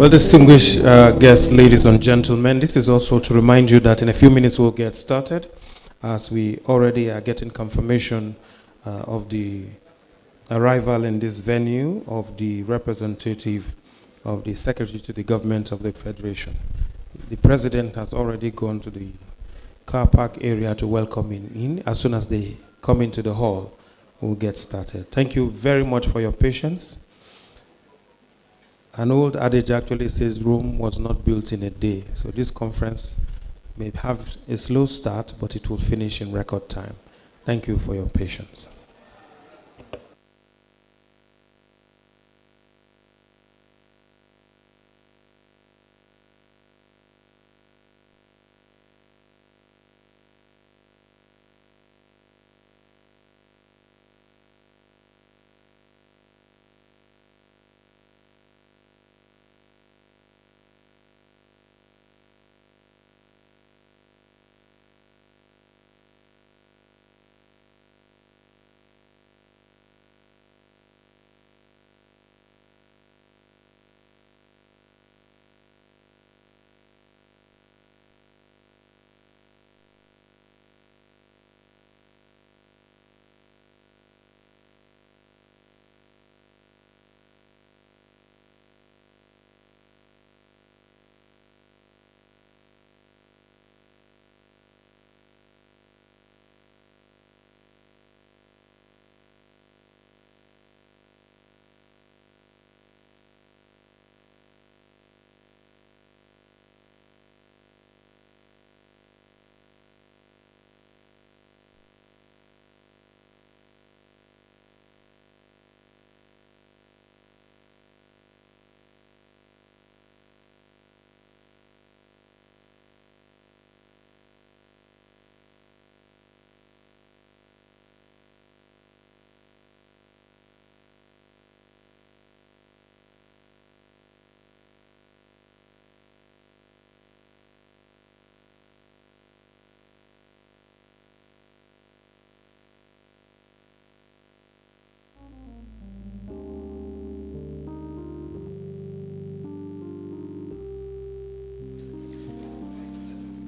Well, distinguished guests, ladies and gentlemen, this is also to remind you that in a few minutes we'll get started, as we already are getting confirmation of the arrival in this venue of the representative of the Secretary to the Government of the Federation. The President has already gone to the car park area to welcome him in. As soon as they come into the hall, we'll get started. Thank you very much for your patience. An old adage actually says Rome was not built in a day. So this conference may have a slow start, but it will finish in record time. Thank you for your patience.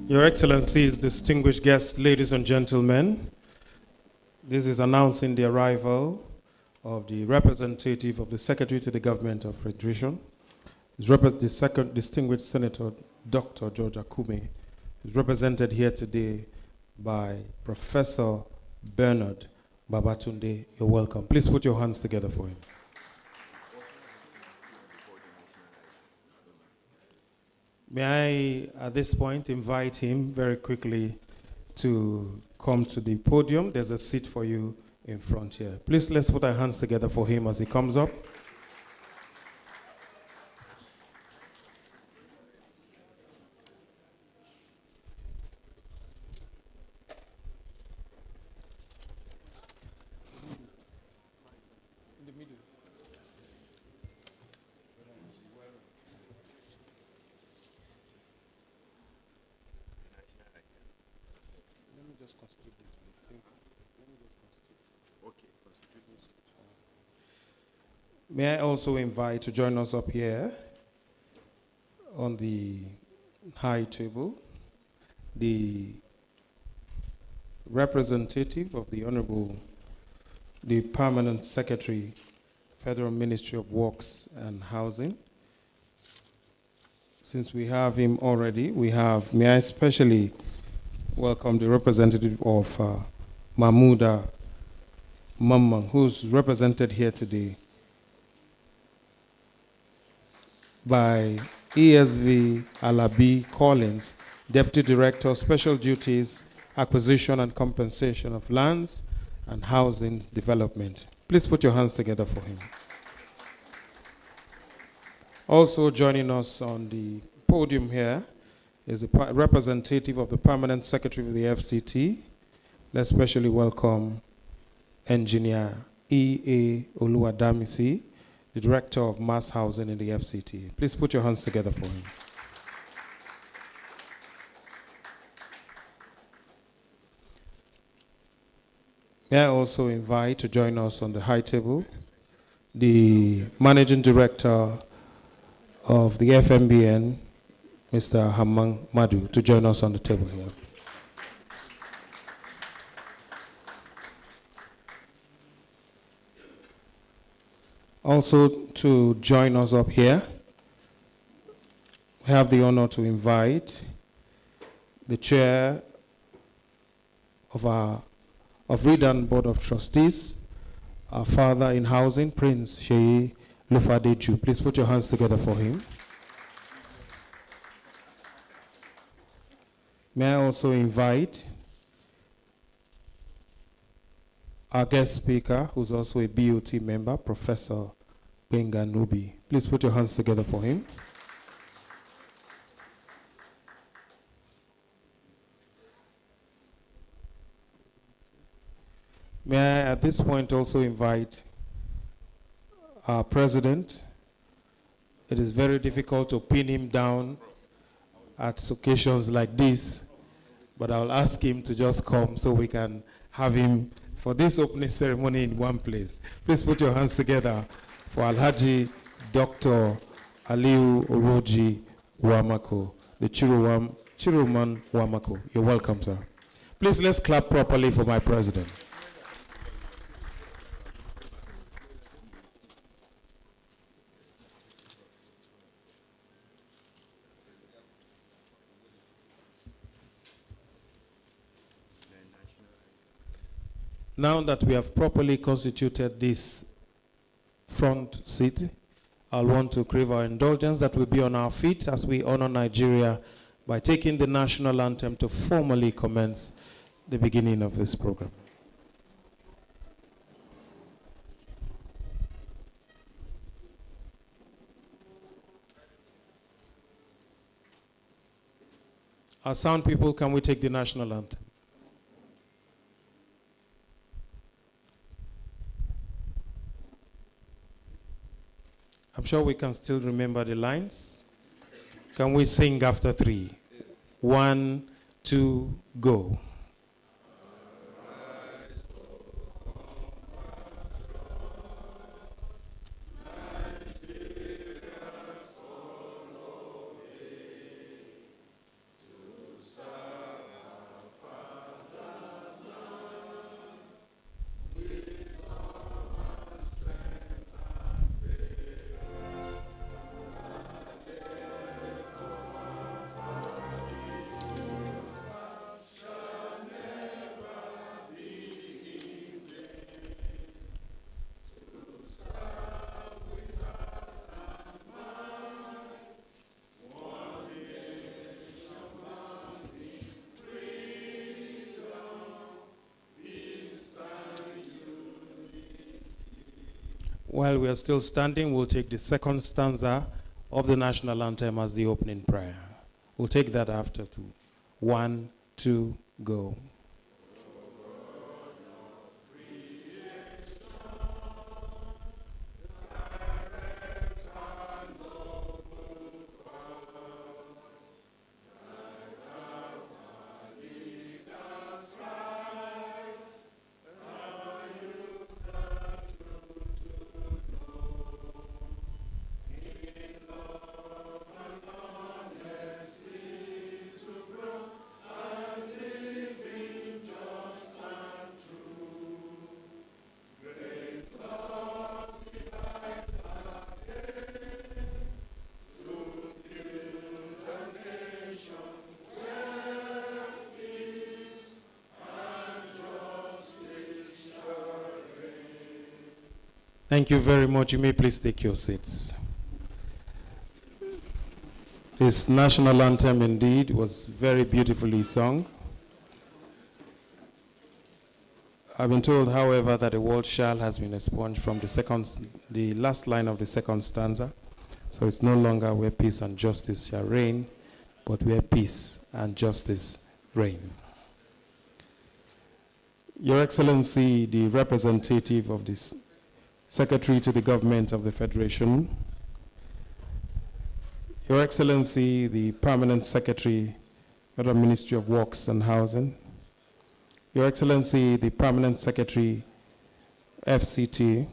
Your Excellencies, distinguished guests, ladies and gentlemen, this is announcing the arrival of the representative of the Secretary to the Government of Federation. The second distinguished Senator, Dr. George Akume, is represented here today by Professor Bernard Babatunde. You're welcome. Please put your hands together for him. May I, at this point, invite him very quickly to come to the podium. There's a seat for you in front here. Please, let's put our hands together for him as he comes up. May I also invite to join us up here on the high table the representative of the Honorable, the Permanent Secretary, Federal Ministry of Works and Housing. Since we have him already, may I especially welcome the representative of Mahmouda Mamman, who's represented here today by ESV Alabi Collins, Deputy Director, Special Duties, Acquisition and Compensation of Lands and Housing Development. Please put your hands together for him. Also joining us on the podium here is a representative of the Permanent Secretary of the FCT. Let's especially welcome Engineer E.A. Oluwadamisi, the Director of Mass Housing in the FCT. Please put your hands together for him. May I also invite to join us on the high table the Managing Director of the FMBN, Mr. Hamang Madu, to join us on the table here. Also to join us up here, we have the honor to invite the chair of Redan Board of Trustees, our father in housing, Prince Sheyi Lufadeju. Please put your hands together for him. May I also invite our guest speaker, who's also a BOT member, Professor Benga Nubi. Please put your hands together for him. May I at this point also invite our president. It is very difficult to pin him down at occasions like this, but I'll ask him to just come so we can have him for this opening ceremony in one place. Please put your hands together for Alhaji Dr. Aliu Oroji Wamako, the Chiruman Wamako. You're welcome, sir. Please let's clap properly for my president. Now that we have properly constituted this front seat, I'll want to crave our indulgence that we'll be on our feet as we honor Nigeria by taking the national anthem to formally commence the beginning of this program. Our sound people, can we take the national anthem? I'm sure we can still remember the lines. Can we sing after 3? 1, 2, go. While we are still standing, we'll take the second stanza of the national anthem as the opening prayer. We'll take that after 2. 1, 2, go. Thank you very much. You may please take your seats. This national anthem indeed was very beautifully sung. I've been told, however, that the word shall has been expunged from the last line of the second stanza. So it's no longer where peace and justice shall reign, but where peace and justice reign. Your Excellency, the representative of this Secretary to the Government of the Federation, Your Excellency, the Permanent Secretary of the Ministry of Works and Housing, Your Excellency, the Permanent Secretary, FCT,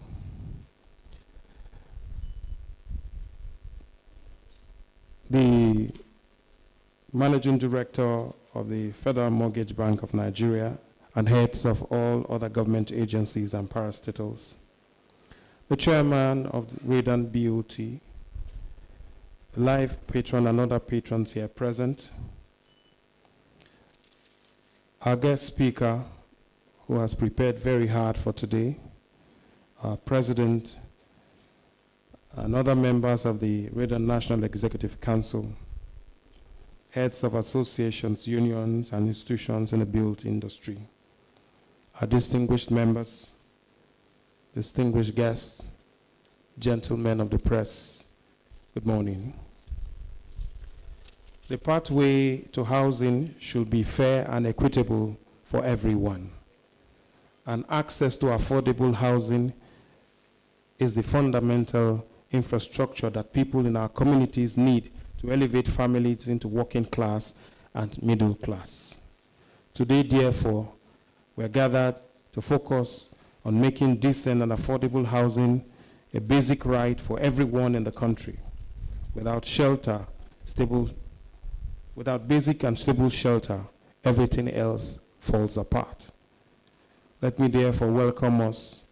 the Managing Director of the Federal Mortgage Bank of Nigeria, and heads of all other government agencies and parastatals, the Chairman of the Redan BOT, the live patron and other patrons here present, our guest speaker, who has prepared very hard for today, our President, and other members of the Redan National Executive Council, heads of associations, unions, and institutions in the built industry, our distinguished members, distinguished guests, gentlemen of the press, good morning. The pathway to housing should be fair and equitable for everyone. And access to affordable housing is the fundamental infrastructure that people in our communities need to elevate families into working class and middle class. Today, therefore, we're gathered to focus on making decent and affordable housing a basic right for everyone in the country. Without basic and stable shelter, everything else falls apart. Let me therefore welcome us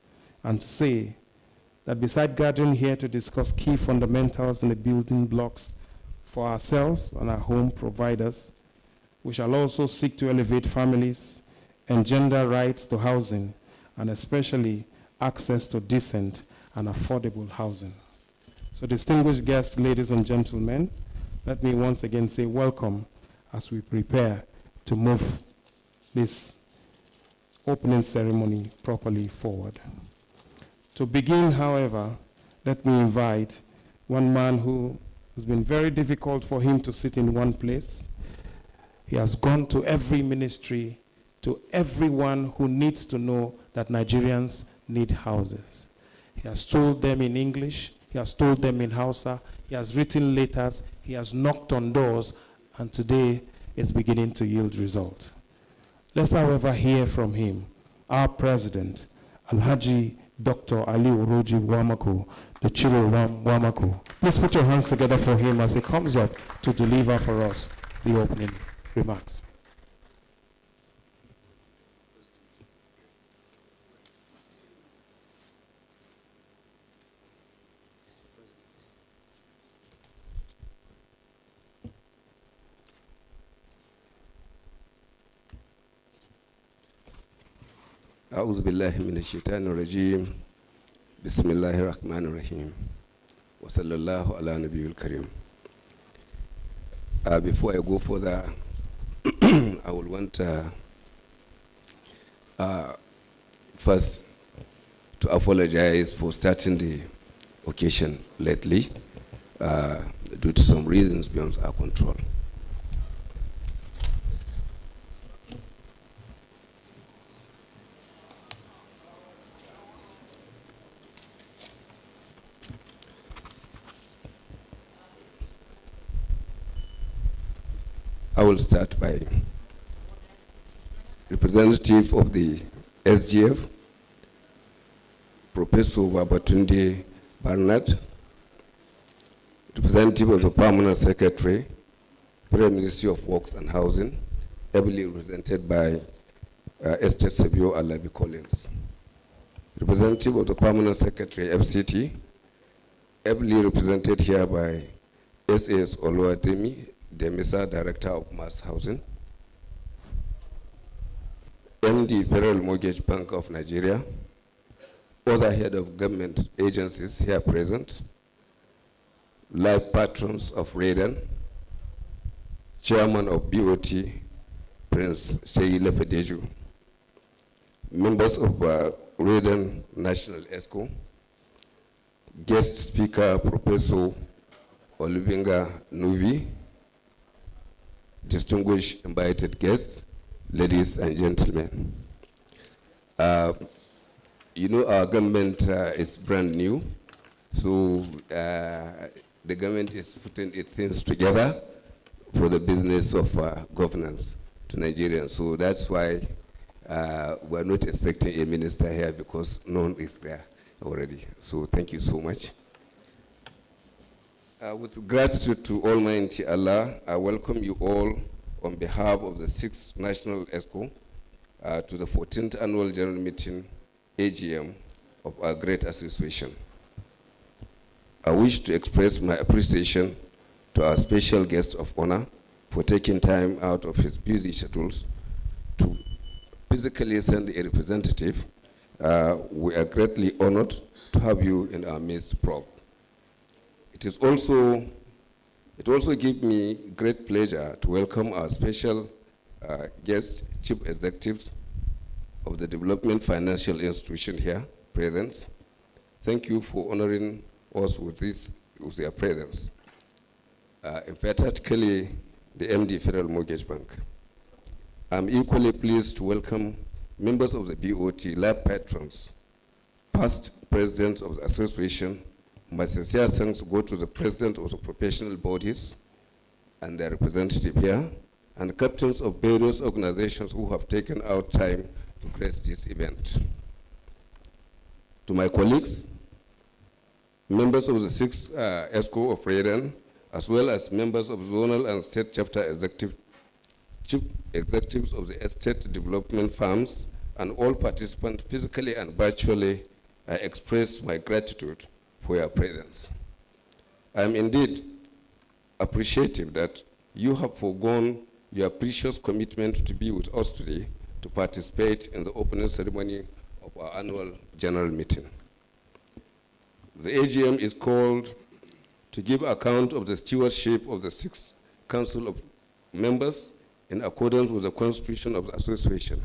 and say that beside gathering here to discuss key fundamentals and the building blocks for ourselves and our home providers, we shall also seek to elevate families, engender rights to housing, and especially access to decent and affordable housing. So distinguished guests, ladies and gentlemen, let me once again say welcome as we prepare to move this opening ceremony properly forward. To begin, however, let me invite one man who has been very difficult for him to sit in one place. He has gone to every ministry, to everyone who needs to know that Nigerians need houses. He has told them in English, he has told them in Hausa, he has written letters, he has knocked on doors, and today is beginning to yield result. Let's, however, hear from him, our president, Alhaji Dr. Ali Oroji Wamako, the Chiro Wamako. Please put your hands together for him as he comes up to deliver for us the opening remarks. أعوذ بالله من الشيطان الرجيم بسم الله الرحمن الرحيم وصلى الله على نبي الكريم. Before I go further, I would want first to apologize for starting the occasion lately due to some reasons beyond our control. I will start by representative of the SGF, Professor Babatunde Barnard, representative of the Permanent Secretary, Federal Ministry of Works and Housing, ably represented by Estate Sabio Alabi Collins, representative of the Permanent Secretary, FCT, ably represented here by SAS Oluwademi, the Demisa, Director of Mass Housing, MD Federal Mortgage Bank of Nigeria, other head of government agencies here present, live patrons of Redan, Chairman of BOT, Prince Seyi Lepedeju, members of Redan National ESCO, guest speaker Professor Olubinga Nuvi, distinguished invited guests, ladies and gentlemen. You know, our government is brand new, so the government is putting its things together for the business of governance to Nigerians. So that's why we're not expecting a minister here because none is there already. So thank you so much. With gratitude to Almighty Allah, I welcome you all on behalf of the 6th National ESCO to the 14th Annual General Meeting, AGM, of our great association. I wish to express my appreciation to our special guest of honor for taking time out of his busy schedules to physically send a representative. We are greatly honored to have you in our midst, Prof. It also gives me great pleasure to welcome our special guest, Chief Executives of the Development Financial Institution here present. Thank you for honoring us with their presence. Emphatically, the MD Federal Mortgage Bank. I'm equally pleased to welcome members of the BOT, lab patrons, past presidents of the association. My sincere thanks go to the president of the professional bodies and their representative here, and captains of various organizations who have taken out time to grace this event. To my colleagues, members of the 6th ESCO of Redan, as well as members of zonal and state chapter chief executives of the estate development firms, and all participants physically and virtually, I express my gratitude for your presence. I am indeed appreciative that you have foregone your precious commitment to be with us today to participate in the opening ceremony of our annual general meeting. The AGM is called to give account of the stewardship of the 6th Council of Members in accordance with the Constitution of the Association.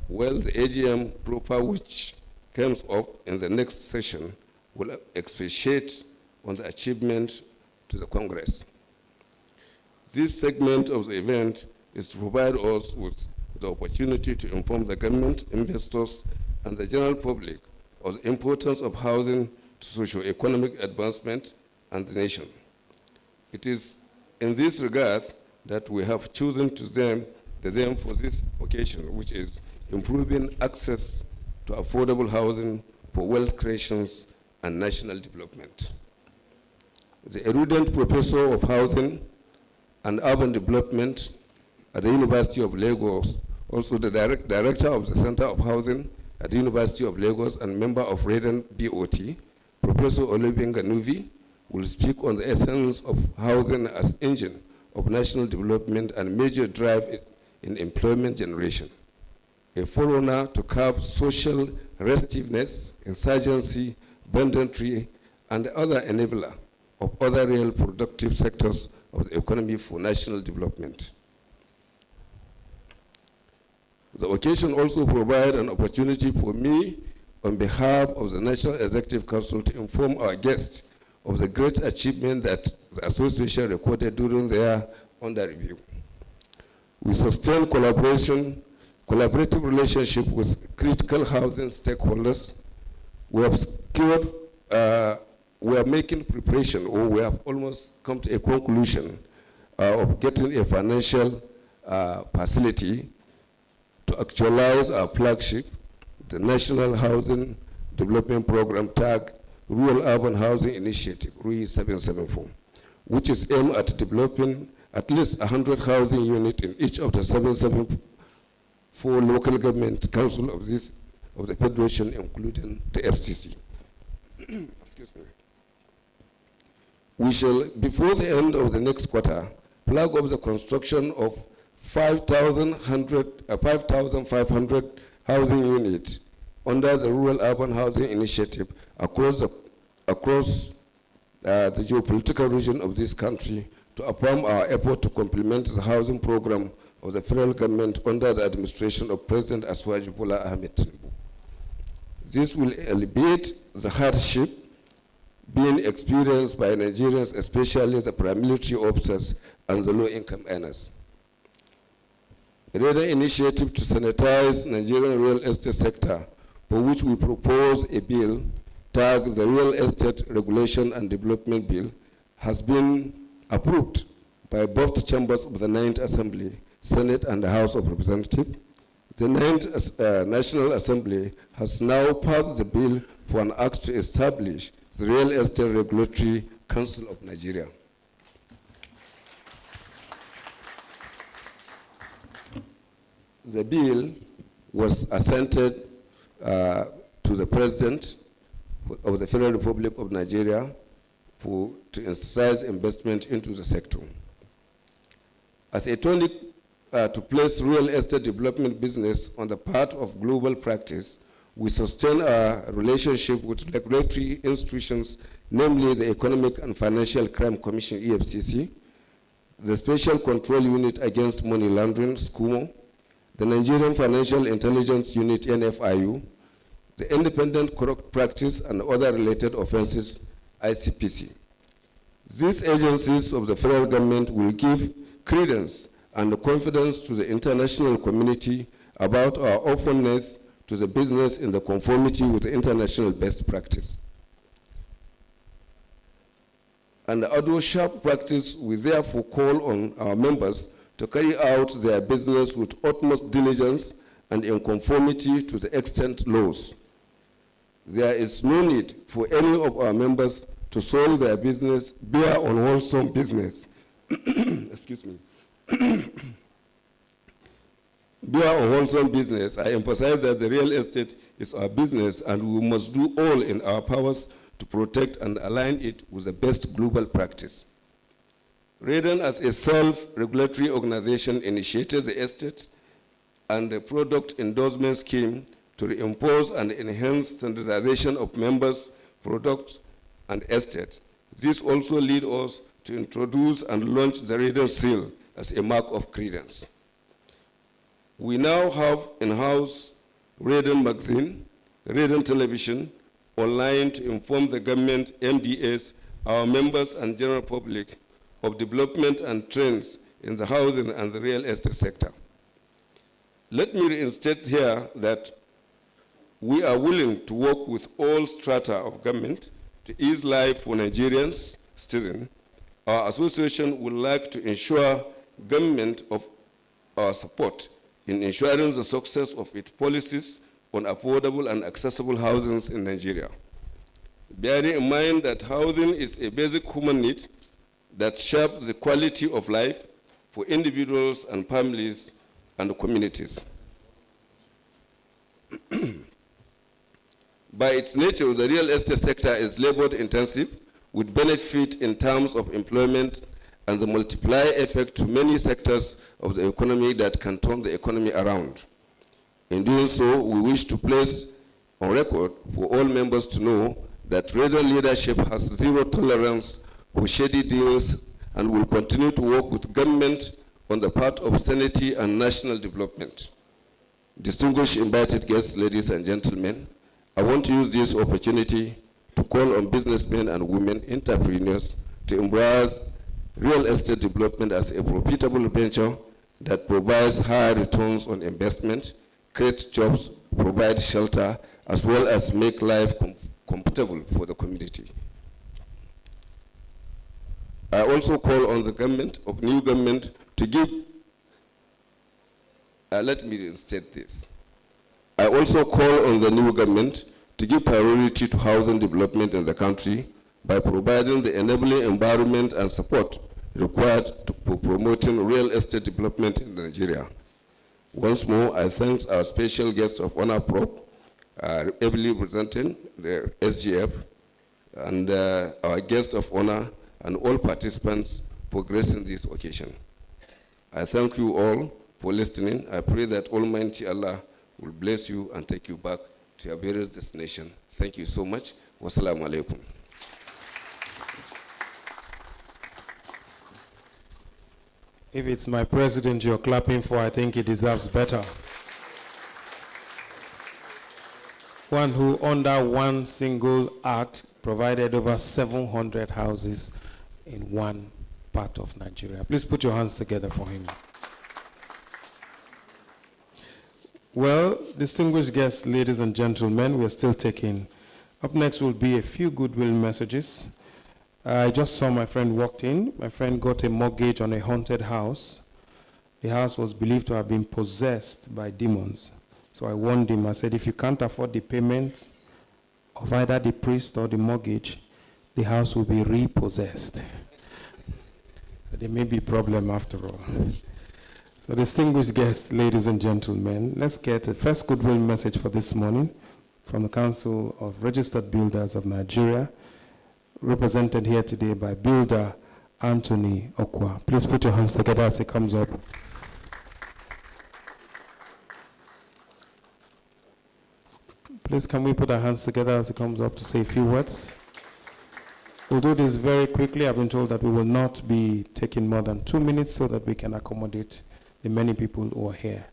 Well, the AGM proper, which comes up in the next session, will expatiate on the achievement to the Congress. This segment of the event is to provide us with the opportunity to inform the government, investors, and the general public of the importance of housing to socio-economic advancement and the nation. It is in this regard that we have chosen to the theme for this occasion, which is improving access to affordable housing for wealth creations and national development. The erudite professor of housing and urban development at the University of Lagos, also the director of the Center of Housing at the University of Lagos and member of Redan BOT, Professor Olubenga Nuvi, will speak on the essence of housing as engine of national development and major drive in employment generation, a forerunner to curb social restiveness, insurgency, banditry, and other enabler of other real productive sectors of the economy for national development. The occasion also provides an opportunity for me, on behalf of the National Executive Council, to inform our guests of the great achievement that the association recorded during their under review. We sustain collaborative relationship with critical housing stakeholders. We have secured, we are making preparation, or we have almost come to a conclusion of getting a financial facility to actualize our flagship, the National Housing Development Program tag Rural Urban Housing Initiative, RUI 774, which is aimed at developing at least 100 housing units in each of the 774 local government council of the Federation, including the FCC. Excuse me. We shall, before the end of the next quarter, flag off the construction of 5,500 housing units under the Rural Urban Housing Initiative across the geopolitical region of this country to affirm our effort to complement the housing program of the federal government under the administration of President Asuwaju Bola Ahmed Tinubu. This will alleviate the hardship being experienced by Nigerians, especially the paramilitary officers and the low-income earners. Another initiative to sanitize Nigerian real estate sector, for which we propose a bill tagged the Real Estate Regulation and Development Bill, has been approved by both chambers of the 9th Assembly, Senate, and the House of Representatives. The 9th National Assembly has now passed the bill for an act to establish the Real Estate Regulatory Council of Nigeria. The bill was assented to the President of the Federal Republic of Nigeria to emphasize investment into the sector. As a tonic to place real estate development business on the path of global practice, we sustain our relationship with regulatory institutions, namely the Economic and Financial Crime Commission, EFCC, the Special Control Unit Against Money Laundering, SCUMO, the Nigerian Financial Intelligence Unit, NFIU, the Independent Corrupt Practice and Other Related Offenses, ICPC. These agencies of the federal government will give credence and confidence to the international community about our openness to the business in the conformity with the international best practice. And although sharp practice, we therefore call on our members to carry out their business with utmost diligence and in conformity to the extant laws. There is no need for any of our members to soil their business, bear unwholesome business. Excuse me. Bear unwholesome business. I emphasize that the real estate is our business and we must do all in our powers to protect and align it with the best global practice. Redan, as a self-regulatory organization, initiated the estate and the product endorsement scheme to reimpose and enhance standardization of members' products and estate. This also leads us to introduce and launch the Redan seal as a mark of credence. We now have in-house Redan magazine, Redan television, online to inform the government, MDAs, our members and general public of development and trends in the housing and the real estate sector. Let me reinstate here that we are willing to work with all strata of government to ease life for Nigerians citizens. Our association would like to ensure government of our support in ensuring the success of its policies on affordable and accessible housing in Nigeria. Bearing in mind that housing is a basic human need that shapes the quality of life for individuals and families and communities. By its nature, the real estate sector is labor-intensive with benefit in terms of employment and the multiplier effect to many sectors of the economy that can turn the economy around. In doing so, we wish to place on record for all members to know that Redan leadership has zero tolerance for shady deals and will continue to work with government on the part of sanity and national development. Distinguished invited guests, ladies and gentlemen, I want to use this opportunity to call on businessmen and women, entrepreneurs, to embrace real estate development as a profitable venture that provides high returns on investment, create jobs, provide shelter, as well as make life comfortable for the community. I also call on the government, of new government, to give, let me reinstate this. I also call on the new government to give priority to housing development in the country by providing the enabling environment and support required for promoting real estate development in Nigeria. Once more, I thank our special guest of honor, Prof, ably representing the SGF, and our guest of honor and all participants for gracing this occasion. I thank you all for listening. I pray that Almighty Allah will bless you and take you back to your various destinations. Thank you so much. Wassalamu alaikum. If it's my president you're clapping for, I think he deserves better. One who, under one single act, provided over 700 houses in one part of Nigeria. Please put your hands together for him. Well, distinguished guests, ladies and gentlemen, we're still taking. Up next will be a few goodwill messages. I just saw my friend walked in. My friend got a mortgage on a haunted house. The house was believed to have been possessed by demons. So I warned him. I said, if you can't afford the payment of either the priest or the mortgage, the house will be repossessed. There may be a problem after all. So distinguished guests, ladies and gentlemen, let's get a first goodwill message for this morning from the Council of Registered Builders of Nigeria, represented here today by Builder Anthony Okwa. Please put your hands together as he comes up. Please, can we put our hands together as he comes up to say a few words? We'll do this very quickly. I've been told that we will not be taking more than 2 minutes so that we can accommodate the many people who are here.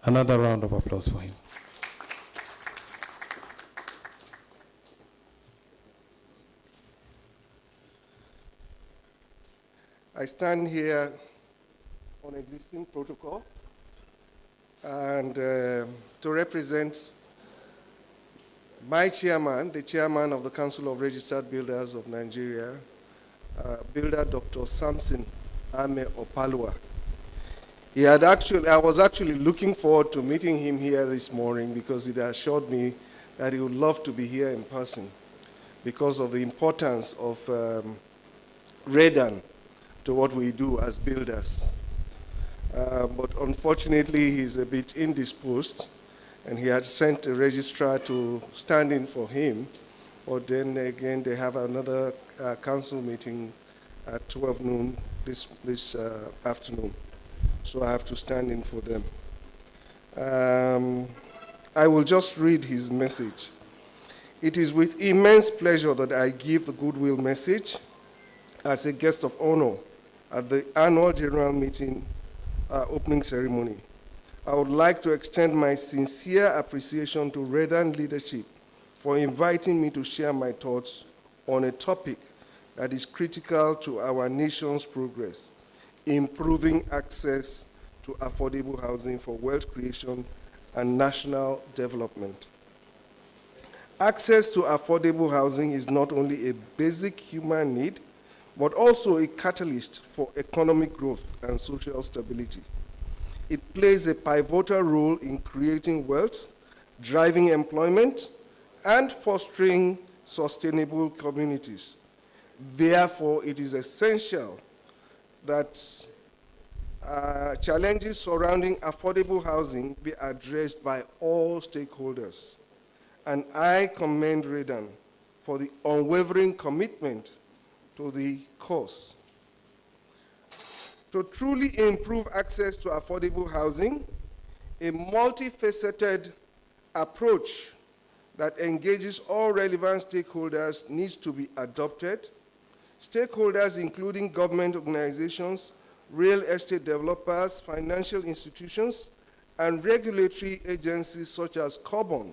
Another round of applause for him. I stand here on existing protocol and to represent my chairman, the chairman of the Council of Registered Builders of Nigeria, Builder Dr. Samson Ame Opalua. I was actually looking forward to meeting him here this morning because he assured me that he would love to be here in person because of the importance of Redan to what we do as builders. But unfortunately, he's a bit indisposed, and he had sent a registrar to stand in for him. But then again, they have another council meeting at 12 noon this afternoon. So I have to stand in for them. I will just read his message. It is with immense pleasure that I give the goodwill message as a guest of honor at the annual general meeting opening ceremony. I would like to extend my sincere appreciation to Redan leadership for inviting me to share my thoughts on a topic that is critical to our nation's progress, improving access to affordable housing for wealth creation and national development. Access to affordable housing is not only a basic human need, but also a catalyst for economic growth and social stability. It plays a pivotal role in creating wealth, driving employment, and fostering sustainable communities. Therefore, it is essential that challenges surrounding affordable housing be addressed by all stakeholders. And I commend Redan for the unwavering commitment to the cause. To truly improve access to affordable housing, a multifaceted approach that engages all relevant stakeholders needs to be adopted. Stakeholders including government organizations, real estate developers, financial institutions, and regulatory agencies such as Carbon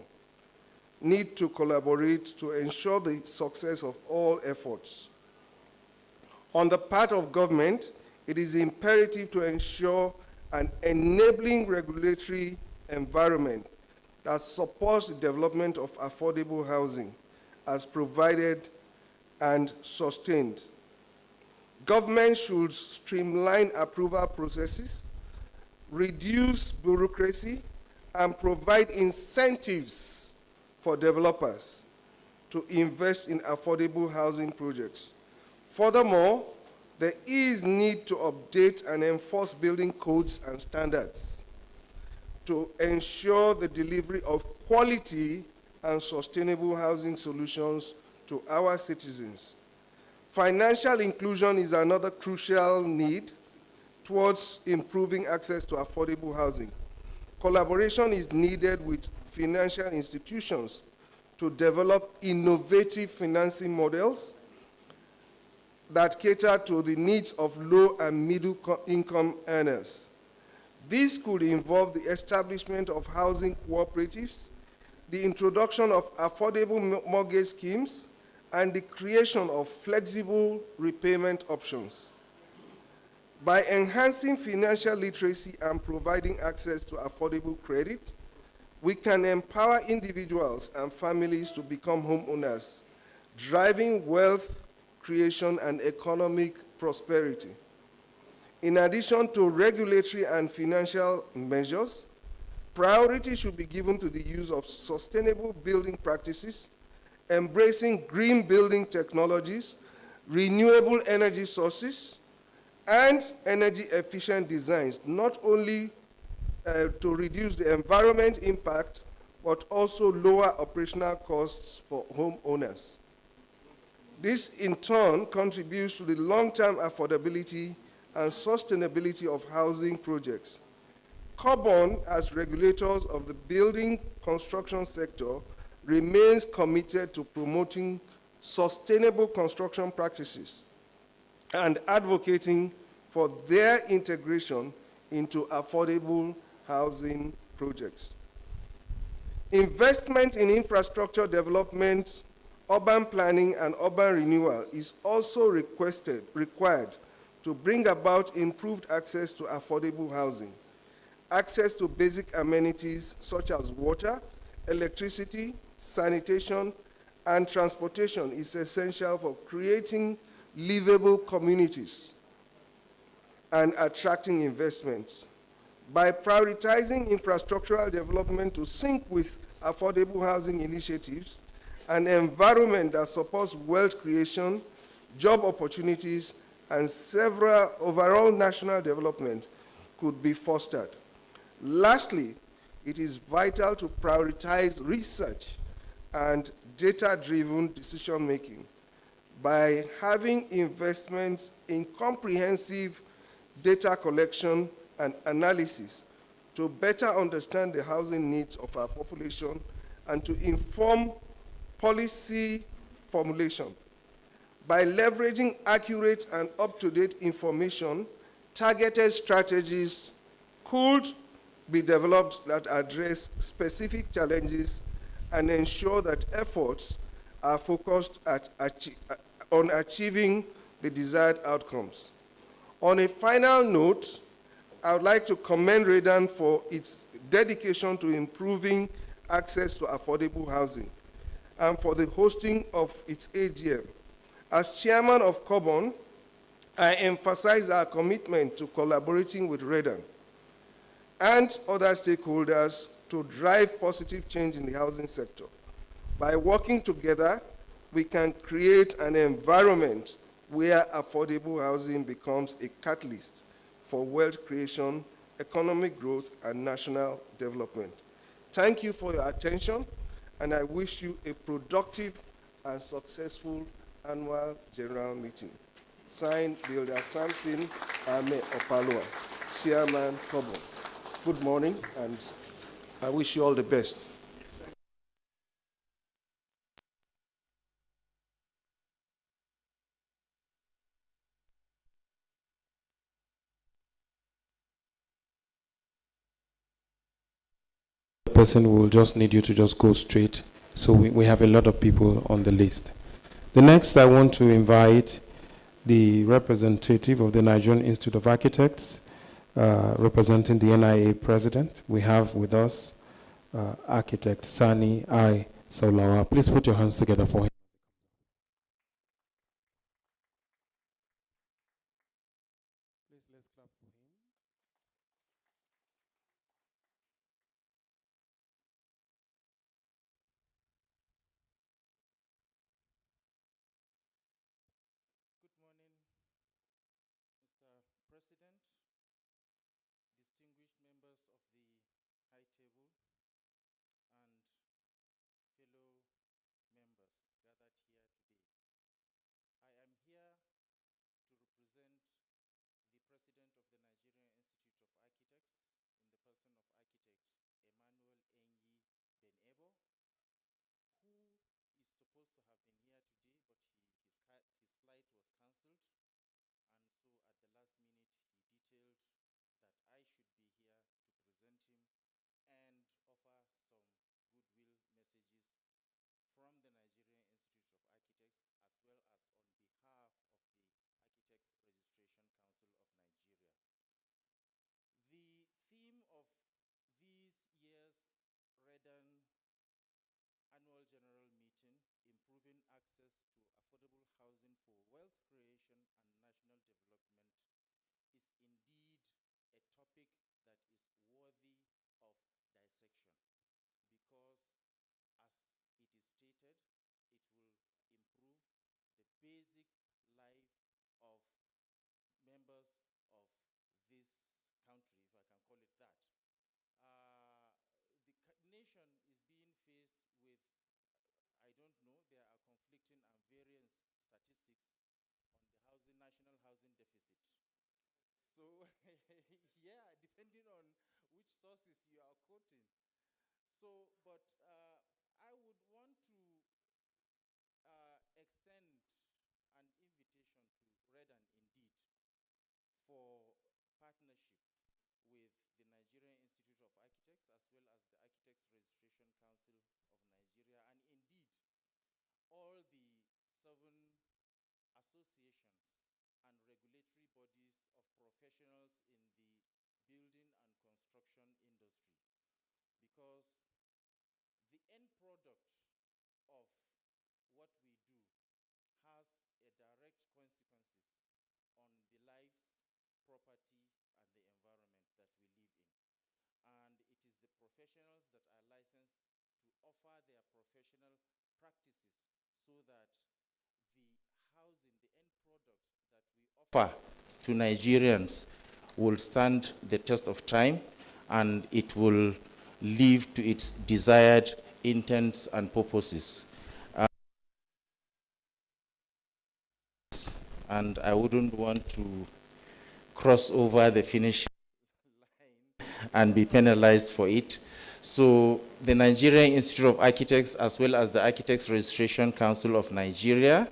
need to collaborate to ensure the success of all efforts. On the part of government, it is imperative to ensure an enabling regulatory environment that supports the development of affordable housing as provided and sustained. Government should streamline approval processes, reduce bureaucracy, and provide incentives for developers to invest in affordable housing projects. Furthermore, there is need to update and enforce building codes and standards to ensure the delivery of quality and sustainable housing solutions to our citizens. Financial inclusion is another crucial need towards improving access to affordable housing. Collaboration is needed with financial institutions to develop innovative financing models that cater to the needs of low and middle income earners. This could involve the establishment of housing cooperatives, the introduction of affordable mortgage schemes, and the creation of flexible repayment options. By enhancing financial literacy and providing access to affordable credit, we can empower individuals and families to become homeowners, driving wealth creation and economic prosperity. In addition to regulatory and financial measures, priority should be given to the use of sustainable building practices, embracing green building technologies, renewable energy sources, and energy efficient designs, not only to reduce the environment impact, but also lower operational costs for homeowners. This in turn contributes to the long-term affordability and sustainability of housing projects. Carbon, as regulators of the building construction sector, remains committed to promoting sustainable construction practices and advocating for their integration into affordable housing projects. Investment in infrastructure development, urban planning, and urban renewal is also required to bring about improved access to affordable housing. Access to basic amenities such as water, electricity, sanitation, and transportation is essential for creating livable communities and attracting investments. By prioritizing infrastructural development to sync with affordable housing initiatives, an environment that supports wealth creation, job opportunities, and several overall national development could be fostered. Lastly, it is vital to prioritize research and data-driven decision-making by having investments in comprehensive data collection and analysis to better understand the housing needs of our population and to inform policy formulation. By leveraging accurate and up-to-date information, targeted strategies could be developed that address specific challenges and ensure that efforts are focused on achieving the desired outcomes. On a final note, I would like to commend Redan for its dedication to improving access to affordable housing and for the hosting of its AGM. As chairman of COBON, I emphasize our commitment to collaborating with Redan and other stakeholders to drive positive change in the housing sector. By working together, we can create an environment where affordable housing becomes a catalyst for wealth creation, economic growth, and national development. Thank you for your attention, and I wish you a productive and successful annual general meeting. Signed, Builder Samson Ame Opalua, Chairman Kobo. Good morning, and I wish you all the best. Person will just need you to just go straight. So we have a lot of people on the list. The next, I want to invite the representative of the Nigerian Institute of Architects, representing the NIA president. We have with us architect Sani I. Saulawa. Please put your hands together for him. Please, let's clap for him. Good morning, Mr. President, distinguished members of the High Table, and fellow members gathered here today. I am here to represent the President of the Nigerian Institute of Architects in the person of Architect Emmanuel Enyi Benebo, who is supposed to have been here today, but his flight was cancelled. And so at the last minute, he detailed that I should be here to present him and offer some goodwill messages from the Nigerian Institute of Architects, as well as on behalf of the Architects Registration Council of Nigeria. The theme of this year's Redan Annual General Meeting, Improving Access to Affordable Housing for Wealth Creation and National Development, is indeed a topic that is worthy of dissection, because as it is stated, it call it that. The nation is being faced with, I don't know, there are conflicting and various statistics on the national housing deficit. So, yeah, depending on which sources you are quoting. So, but I would want to extend an invitation to Redan indeed for partnership with the Nigerian Institute of Architects as well as the Architects Registration Council of Nigeria, and indeed all the 7 associations and regulatory bodies of professionals in the building and construction industry, because the end product of what we do has a direct consequences on the lives, property, and the environment that we live in. And it is the professionals that are licensed to offer their professional practices so that the housing, the end product that we offer to Nigerians will stand the test of time, and it will live to its desired intents and purposes. And I wouldn't want to cross over the finish line and be penalized for it. So the Nigerian Institute of Architects as well as the Architects Registration Council of Nigeria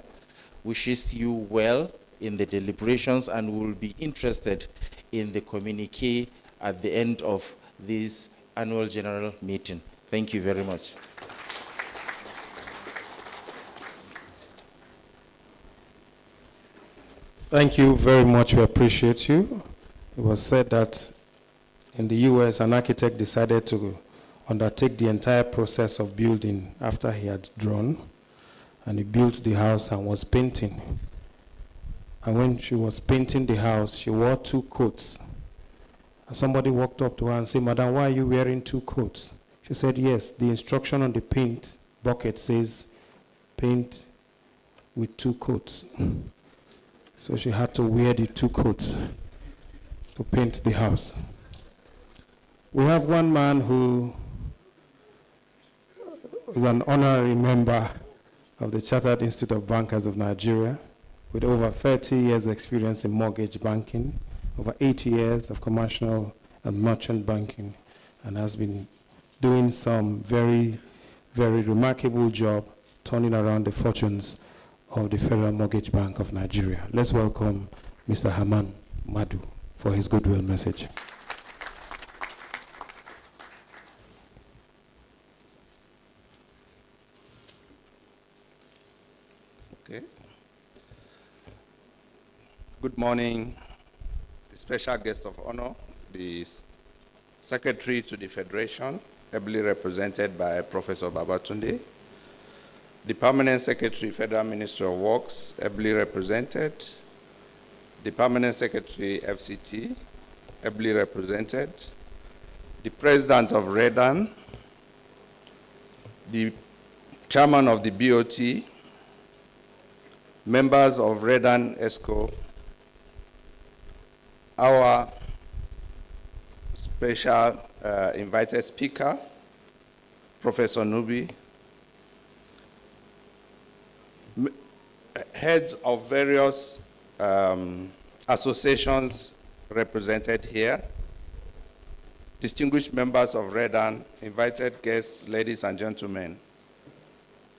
wishes you well in the deliberations and will be interested in the communique at the end of this annual general meeting. Thank you very much. Thank you very much. We appreciate you. It was said that in the US, an architect decided to undertake the entire process of building after he had drawn, and he built the house and was painting. And when she was painting the house, she wore 2 coats. And somebody walked up to her and said, "Madam, why are you wearing 2 coats?" She said, "Yes, the instruction on the paint bucket says paint with 2 coats." So she had to wear the 2 coats to paint the house. We have one man who is an honorary member of the Chartered Institute of Bankers of Nigeria, with over 30 years experience in mortgage banking, over 8 years of commercial and merchant banking, and has been doing some very, very remarkable job turning around the fortunes of the Federal Mortgage Bank of Nigeria. Let's welcome Mr. Haman Madu for his goodwill message. Okay. Good morning, the special guest of honor, the Secretary to the Federation, ably represented by Professor Babatunde, the Permanent Secretary, Federal Ministry of Works, ably represented, the Permanent Secretary, FCT, ably represented, the President of Redan, the Chairman of the BOT, members of Redan ESCO, our special invited speaker, Professor Nubi, heads of various associations represented here, distinguished members of Redan, invited guests, ladies and gentlemen.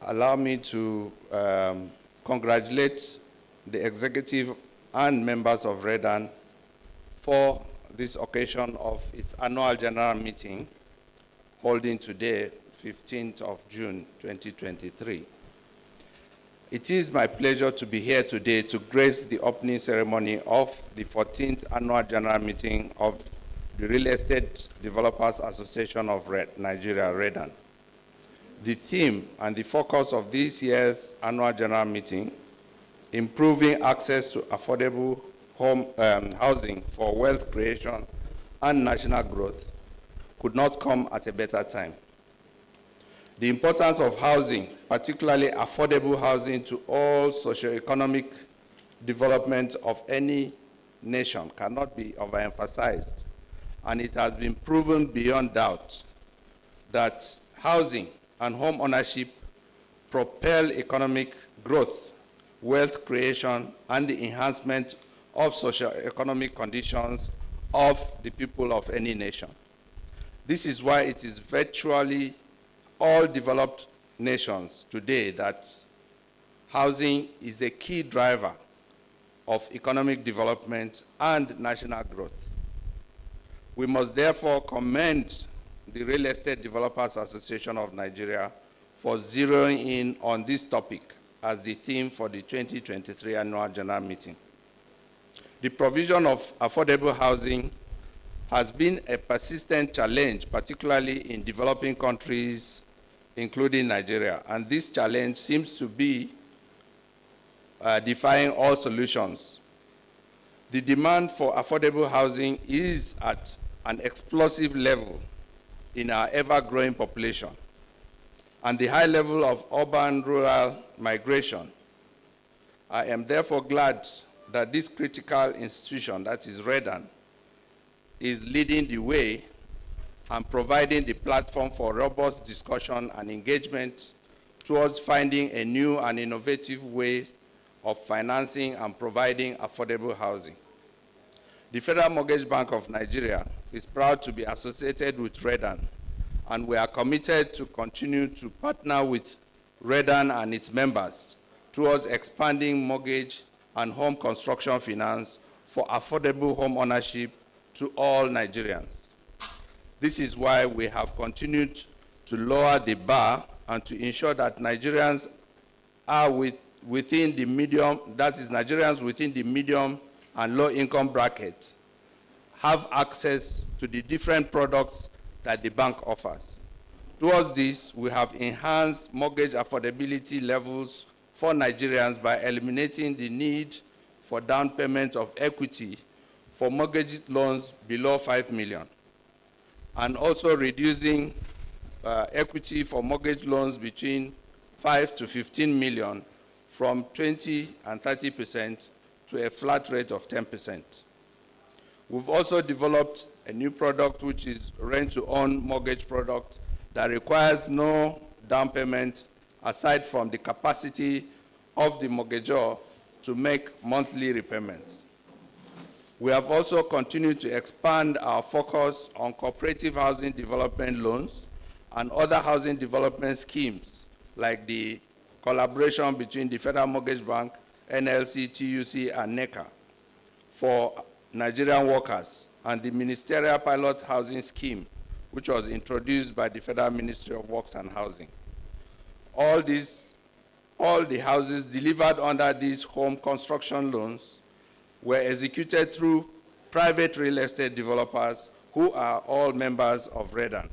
Allow me to congratulate the executive and members of Redan for this occasion of its annual general meeting holding today, 15th of June, 2023. It is my pleasure to be here today to grace the opening ceremony of the 14th annual general meeting of the Real Estate Developers Association of Nigeria, Redan. The theme and the focus of this year's annual general meeting, improving access to affordable housing for wealth creation and national growth, could not come at a better time. The importance of housing, particularly affordable housing to all socioeconomic development of any nation, cannot be overemphasized. and it has been proven beyond doubt that housing and home ownership propel economic growth, wealth creation, and the enhancement of socio-economic conditions of the people of any nation. This is why it is virtually all developed nations today that housing is a key driver of economic development and national growth. We must therefore commend the Real Estate Developers Association of Nigeria for zeroing in on this topic as the theme for the 2023 Annual General Meeting. The provision of affordable housing has been a persistent challenge, particularly in developing countries, including Nigeria, and this challenge seems to be defying all solutions. The demand for affordable housing is at an explosive level in our ever-growing population, and the high level of urban-rural migration. I am therefore glad that this critical institution, that is Redan, is leading the way and providing the platform for robust discussion and engagement towards finding a new and innovative way of financing and providing affordable housing. The Federal Mortgage Bank of Nigeria is proud to be associated with Redan, and we are committed to continue to partner with Redan and its members towards expanding mortgage and home construction finance for affordable home ownership to all Nigerians. This is why we have continued to lower the bar and to ensure that Nigerians are within the medium, that is Nigerians within the medium and low income bracket, have access to the different products that the bank offers. Towards this, we have enhanced mortgage affordability levels for Nigerians by eliminating the need for down payment of equity for mortgage loans below 5 million, and also reducing equity for mortgage loans between 5 to 15 million from 20 and 30% to a flat rate of 10%. We've also developed a new product, which is rent-to-own mortgage product that requires no down payment aside from the capacity of the mortgagor to make monthly repayments. We have also continued to expand our focus on cooperative housing development loans and other housing development schemes, like the collaboration between the Federal Mortgage Bank, NLC, TUC, and NECA for Nigerian workers, and the Ministerial Pilot Housing Scheme, which was introduced by the Federal Ministry of Works and Housing. All the houses delivered under these home construction loans were executed through private real estate developers who are all members of Redan.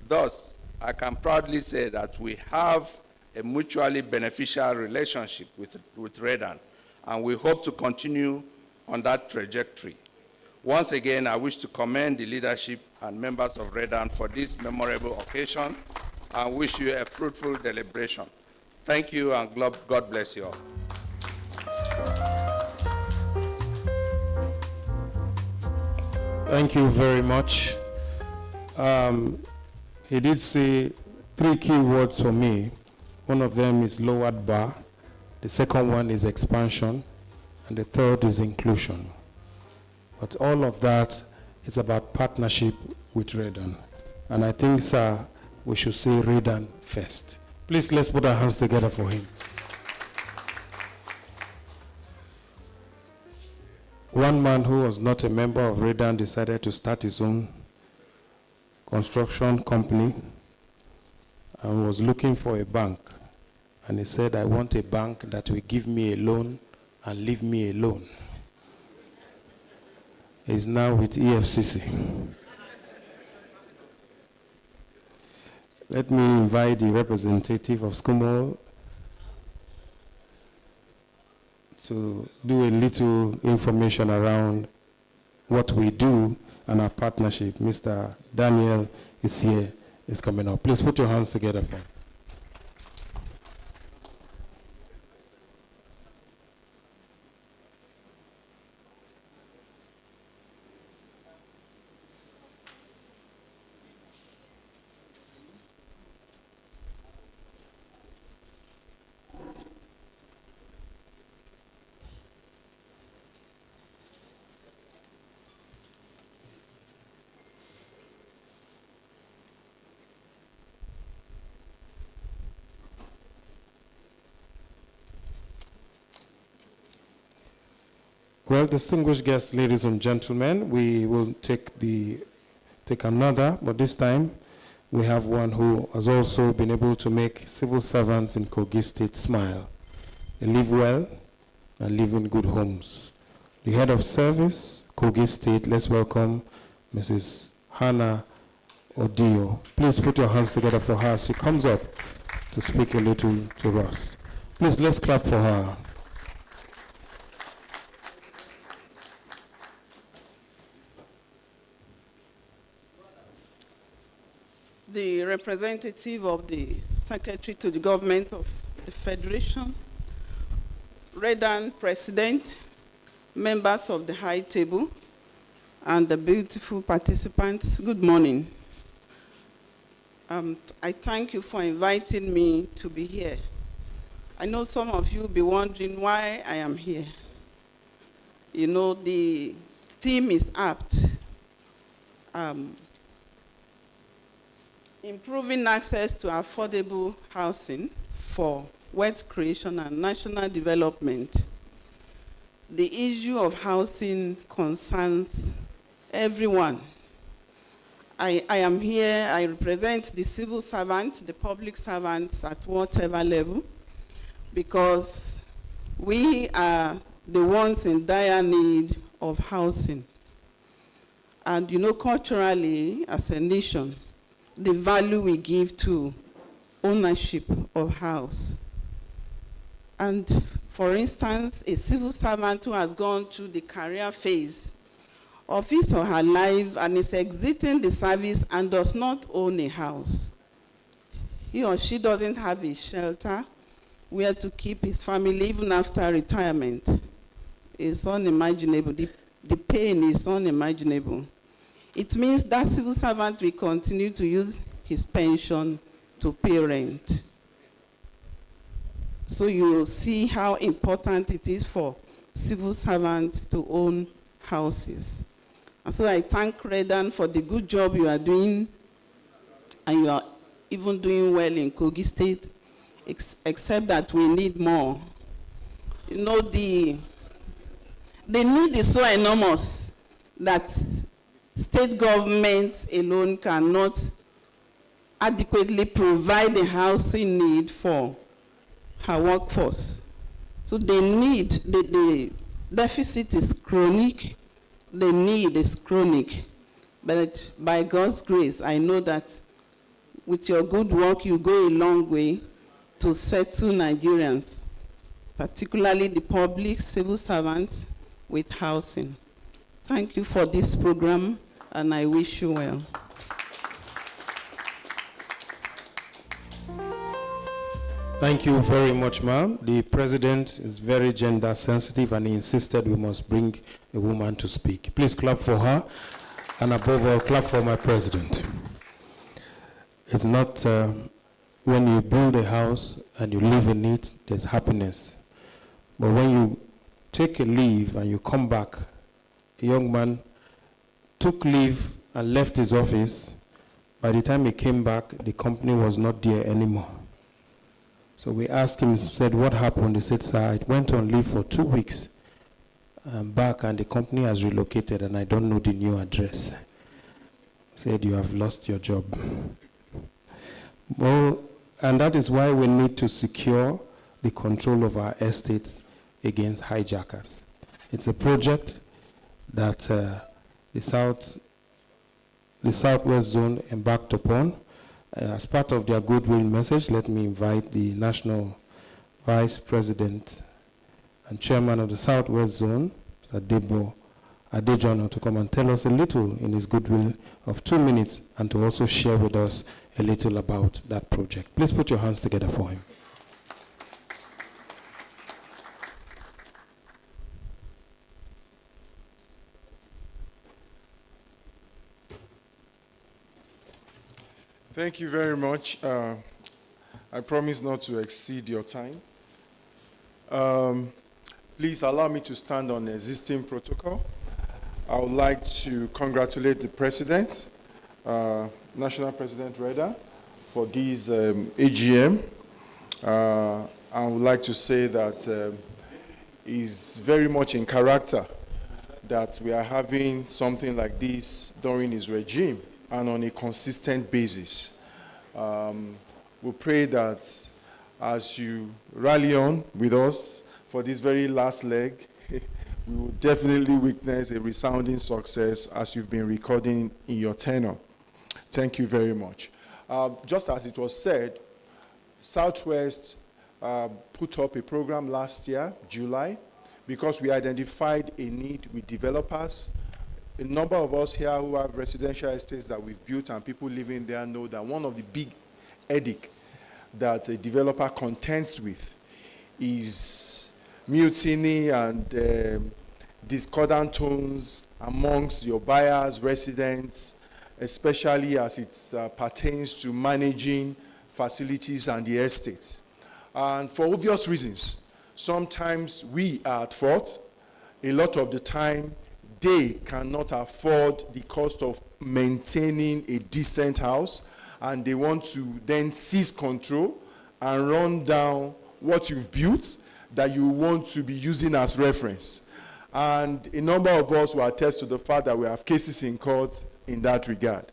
Thus, I can proudly say that we have a mutually beneficial relationship with Redan, and we hope to continue on that trajectory. Once again, I wish to commend the leadership and members of Redan for this memorable occasion and wish you a fruitful deliberation. Thank you, and God bless you all. Thank you very much. He did say 3 key words for me. One of them is lowered bar, the second one is expansion, and the third is inclusion. But all of that is about partnership with Redan. And I think, sir, we should say Redan first. Please, let's put our hands together for him. One man who was not a member of Redan decided to start his own construction company and was looking for a bank. And he said, I want a bank that will give me a loan and leave me alone. He's now with EFCC. Let me invite the representative of SCUMOL to do a little information around what we do and our partnership. Mr. Daniel is here, is coming up. Please put your hands together for him. Well, distinguished guests, ladies and gentlemen, we will take another, but this time we have one who has also been able to make civil servants in Kogi State smile. They live well and live in good homes. The head of service, Kogi State, let's welcome Mrs. Hannah Odio. Please put your hands together for her as she comes up to speak a little to us. Please, let's clap for her. The representative of the Secretary to the Government of the Federation, Redan President, members of the High Table, and the beautiful participants, good morning. I thank you for inviting me to be here. I know some of you will be wondering why I am here. You know, the theme is apt. Improving access to affordable housing for wealth creation and national development. The issue of housing concerns everyone. I am here, I represent the civil servants, the public servants at whatever level, because we are the ones in dire need of housing. And you know, culturally, as a nation, the value we give to ownership of house. And for instance, a civil servant who has gone through the career phase of his or her life and is exiting the service and does not own a house, he or she doesn't have a shelter where to keep his family even after retirement. It's unimaginable. The pain is unimaginable. It means that civil servant will continue to use his pension to pay rent. So you will see how important it is for civil servants to own houses. And so I thank Redan for the good job you are doing, and you are even doing well in Kogi State, except that we need more. You know, the need is so enormous that state governments alone cannot adequately provide the housing need for her workforce. So the deficit is chronic, the need is chronic. But by God's grace, I know that with your good work, you go a long way to settle Nigerians, particularly the public civil servants, with housing. Thank you for this program, and I wish you well. Thank you very much, ma'am. The president is very gender sensitive and he insisted we must bring a woman to speak. Please clap for her, and above all, clap for my president. It's not when you build a house and you live in it, there's happiness. But when you take a leave and you come back, a young man took leave and left his office. By the time he came back, the company was not there anymore. So we asked him, said, what happened? He said, sir, I went on leave for 2 weeks. I'm back and the company has relocated and I don't know the new address. He said, you have lost your job. Well, and that is why we need to secure the control of our estates against hijackers. It's a project that the Southwest Zone embarked upon. As part of their goodwill message, let me invite the National Vice President and Chairman of the Southwest Zone, Mr. Debo Adejono, to come and tell us a little in his goodwill of 2 minutes and to also share with us a little about that project. Please put your hands together for him. Thank you very much. I promise not to exceed your time. Please allow me to stand on the existing protocol. I would like to congratulate the President, National President Redan, for this AGM. I would like to say that he's very much in character that we are having something like this during his regime and on a consistent basis. We pray that as you rally on with us for this very last leg, we will definitely witness a resounding success as you've been recording in your tenure. Thank you very much. Just as it was said, Southwest put up a program last year, July, because we identified a need with developers. A number of us here who have residential estates that we've built and people living there know that one of the big headache that a developer contends with is mutiny and discordant tones amongst your buyers, residents, especially as it pertains to managing facilities and the estates. And for obvious reasons, sometimes we are at fault. A lot of the time, they cannot afford the cost of maintaining a decent house, and they want to then seize control and run down what you've built that you want to be using as reference. And a number of us will attest to the fact that we have cases in court in that regard.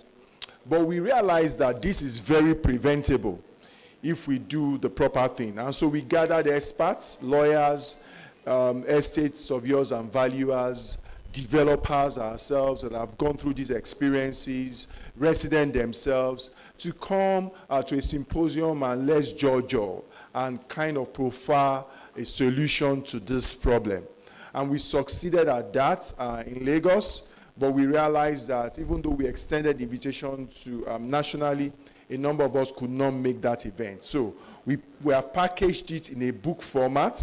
But we realize that this is very preventable if we do the proper thing. And so we gathered experts, lawyers, estate surveyors and valuers, developers ourselves that have gone through these experiences, residents themselves, to come to a symposium and let's judge and kind of profile a solution to this problem. And we succeeded at that in Lagos, but we realized that even though we extended the invitation to nationally, a number of us could not make that event. So we have packaged it in a book format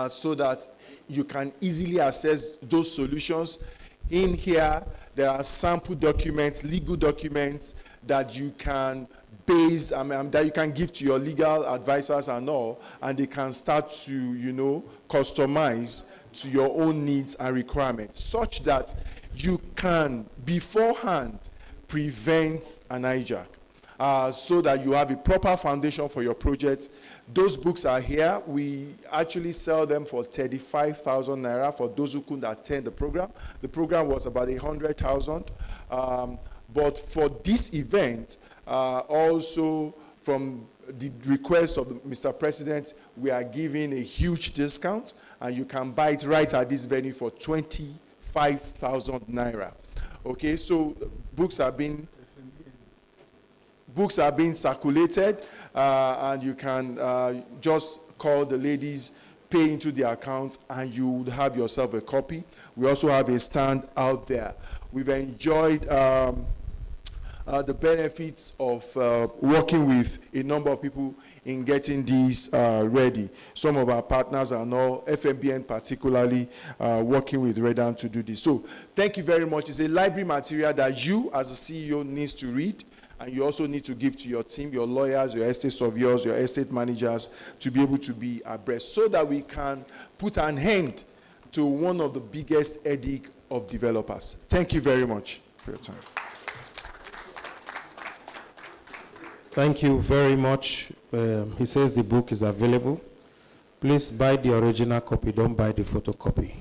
so that you can easily access those solutions. In here, there are sample documents, legal documents that you can base, that you can give to your legal advisors and all, and they can start to, customize to your own needs and requirements, such that you can beforehand prevent an hijack, so that you have a proper foundation for your project. Those books are here. We actually sell them for 35,000 naira for those who couldn't attend the program. The program was about 100,000. But for this event, also from the request of Mr. President, we are giving a huge discount, and you can buy it right at this venue for 25,000 naira. Okay, so books are being circulated, and you can just call the ladies, pay into the account, and you would have yourself a copy. We also have a stand out there. We've enjoyed the benefits of working with a number of people in getting these ready. Some of our partners are now, FMBN particularly, working with Redan to do this. So thank you very much. It's a library material that you as a CEO needs to read, and you also need to give to your team, your lawyers, your estate surveyors, your estate managers, to be able to be abreast, so that we can put an end to one of the biggest headache of developers. Thank you very much for your time. Thank you very much. He says the book is available. Please buy the original copy, don't buy the photocopy.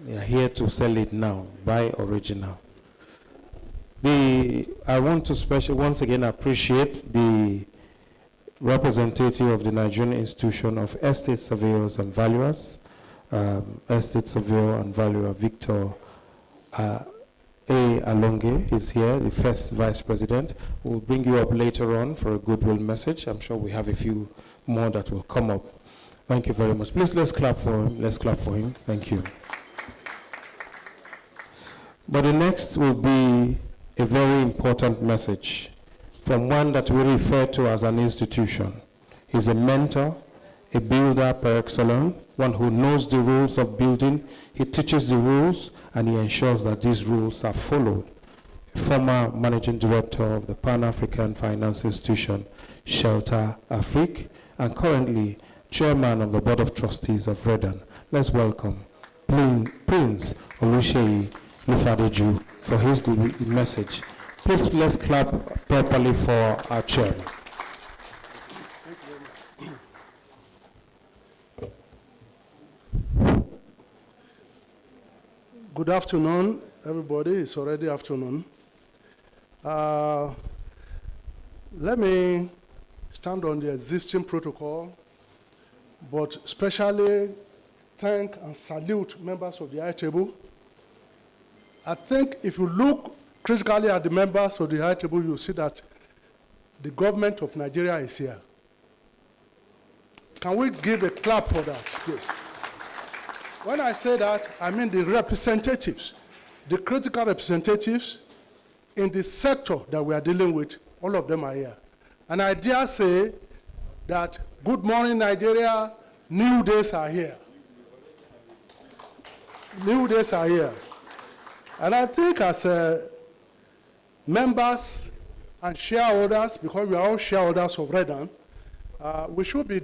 They are here to sell it now. Buy original. I want to once again appreciate the representative of the Nigerian Institution of Estate Surveyors and Valuers, Estate Surveyor and Valuer Victor Alonge is here, the first Vice President. We'll bring you up later on for a goodwill message. I'm sure we have a few more that will come up. Thank you very much. Please, let's clap for him. Let's clap for him. Thank you. But the next will be a very important message from one that we refer to as an institution. He's a mentor, a builder par excellence, one who knows the rules of building. He teaches the rules, and he ensures that these rules are followed. Former Managing Director of the Pan-African Finance Institution, Shelter Afrique, and currently Chairman of the Board of Trustees of Redan. Let's welcome Prince Oluseyi Lufadeju for his good message. Please, let's clap properly for our chairman. Good afternoon, everybody. It's already afternoon. Let me stand on the existing protocol, but especially thank and salute members of the high table. I think if you look critically at the members of the high table, you'll see that the government of Nigeria is here. Can we give a clap for that, please? When I say that, I mean the representatives, the critical representatives in the sector that we are dealing with, all of them are here. And I dare say that good morning Nigeria, new days are here. New days are here. And I think as members and shareholders, because we are all shareholders of Redan, we should be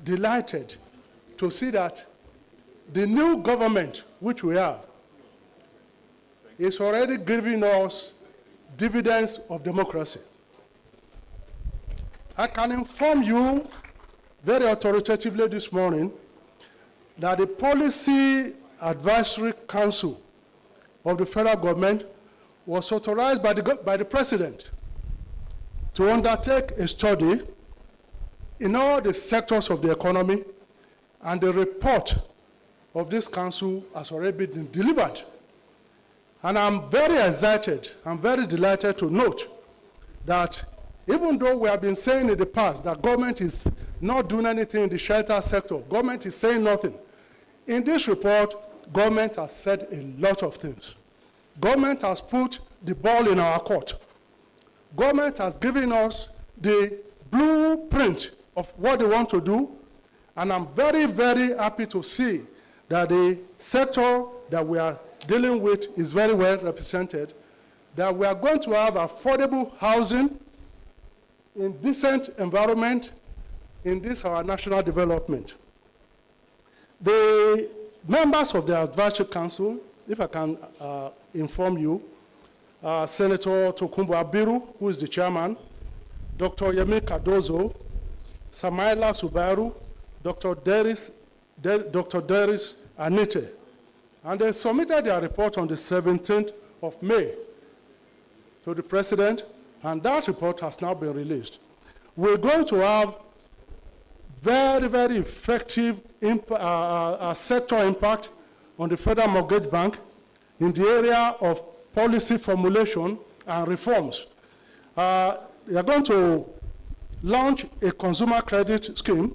delighted to see that the new government which we have is already giving us dividends of democracy. I can inform you very authoritatively this morning that the Policy Advisory Council of the federal government was authorized by the president to undertake a study in all the sectors of the economy, and the report of this council has already been delivered. And I'm very excited, I'm very delighted to note that even though we have been saying in the past that government is not doing anything in the shelter sector, government is saying nothing, in this report, government has said a lot of things. Government has put the ball in our court. Government has given us the blueprint of what they want to do, and I'm very, very happy to see that the sector that we are dealing with is very well represented, that we are going to have affordable housing in decent environment in this our national development. The members of the Advisory Council, if I can inform you, Senator Tokunbo Abiru, who is the chairman, Dr. Yemi Cardozo, Samaila Subaru, Dr. Deris Anite, and they submitted their report on the 17th of May to the president, and that report has now been released. We're going to have very, very effective sector impact on the Federal Mortgage Bank in the area of policy formulation and reforms. We are going to launch a consumer credit scheme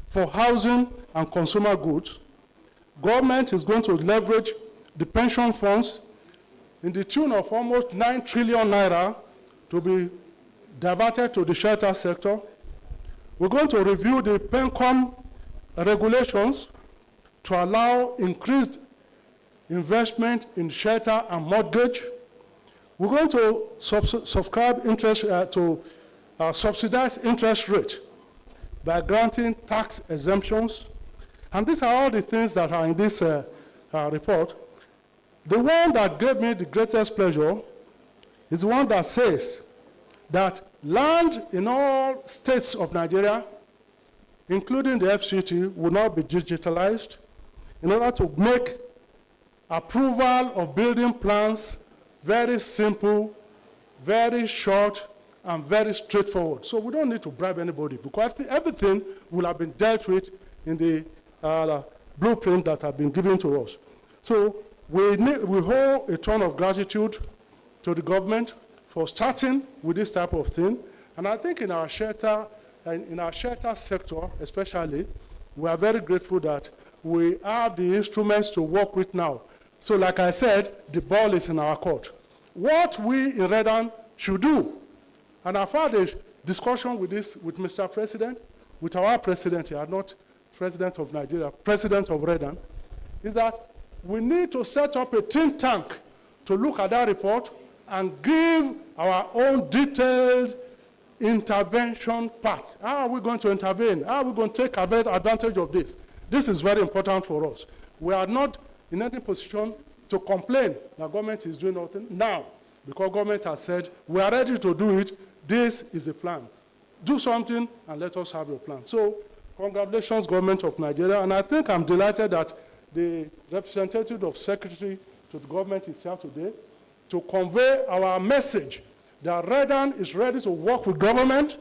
for housing and consumer goods. Government is going to leverage the pension funds in the tune of almost 9 trillion naira to be diverted to the shelter sector. We're going to review the PENCOM regulations to allow increased investment in shelter and mortgage. We're going to subscribe interest to subsidize interest rate by granting tax exemptions. And these are all the things that are in this report. The one that gave me the greatest pleasure is the one that says that land in all states of Nigeria, including the FCT, will now be digitalized in order to make approval of building plans very simple, very short, and very straightforward. So we don't need to bribe anybody, because everything will have been dealt with in the blueprint that have been given to us. So we hold a ton of gratitude to the government for starting with this type of thing. And I think in our shelter sector especially, we are very grateful that we have the instruments to work with now. So like I said, the ball is in our court. What we in Redan should do, and I've had a discussion with Mr. President, with our president here, not President of Nigeria, President of Redan, is that we need to set up a think tank to look at that report and give our own detailed intervention path. How are we going to intervene? How are we going to take advantage of this? This is very important for us. We are not in any position to complain that government is doing nothing now, because government has said, we are ready to do it. This is the plan. Do something and let us have a plan. So congratulations, government of Nigeria. And I think I'm delighted that the representative of Secretary to the government itself today to convey our message that Redan is ready to work with government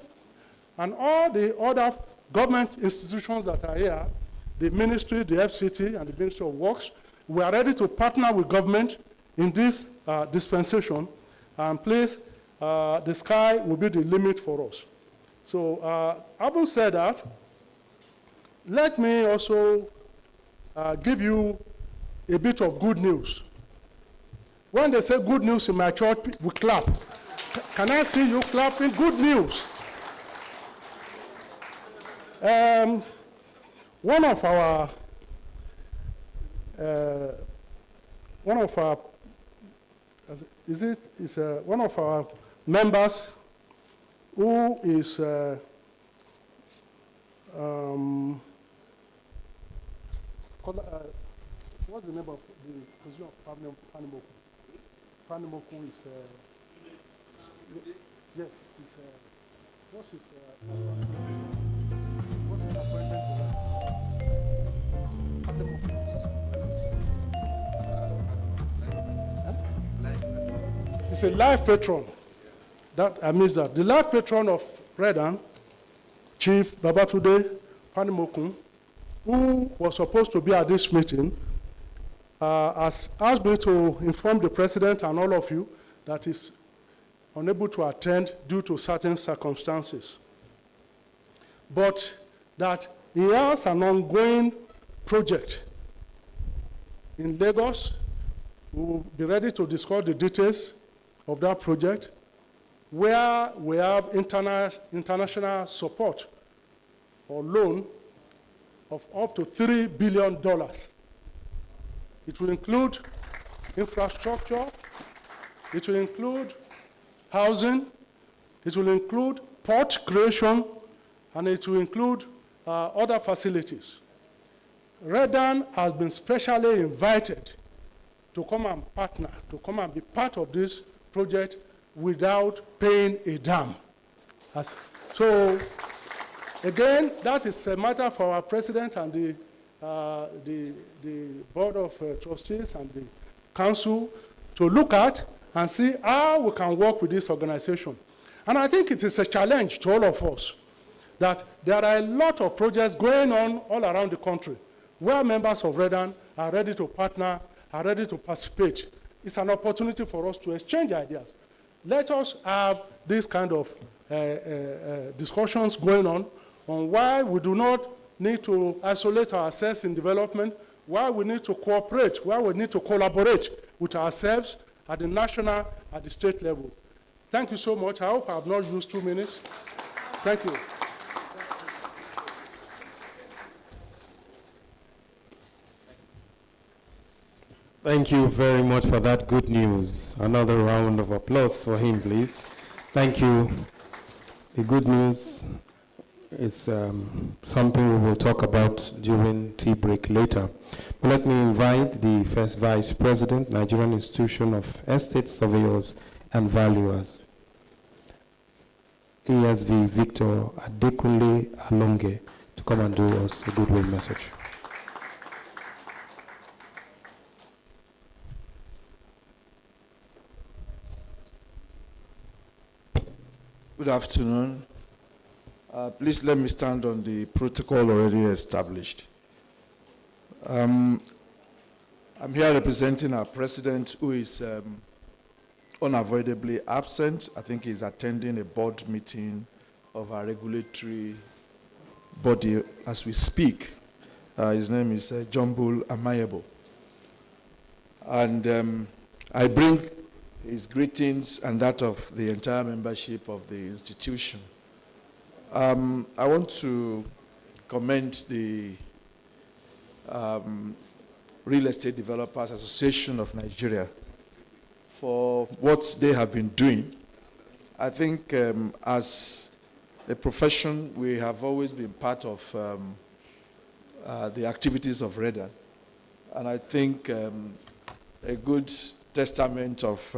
and all the other government institutions that are here, the ministry, the FCT, and the Ministry of Works. We are ready to partner with government in this dispensation, and please, the sky will be the limit for us. So, having said that, let me also give you a bit of good news. When they say good news in my church, we clap. Can I see you clapping? Good news. One of our one of our members who is what's the name of the position of Panimoku? Panimoku is yes, it's what's his appointment to that? It's a life patron. That I missed that. The life patron of Redan, Chief Babatunde Panimoku, who was supposed to be at this meeting, has asked me to inform the president and all of you that is unable to attend due to certain circumstances. But that he has an ongoing project in Lagos. We will be ready to discuss the details of that project, where we have international support or loan of up to $3 billion. It will include infrastructure, it will include housing, it will include port creation, and it will include other facilities. Redan has been specially invited to come and partner, to come and be part of this project without paying a damn. So, again, that is a matter for our president and the board of trustees and the council to look at and see how we can work with this organization. And I think it is a challenge to all of us that there are a lot of projects going on all around the country where members of Redan are ready to partner, are ready to participate. It's an opportunity for us to exchange ideas. Let us have this kind of discussions going on why we do not need to isolate ourselves in development, why we need to cooperate, why we need to collaborate with ourselves at the national, at the state level. Thank you so much. I hope I have not used 2 minutes. Thank you. Thank you very much for that good news. Another round of applause for him, please. Thank you. The good news is something we will talk about during tea break later. But let me invite the first Vice President, Nigerian Institution of Estate Surveyors and Valuers, ASV Victor Adekunle Alonge, to come and do us a goodwill message. Good afternoon. Please let me stand on the protocol already established. I'm here representing our president, who is unavoidably absent. I think he's attending a board meeting of our regulatory body as we speak. His name is Jombul Amayebo. And I bring his greetings and that of the entire membership of the institution. I want to commend the Real Estate Developers Association of Nigeria for what they have been doing. I think as a profession, we have always been part of the activities of Redan. And I think a good testament of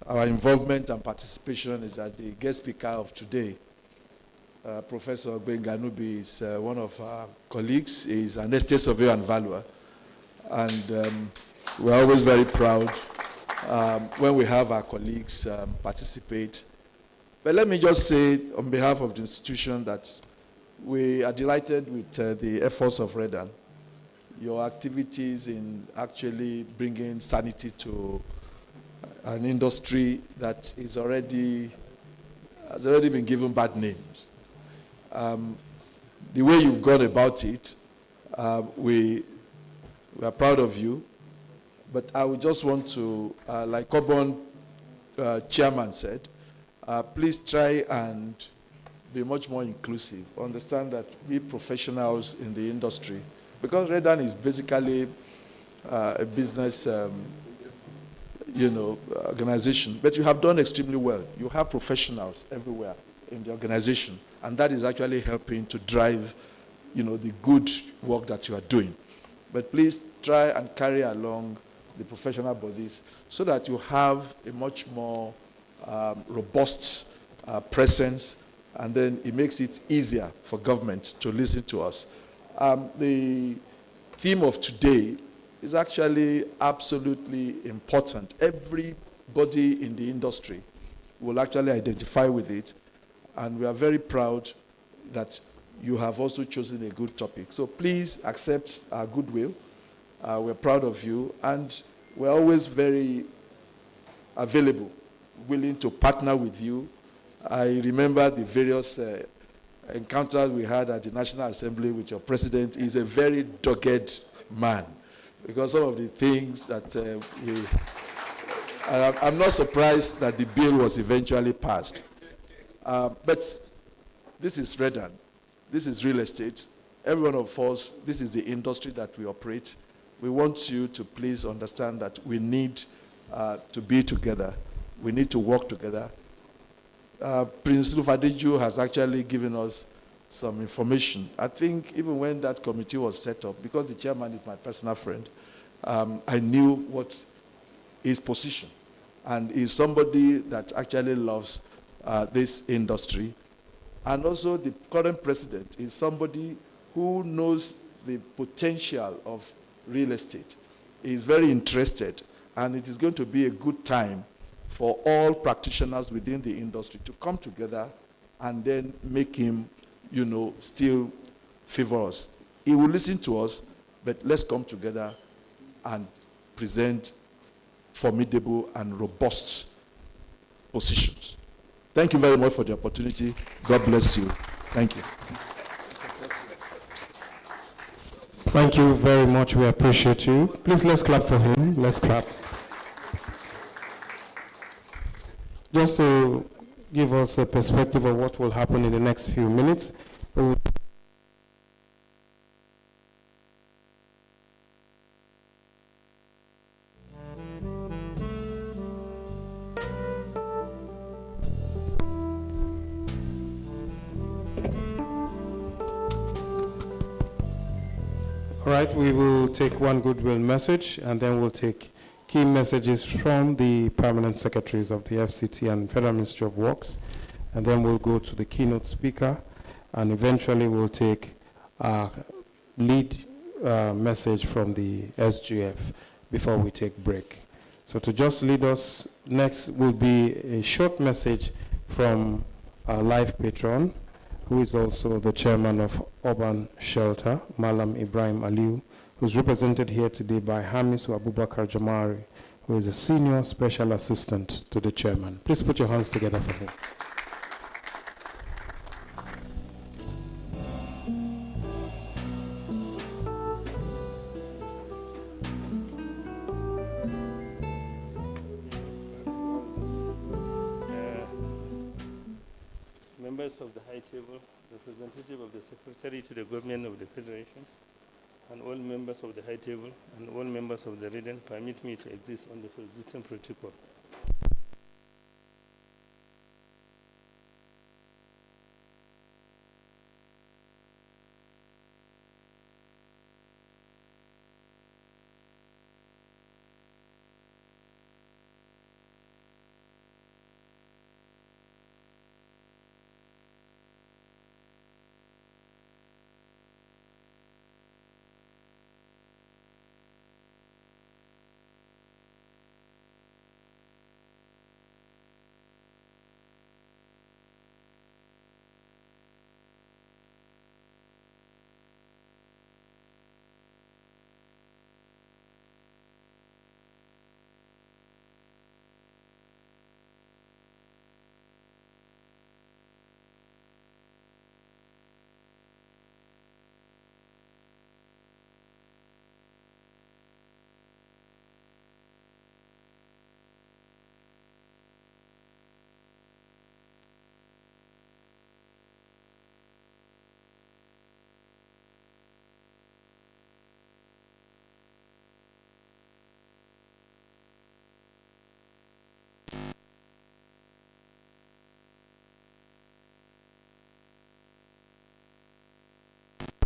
our involvement and participation is that the guest speaker of today, Professor Benganubi, is one of our colleagues. He is an estate surveyor and valuer. And We're always very proud when we have our colleagues participate. But let me just say on behalf of the institution that we are delighted with the efforts of Redan. Your activities in actually bringing sanity to an industry that has already been given bad names. The way you've gone about it, we are proud of you. But I would just want to, like Coburn chairman said, please try and be much more inclusive. Understand that we professionals in the industry, because Redan is basically a business, organization, but you have done extremely well. You have professionals everywhere in the organization, and that is actually helping to drive, the good work that you are doing. But please try and carry along the professional bodies so that you have a much more robust presence, and then it makes it easier for government to listen to us. The theme of today is actually absolutely important. Everybody in the industry will actually identify with it, and we are very proud that you have also chosen a good topic. So please accept our goodwill. We're proud of you, and we're always very available, willing to partner with you. I remember the various encounters we had at the National Assembly with your president. He's a very dogged man, because some of the things that I'm not surprised that the bill was eventually passed. But this is Redan. This is real estate. Every one of us, this is the industry that we operate. We want you to please understand that we need to be together. We need to work together. Prince Lufadiju has actually given us some information. I think even when that committee was set up, because the chairman is my personal friend, I knew what his position. And he's somebody that actually loves this industry. And also the current president is somebody who knows the potential of real estate. He's very interested, and it is going to be a good time for all practitioners within the industry to come together and then make him, still favor us. He will listen to us, but let's come together and present formidable and robust positions. Thank you very much for the opportunity. God bless you. Thank you. Thank you very much. We appreciate you. Please, let's clap for him. Let's clap. Just to give us a perspective of what will happen in the next few minutes. All right, we will take one goodwill message, and then we'll take key messages from the permanent secretaries of the FCT and Federal Ministry of Works, and then we'll go to the keynote speaker, and eventually we'll take a lead message from the SGF before we take break. So to just lead us, next will be a short message from our live patron, who is also the chairman of Urban Shelter, Malam Ibrahim Aliu, who's represented here today by Hamisu Abubakar Jamari, who is a senior special assistant to the chairman. Please put your hands together for him. Members of the High Table, representative of the Secretary to the Government of the Federation, and all members of the High Table, and all members of the Redan, permit me to exist on the existing protocol.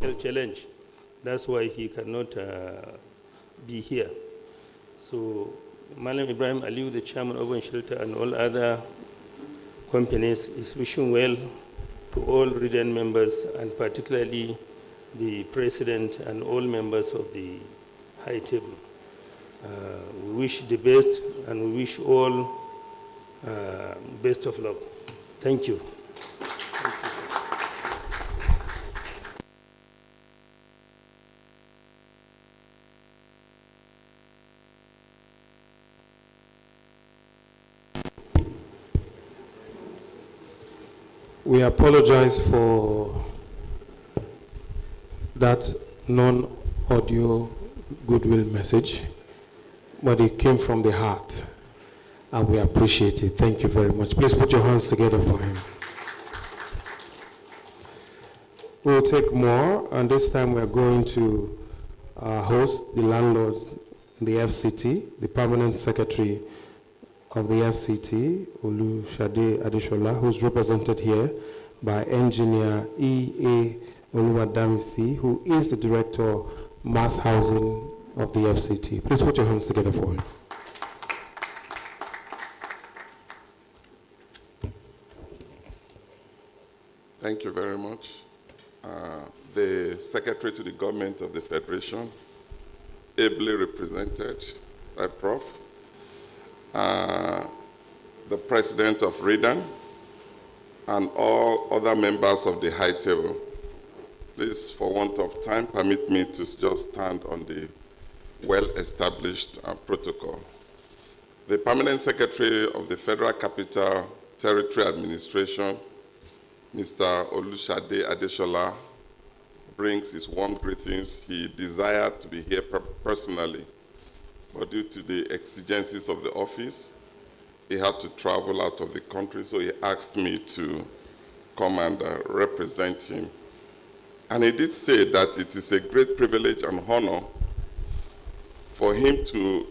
health challenge. That's why he cannot be here. So Malam Ibrahim Aliu, the chairman of Open Shelter, and all other companies is wishing well to all Redan members, and particularly the president and all members of the high table. We wish the best, and we wish all best of luck. Thank you. We apologize for that non-audio goodwill message, but it came from the heart, and we appreciate it. Thank you very much. Please put your hands together for him. We'll take more, and this time we're going to host the landlord, the FCT, the permanent secretary of the FCT, Olushade Adeshola, who's represented here by engineer E.A. Oluwadamisi, who is the director mass housing of the FCT. Please put your hands together for him. Thank you very much. The Secretary to the Government of the Federation, ably represented by Prof. The President of Redan, and all other members of the high table. Please, for want of time, permit me to just stand on the well-established protocol. The Permanent Secretary of the Federal Capital Territory Administration, Mr. Olushade Adeshola, brings his warm greetings. He desired to be here personally, but due to the exigencies of the office, he had to travel out of the country, so he asked me to come and represent him. And he did say that it is a great privilege and honor for him to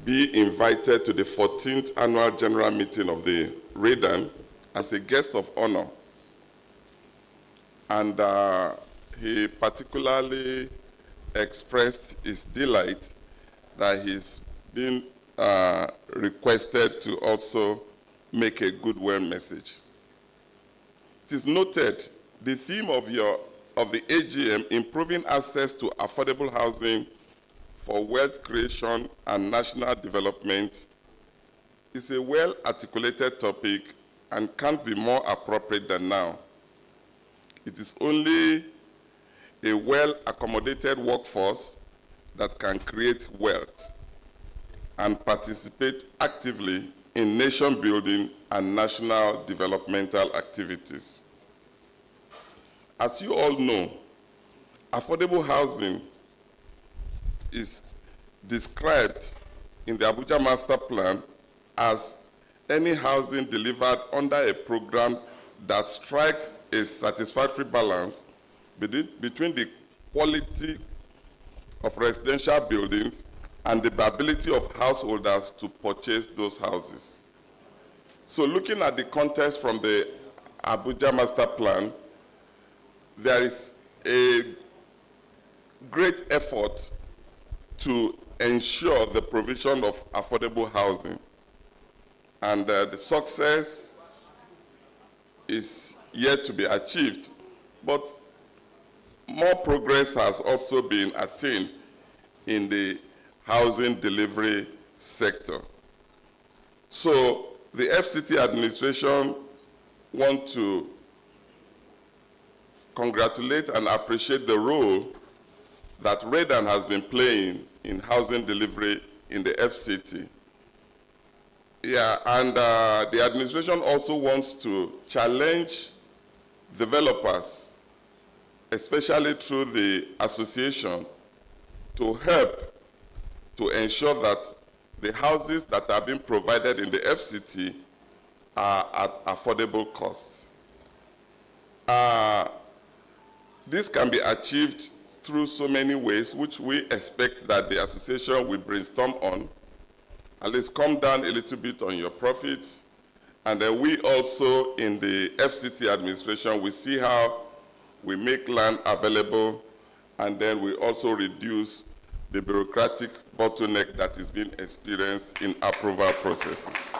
be invited to the 14th annual general meeting of the Redan as a guest of honor. And he particularly expressed his delight that he's been requested to also make a goodwill message. It is noted the theme of the AGM, improving access to affordable housing for wealth creation and national development, is a well-articulated topic and can't be more appropriate than now. It is only a well-accommodated workforce that can create wealth and participate actively in nation building and national developmental activities. As you all know, affordable housing is described in the Abuja Master Plan as any housing delivered under a program that strikes a satisfactory balance between the quality of residential buildings and the ability of householders to purchase those houses. So looking at the context from the Abuja Master Plan, there is a great effort to ensure the provision of affordable housing. And the success is yet to be achieved, but more progress has also been attained in the housing delivery sector. So the FCT administration want to congratulate and appreciate the role that Redan has been playing in housing delivery in the FCT. Yeah, and the administration also wants to challenge developers, especially through the association, to help to ensure that the houses that are being provided in the FCT are at affordable costs. This can be achieved through so many ways, which we expect that the association will brainstorm on. At least come down a little bit on your profits. And then we also in the FCT administration, we see how we make land available, and then we also reduce the bureaucratic bottleneck that is being experienced in approval processes.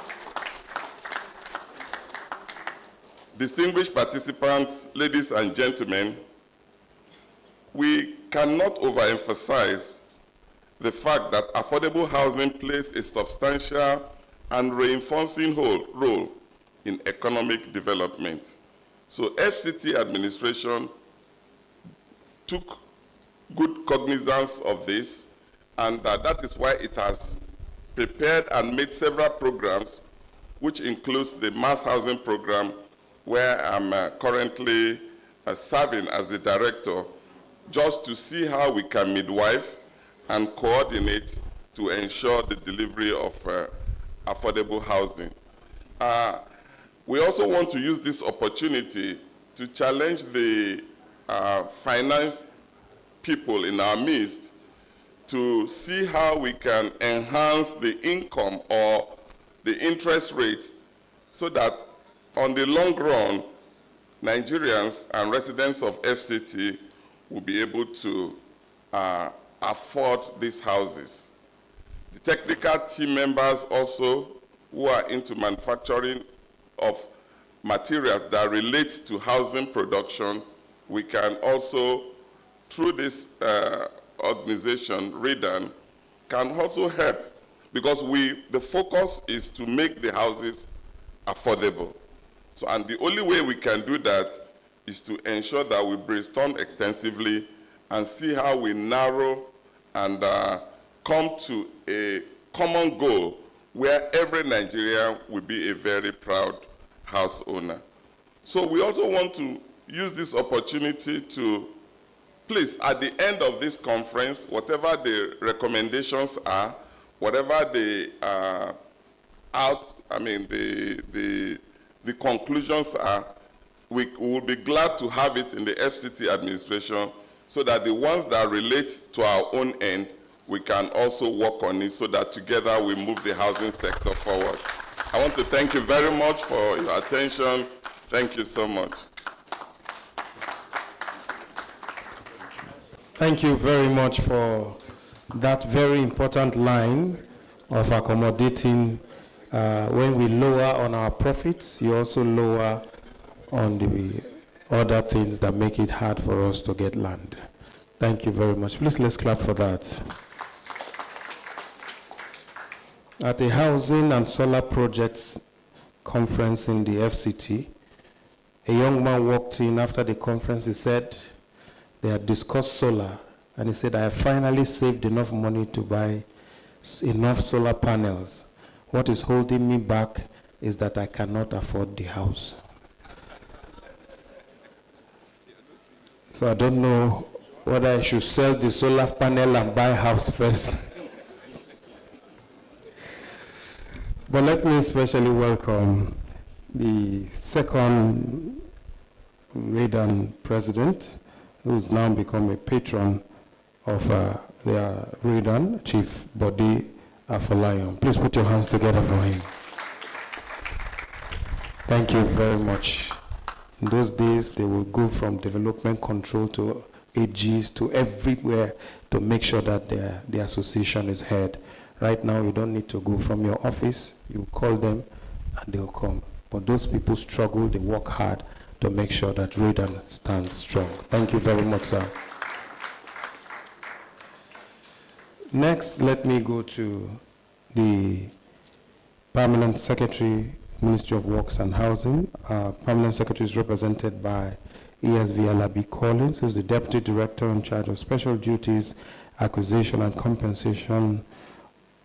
Distinguished participants, ladies and gentlemen, we cannot overemphasize the fact that affordable housing plays a substantial and reinforcing role in economic development. So FCT administration took good cognizance of this, and that is why it has prepared and made several programs, which includes the mass housing program, where I'm currently serving as the director, just to see how we can midwife and coordinate to ensure the delivery of affordable housing. We also want to use this opportunity to challenge the finance people in our midst to see how we can enhance the income or the interest rate so that on the long run, Nigerians and residents of FCT will be able to afford these houses. The technical team members also who are into manufacturing of materials that relate to housing production, we can also, through this organization, Redan, can also help, because the focus is to make the houses affordable. So, and the only way we can do that is to ensure that we brainstorm extensively and see how we narrow and come to a common goal where every Nigerian will be a very proud house owner. So we also want to use this opportunity to, please, at the end of this conference, whatever the recommendations are, whatever the conclusions are, we will be glad to have it in the FCT administration so that the ones that relate to our own end, we can also work on it so that together we move the housing sector forward. I want to thank you very much for your attention. Thank you so much. Thank you very much for that very important line of accommodating. When we lower on our profits, you also lower on the other things that make it hard for us to get land. Thank you very much. Please, let's clap for that. At the Housing and Solar Projects conference in the FCT, a young man walked in after the conference. He said they had discussed solar, and he said, I have finally saved enough money to buy enough solar panels. What is holding me back is that I cannot afford the house. So I don't know whether I should sell the solar panel and buy a house first. But let me especially welcome the second Redan president, who has now become a patron of their Redan, Chief Body Afolayan. Please put your hands together for him. Thank you very much. In those days, they will go from development control to AGs to everywhere to make sure that the association is heard. Right now, you don't need to go from your office. You call them and they'll come. But those people struggle, they work hard to make sure that Redan stands strong. Thank you very much, sir. Next, let me go to the Permanent Secretary, Ministry of Works and Housing. Permanent Secretary is represented by ESV Alabi Collins, who's the Deputy Director in charge of Special Duties, Acquisition and Compensation,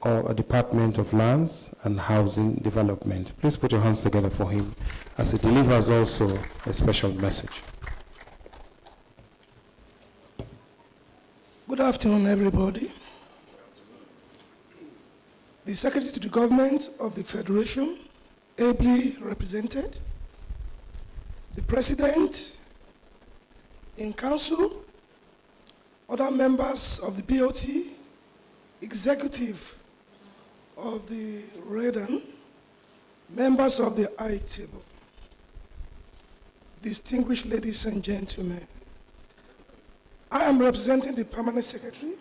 or Department of Lands and Housing Development. Please put your hands together for him as he delivers also a special message. Good afternoon, everybody. The Secretary to the Government of the Federation, ably represented, the President in Council, other members of the BOT, Executive of the Redan, members of the I table, distinguished ladies and gentlemen, I am representing the permanent secretary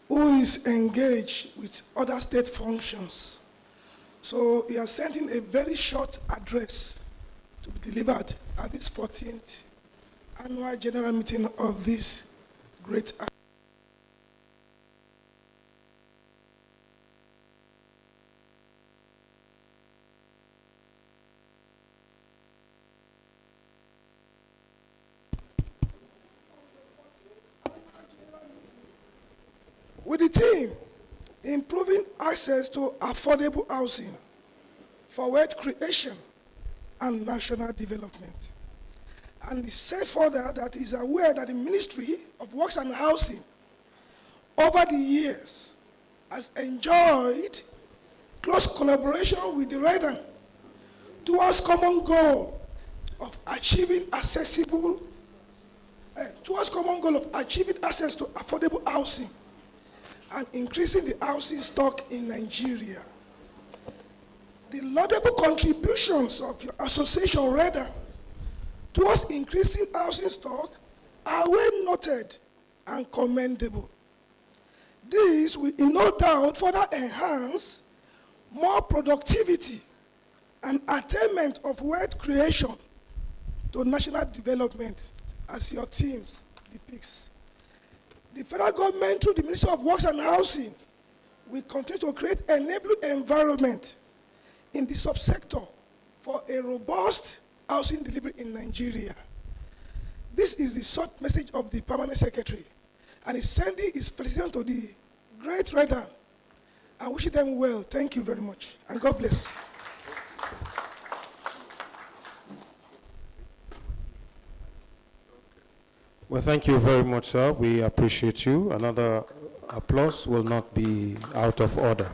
who is engaged with other state functions. So he has sent in a very short address to be delivered at this 14th annual general meeting of this great. With the theme, improving access to affordable housing for wealth creation and national development. And he said further that he is aware that the Ministry of Works and Housing over the years has enjoyed close collaboration with the Redan towards common goal of achieving access to affordable housing and increasing the housing stock in Nigeria. The laudable contributions of your association, Redan, towards increasing housing stock are well noted and commendable. This will, in no doubt, further enhance more productivity and attainment of wealth creation to national development, as your teams depicts. The federal government, through the Ministry of Works and Housing, will continue to create an enabling environment in the subsector for a robust housing delivery in Nigeria. This is the short message of the permanent secretary, and he's sending his felicitations to the great Redan and wishing them well. Thank you very much, and God bless. Well, thank you very much, sir. We appreciate you. Another applause will not be out of order.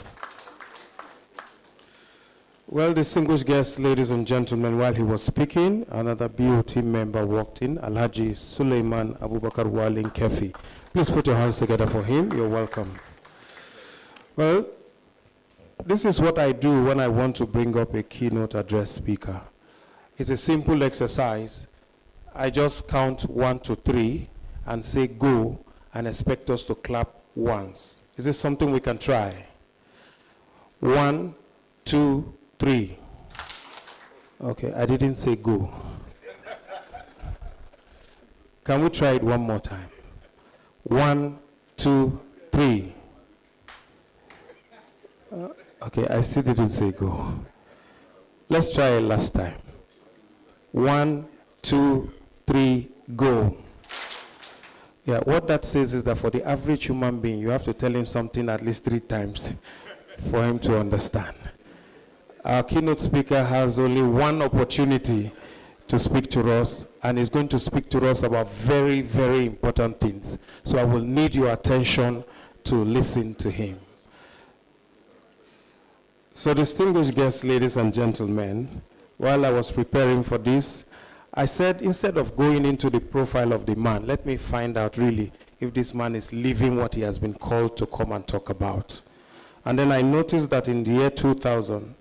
Well, distinguished guests, ladies and gentlemen, while he was speaking, another BOT member walked in, Alhaji Suleiman Abubakar Walin Kefi. Please put your hands together for him. You're welcome. Well, this is what I do when I want to bring up a keynote address speaker. It's a simple exercise. I just count 1 to 3 and say go and expect us to clap once. Is this something we can try? 1, 2, 3. Okay, I didn't say go. Can we try it one more time? 1, 2, 3. Okay, I still didn't say go. Let's try it last time. 1, 2, 3, go. Yeah, what that says is that for the average human being, you have to tell him something at least 3 times for him to understand. Our keynote speaker has only one opportunity to speak to us, and he's going to speak to us about very, very important things. So I will need your attention to listen to him. So distinguished guests, ladies and gentlemen, while I was preparing for this, I said, instead of going into the profile of the man, let me find out really if this man is living what he has been called to come and talk about. And then I noticed that in the year 2000,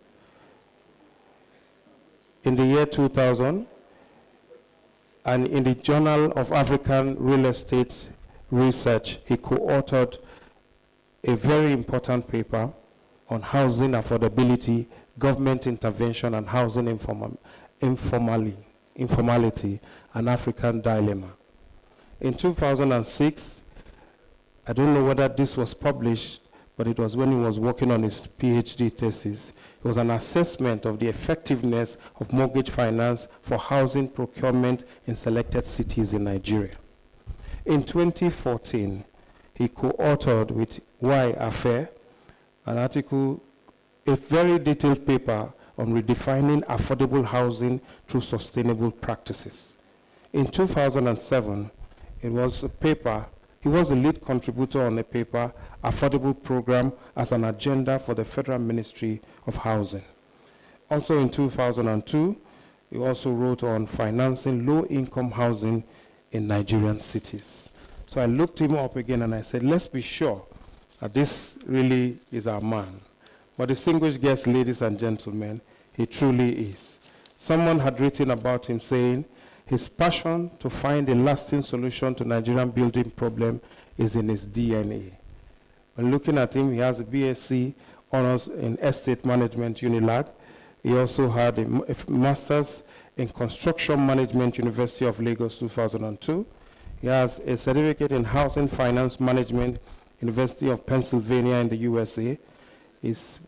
and in the Journal of African Real Estate Research, he co-authored a very important paper on housing affordability, government intervention, and housing informality, an African dilemma. In 2006, I don't know whether this was published, but it was when he was working on his PhD thesis. It was an assessment of the effectiveness of mortgage finance for housing procurement in selected cities in Nigeria. In 2014, he co-authored with Y. Affair an article, a very detailed paper on redefining affordable housing through sustainable practices. In 2007, it was a paper, he was the lead contributor on a paper, Affordable Program as an Agenda for the Federal Ministry of Housing. Also in 2002, he also wrote on financing low-income housing in Nigerian cities. So I looked him up again and I said, let's be sure that this really is our man. But distinguished guests, ladies and gentlemen, he truly is. Someone had written about him saying, His passion to find a lasting solution to Nigerian building problem is in his DNA. When looking at him, he has a BSc honors in estate management, UNILAG. He also had a master's in construction management, University of Lagos, 2002. He has a certificate in housing finance management, University of Pennsylvania in the USA. His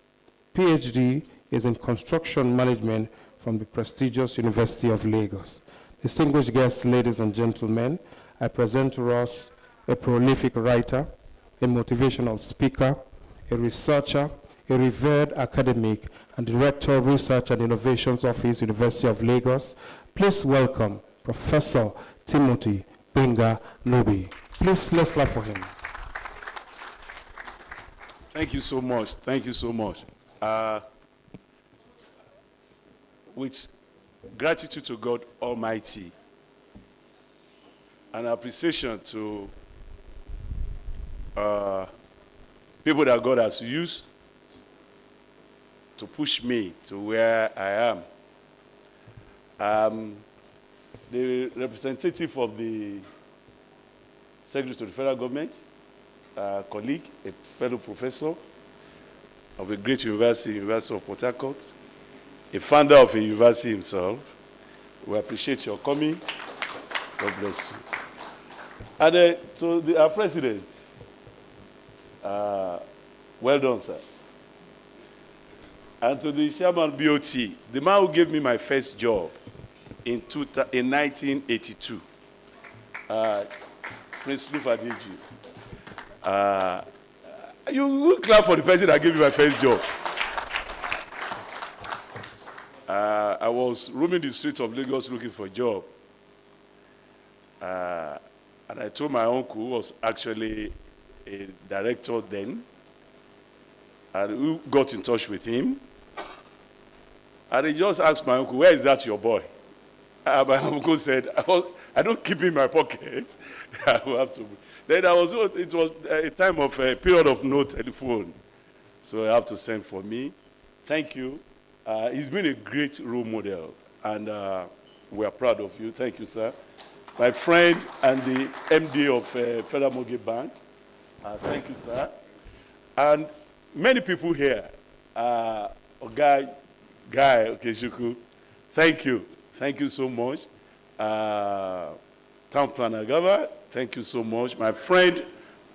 PhD is in construction management from the prestigious University of Lagos. Distinguished guests, ladies and gentlemen, I present to us a prolific writer, a motivational speaker, a researcher, a revered academic, and Director of Research and Innovations Office, University of Lagos. Please welcome Professor Timothy Benga Nubi. Please, let's clap for him. Thank you so much. Thank you so much. With gratitude to God Almighty and appreciation to people that God has used to push me to where I am. The representative of the Secretary to the Federal Government, colleague, a fellow professor of a great university, University of Port Harcourt, a founder of a university himself. We appreciate your coming. God bless you. And to our president, well done, sir. And to the chairman BOT, the man who gave me my first job in 1982, Prince Lufadeji. You clap for the person that gave me my first job. I was roaming the streets of Lagos looking for a job. And I told my uncle, who was actually a director then, and who got in touch with him. And he just asked my uncle, where is that your boy? My uncle said, I don't keep it in my pocket. I will have to. Then it was a time of a period of no telephone. So I have to send for me. Thank you. He's been a great role model, and we are proud of you. Thank you, sir. My friend and the MD of Federal Mortgage Bank, thank you, sir. And many people here, Guy Okechukwu, thank you. Thank you so much. Town Planner Gaba, thank you so much. My friend,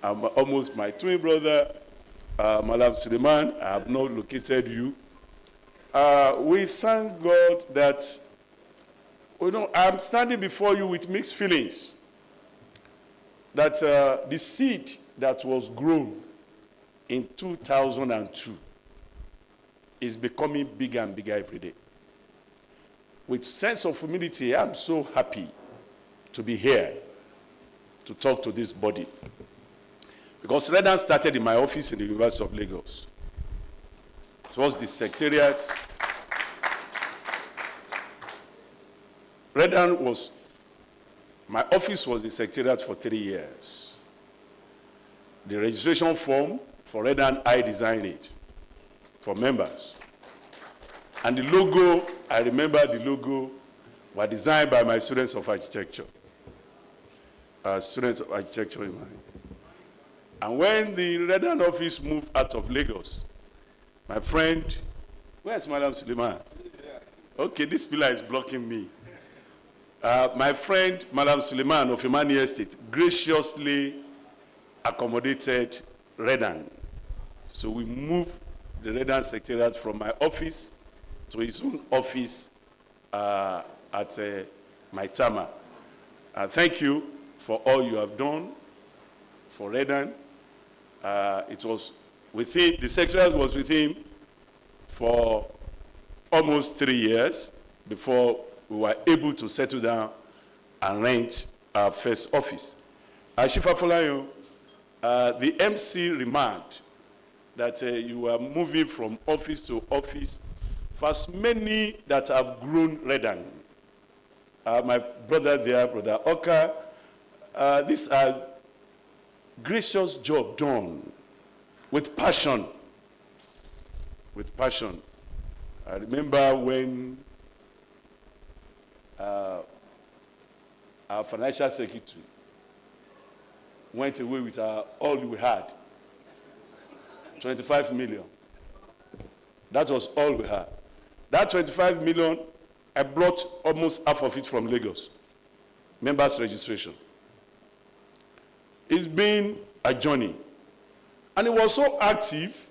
almost my twin brother, Malam Suleiman, I have not located you. We thank God that, I'm standing before you with mixed feelings. That the seed that was grown in 2002 is becoming bigger and bigger every day. With sense of humility, I'm so happy to be here to talk to this body. Because Redan started in my office in the University of Lagos. It was the secretariat. My office was the secretariat for 3 years. The registration form for Redan, I designed it for members. And the logo, I remember the logo, were designed by my students of architecture. Students of architecture in mind. And when the Redan office moved out of Lagos, my friend, where's Madam Suleiman? Okay, this pillar is blocking me. My friend, Madam Suleiman of Imani Estate, graciously accommodated Redan. So we moved the Redan secretariat from my office to his own office at Maitama. Thank you for all you have done for Redan. It was with him, the secretariat was with him for almost 3 years before we were able to settle down and rent our first office. Ashifa Folayo, the MC remarked that you were moving from office to office. For as many that have grown Redan, my brother there, Brother Oka, these are gracious job done with passion. With passion. I remember when our financial secretary, went away with all we had, 25 million. That was all we had. That 25 million, I brought almost half of it from Lagos, members registration. It's been a journey. And it was so active,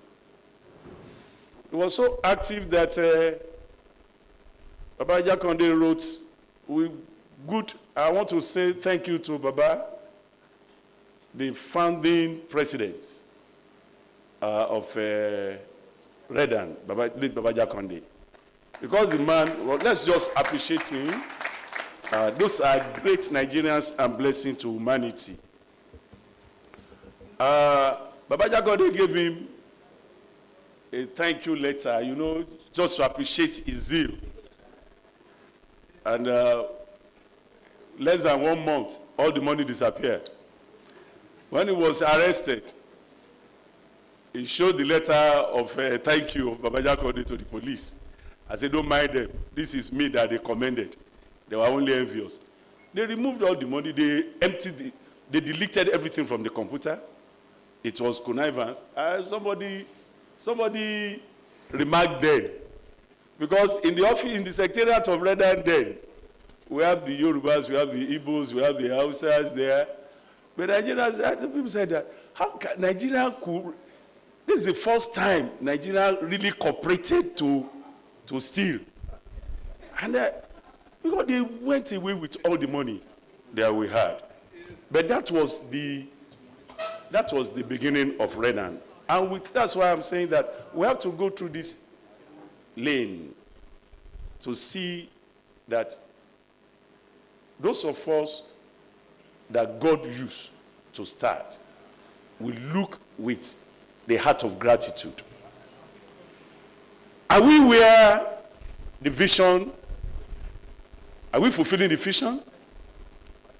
that Baba Jakonde wrote, I want to say thank you to Baba, the founding president of Redan, late Baba Jakonde. Because the man, well, let's just appreciate him. Those are great Nigerians and blessing to humanity. Baba Jakonde gave him a thank you letter, you know, just to appreciate his zeal. And less than 1 month, all the money disappeared. When he was arrested, he showed the letter of thank you of Baba Jakonde to the police. I said, don't mind them. This is me that they commended. They were only envious. They removed all the money. They emptied, they deleted everything from the computer. It was connivance. Somebody remarked then. Because in the office, in the secretariat of Redan then, we have the Yorubas, we have the Igbos, we have the Hausas there. But Nigerians, people said that, how can Nigeria could, this is the first time Nigeria really cooperated to steal. And because they went away with all the money that we had. But that was the beginning of Redan. And that's why I'm saying that we have to go through this lane to see that those of us that God used to start will look with the heart of gratitude. Are we where the vision? Are we fulfilling the vision?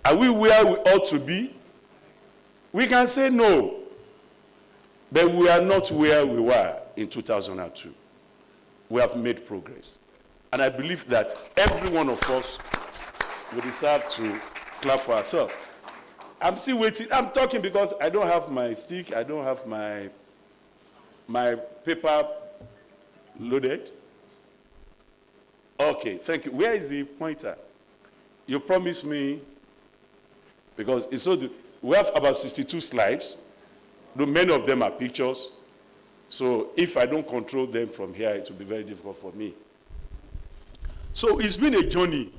Are we where we ought to be? We can say no, but we are not where we were in 2002. We have made progress. And I believe that every one of us will deserve to clap for ourselves. I'm still waiting. I'm talking because I don't have my stick. I don't have my paper loaded. Okay, thank you. Where is the pointer? You promised me, because it's so we have about 62 slides. Though many of them are pictures. So if I don't control them from here, it will be very difficult for me. So it's been a journey.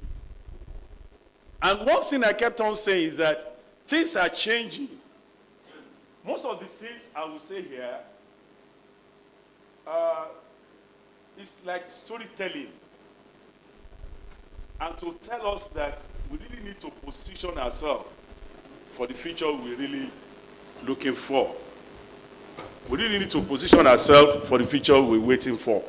And one thing I kept on saying is that things are changing. Most of the things I will say here, it's like storytelling. And to tell us that we really need to position ourselves for the future we're really looking for. We really need to position ourselves for the future we're waiting for.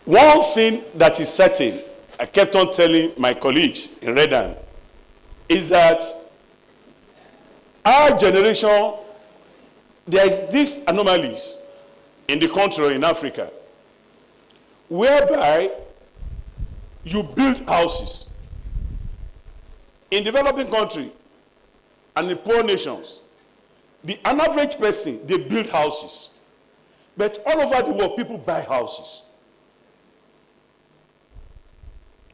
One thing that is certain, I kept on telling my colleagues in Redan, is that our generation, there is these anomalies in the country or in Africa, whereby you build houses. In developing countries and in poor nations, an average person, they build houses. But all over the world, people buy houses.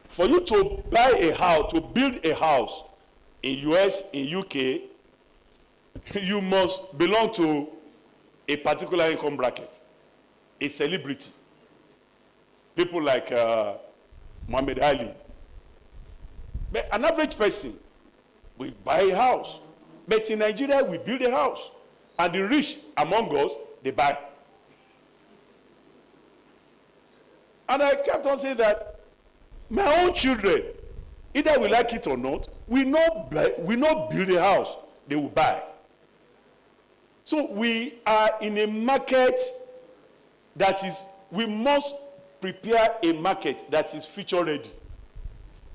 For you to buy a house, to build a house in US, in UK, you must belong to a particular income bracket, a celebrity. People like Muhammad Ali. But an average person will buy a house. But in Nigeria, we build a house. And the rich among us, they buy. And I kept on saying that my own children, either we like it or not, we not build a house, they will buy. So we are in a market that is, we must prepare a market that is future ready.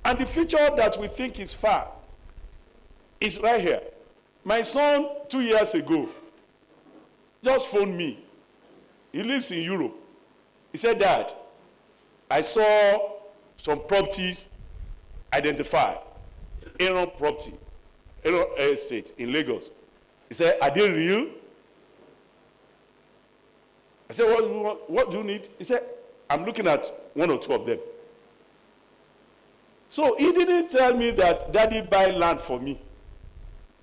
And the future that we think is far is right here. My son, 2 years ago, just phoned me. He lives in Europe. He said, Dad, I saw some properties identify Aaron property, Aaron estate in Lagos. He said, are they real? I said, what do you need? He said, I'm looking at one or two of them. So he didn't tell me that daddy buy land for me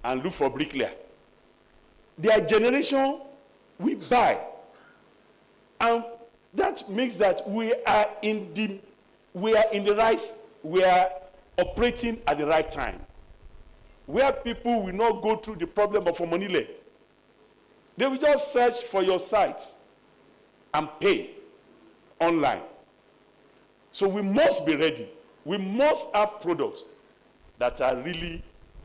and look for bricklayer. Their generation, we buy. And that makes that we are operating at the right time. Where people will not go through the problem of Omonile. They will just search for your site and pay online. So we must be ready. We must have products that are really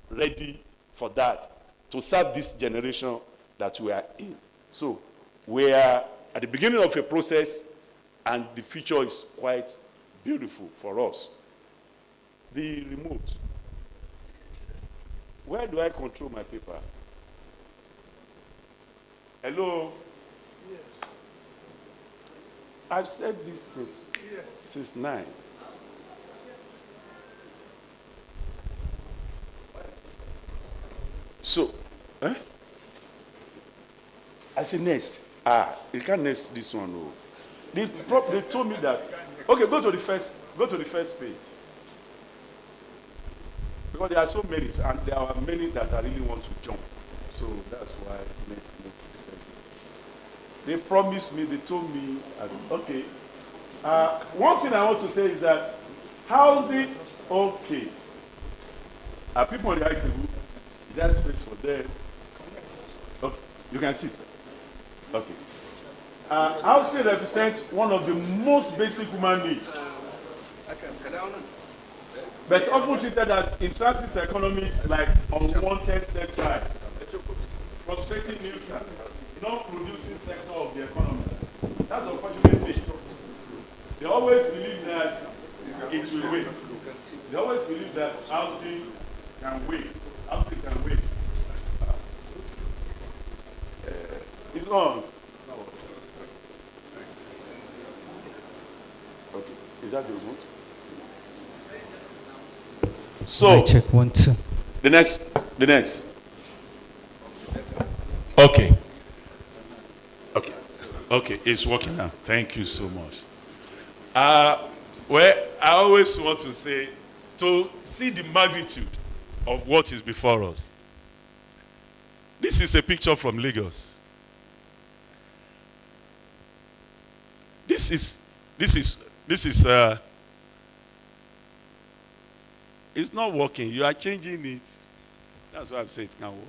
ready for that, to serve this generation that we are in. So we are at the beginning of a process, and the future is quite beautiful for us. The remote. Where do I control my paper? Hello? Yes. I've said this since 9. So, I say next. You can't next this one. No. They told me that. Okay, go to the first page. Because there are so many, and there are many that I really want to jump. So that's why next. They promised me, they told me, okay. One thing I want to say is that housing, okay. People on the IT, there's space for them. Okay, you can see. Okay. Housing represents one of the most basic human needs. But often treated as intrinsic economics like unwanted stepchild, frustrating nuisance, non-producing sector of the economy. That's unfortunate thing. They always believe that it will wait. They always believe that housing can wait. Housing can wait. It's on. Okay. Is that the remote? So, check 1, 2. The next. Okay, it's working now. Thank you so much. Well, I always want to say, to see the magnitude of what is before us. This is a picture from Lagos. This is it's not working. You are changing it. That's why I've said it can't work.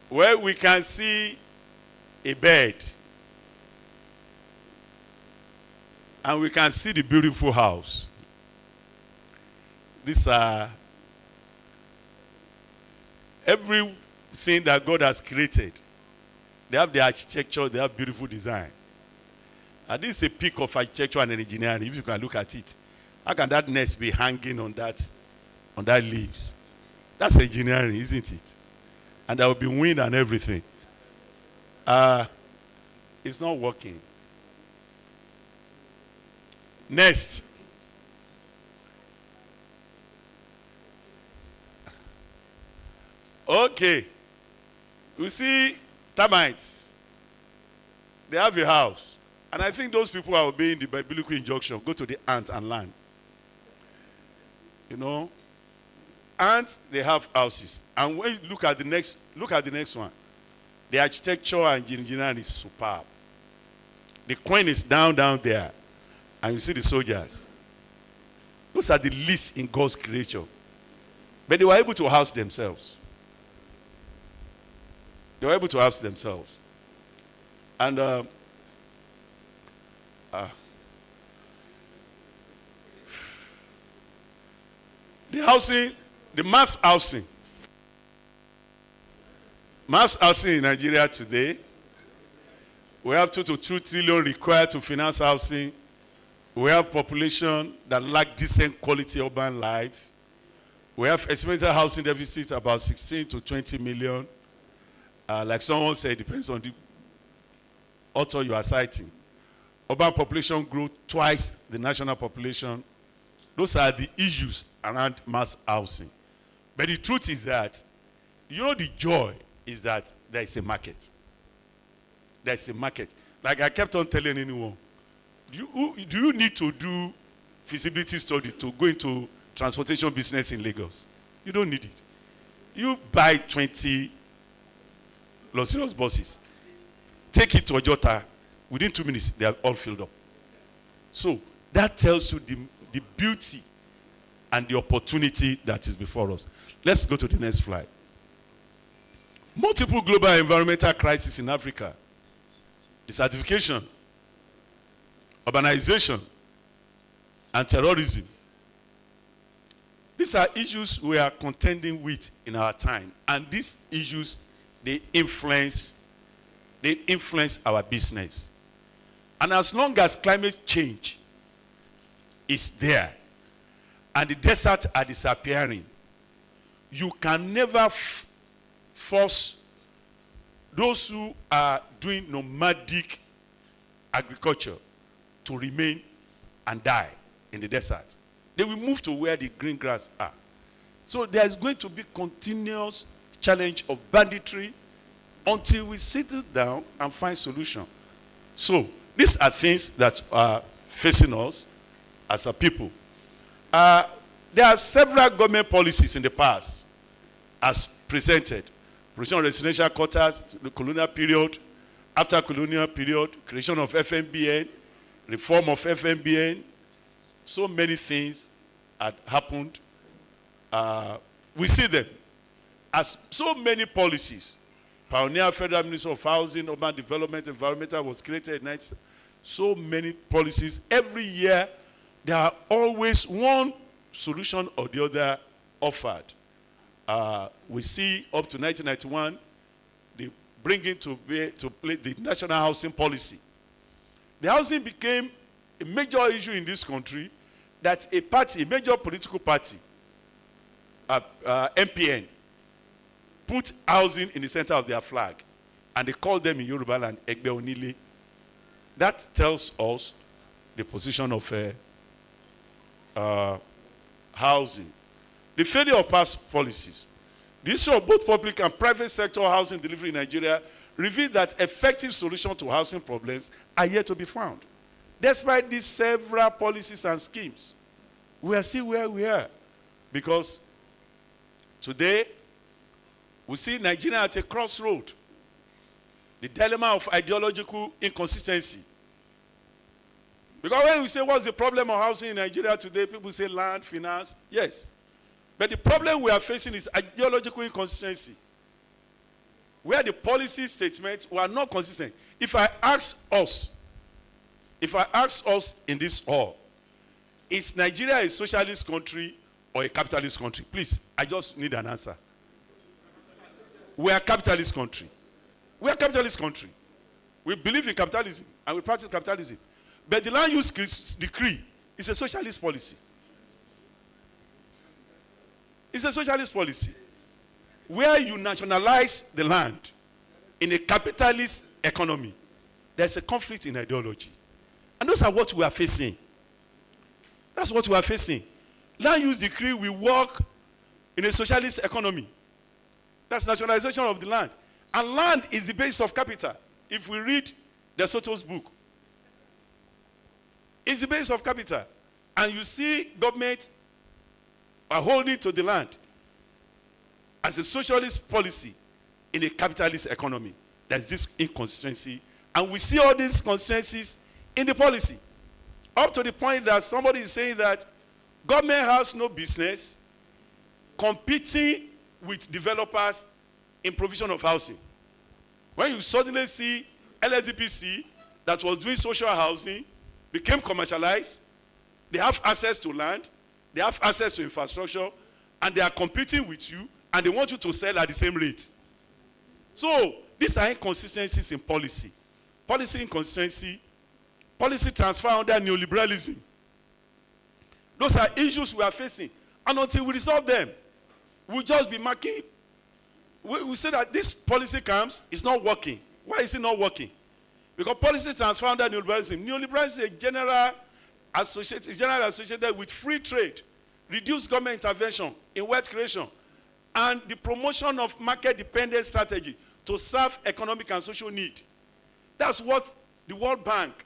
Where we can see a bed, and we can see the beautiful house. These are everything that God has created. They have the architecture, they have beautiful design. And this is a peak of architecture and engineering, if you can look at it. How can that nest be hanging on that leaves? That's engineering, isn't it? And there will be wind and everything. It's not working. Next. Okay. You see termites. They have a house. And I think those people are obeying the biblical injunction. Go to the ant and land. You know, ants, they have houses. And when you look at the next one. The architecture and engineering is superb. The queen is down there. And you see the soldiers. Those are the least in God's creation. But they were able to house themselves. And the housing, the mass housing in Nigeria today, we have 2 to 2 trillion required to finance housing. We have population that lack decent quality urban life. We have estimated housing deficit about 16 to 20 million. Like someone said, it depends on the author you are citing. Urban population grew twice the national population Those are the issues around mass housing. But the truth is that, the joy is that there is a market. There is a market. Like I kept on telling anyone, do you need to do feasibility study to go into transportation business in Lagos? You don't need it. You buy 20 luxurious buses, take it to Ojota, within 2 minutes, they are all filled up. So that tells you the beauty and the opportunity that is before us. Let's go to the next slide. Multiple global environmental crises in Africa. Desertification, urbanization, and terrorism. These are issues we are contending with in our time. And these issues, they influence our business. And as long as climate change is there and the deserts are disappearing, you can never force those who are doing nomadic agriculture to remain and die in the desert. They will move to where the green grass are. So there is going to be continuous challenge of banditry until we settle down and find solution. So these are things that are facing us as a people. There are several government policies in the past as presented. Provision of residential quarters, the colonial period, after colonial period, creation of FMBN, reform of FMBN. So many things had happened. We see them as so many policies. Pioneer Federal Ministry of Housing, Urban Development, Environmental was created. So many policies. Every year, there are always one solution or the other offered. We see up to 1991, the bringing to play the national housing policy. The housing became a major issue in this country that a major political party, MPN, put housing in the center of their flag. And they called them in Yoruba land, Egbe Onile. That tells us the position of housing. The failure of past policies. The issue of both public and private sector housing delivery in Nigeria revealed that effective solutions to housing problems are yet to be found. Despite these several policies and schemes, we are still where we are. Because today, we see Nigeria at a crossroad. The dilemma of ideological inconsistency. Because when we say what's the problem of housing in Nigeria today, people say land, finance. Yes. But the problem we are facing is ideological inconsistency. Where the policy statements were not consistent. If I ask us in this hall, is Nigeria a socialist country or a capitalist country? Please, I just need an answer. We are a capitalist country. We are a capitalist country. We believe in capitalism and we practice capitalism. But the land use decree is a socialist policy. It's a socialist policy. Where you nationalize the land in a capitalist economy, there's a conflict in ideology. And those are what we are facing. That's what we are facing. Land use decree will work in a socialist economy. That's nationalization of the land. And land is the base of capital. If we read De Soto's book, it's the base of capital. And you see government are holding to the land as a socialist policy in a capitalist economy. There's this inconsistency. And we see all these consistencies in the policy. Up to the point that somebody is saying that government has no business competing with developers in provision of housing. When you suddenly see LSDPC that was doing social housing became commercialized, they have access to land, they have access to infrastructure, and they are competing with you, and they want you to sell at the same rate. So these are inconsistencies in policy. Policy inconsistency, policy transfer under neoliberalism. Those are issues we are facing. And until we resolve them, we'll just be marking. We say that this policy comes, it's not working. Why is it not working? Because policy transfer under neoliberalism. Neoliberalism is a general is generally associated with free trade, reduced government intervention in wealth creation, and the promotion of market-dependent strategy to serve economic and social need. That's what the World Bank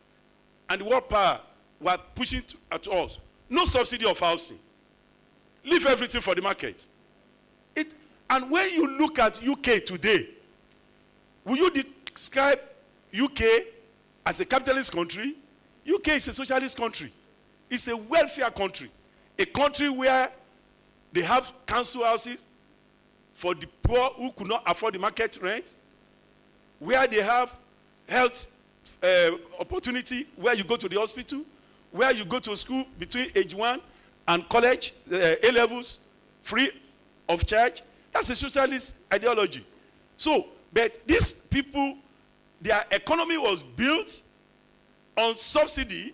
and the World Power were pushing at us. No subsidy of housing. Leave everything for the market. And when you look at UK today, will you describe UK as a capitalist country? UK is a socialist country. It's a welfare country. A country where they have council houses for the poor who could not afford the market rent, where they have health opportunity, where you go to the hospital, where you go to school between age 1 and college, A-levels, free of charge. That's a socialist ideology. So, but these people, their economy was built on subsidy,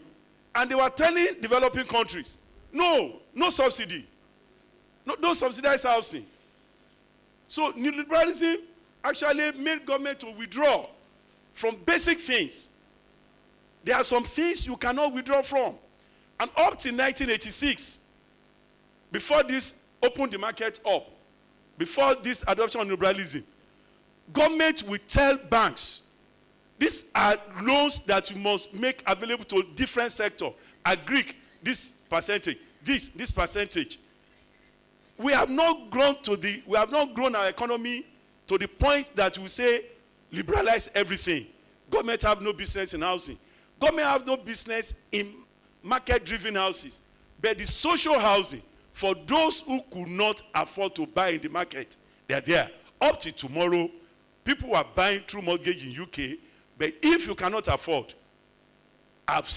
and they were telling developing countries, no subsidy. No subsidized housing. So neoliberalism actually made government to withdraw from basic things. There are some things you cannot withdraw from. And up to 1986, before this opened the market up, before this adoption of neoliberalism, government will tell banks, these are loans that you must make available to different sectors. Agric, this percentage, this percentage. We have not grown our economy to the point that we say liberalize everything. Government have no business in housing. Government have no business in market-driven houses. But the social housing, for those who could not afford to buy in the market, they are there. Up to tomorrow, people are buying through mortgage in UK, but if you cannot afford, I've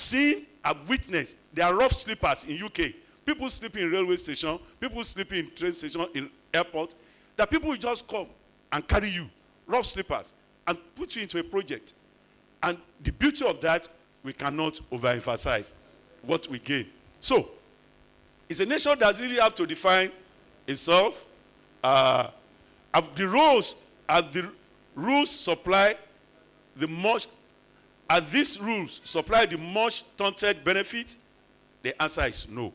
witnessed, there are rough sleepers in UK. People sleeping in railway station, people sleeping in train station, in airport, that people will just come and carry you, rough sleepers, and put you into a project. And the beauty of that, we cannot overemphasize what we gain. So, it's a nation that really have to define itself. The rules supply the much, these rules supply the much taunted benefit? The answer is no.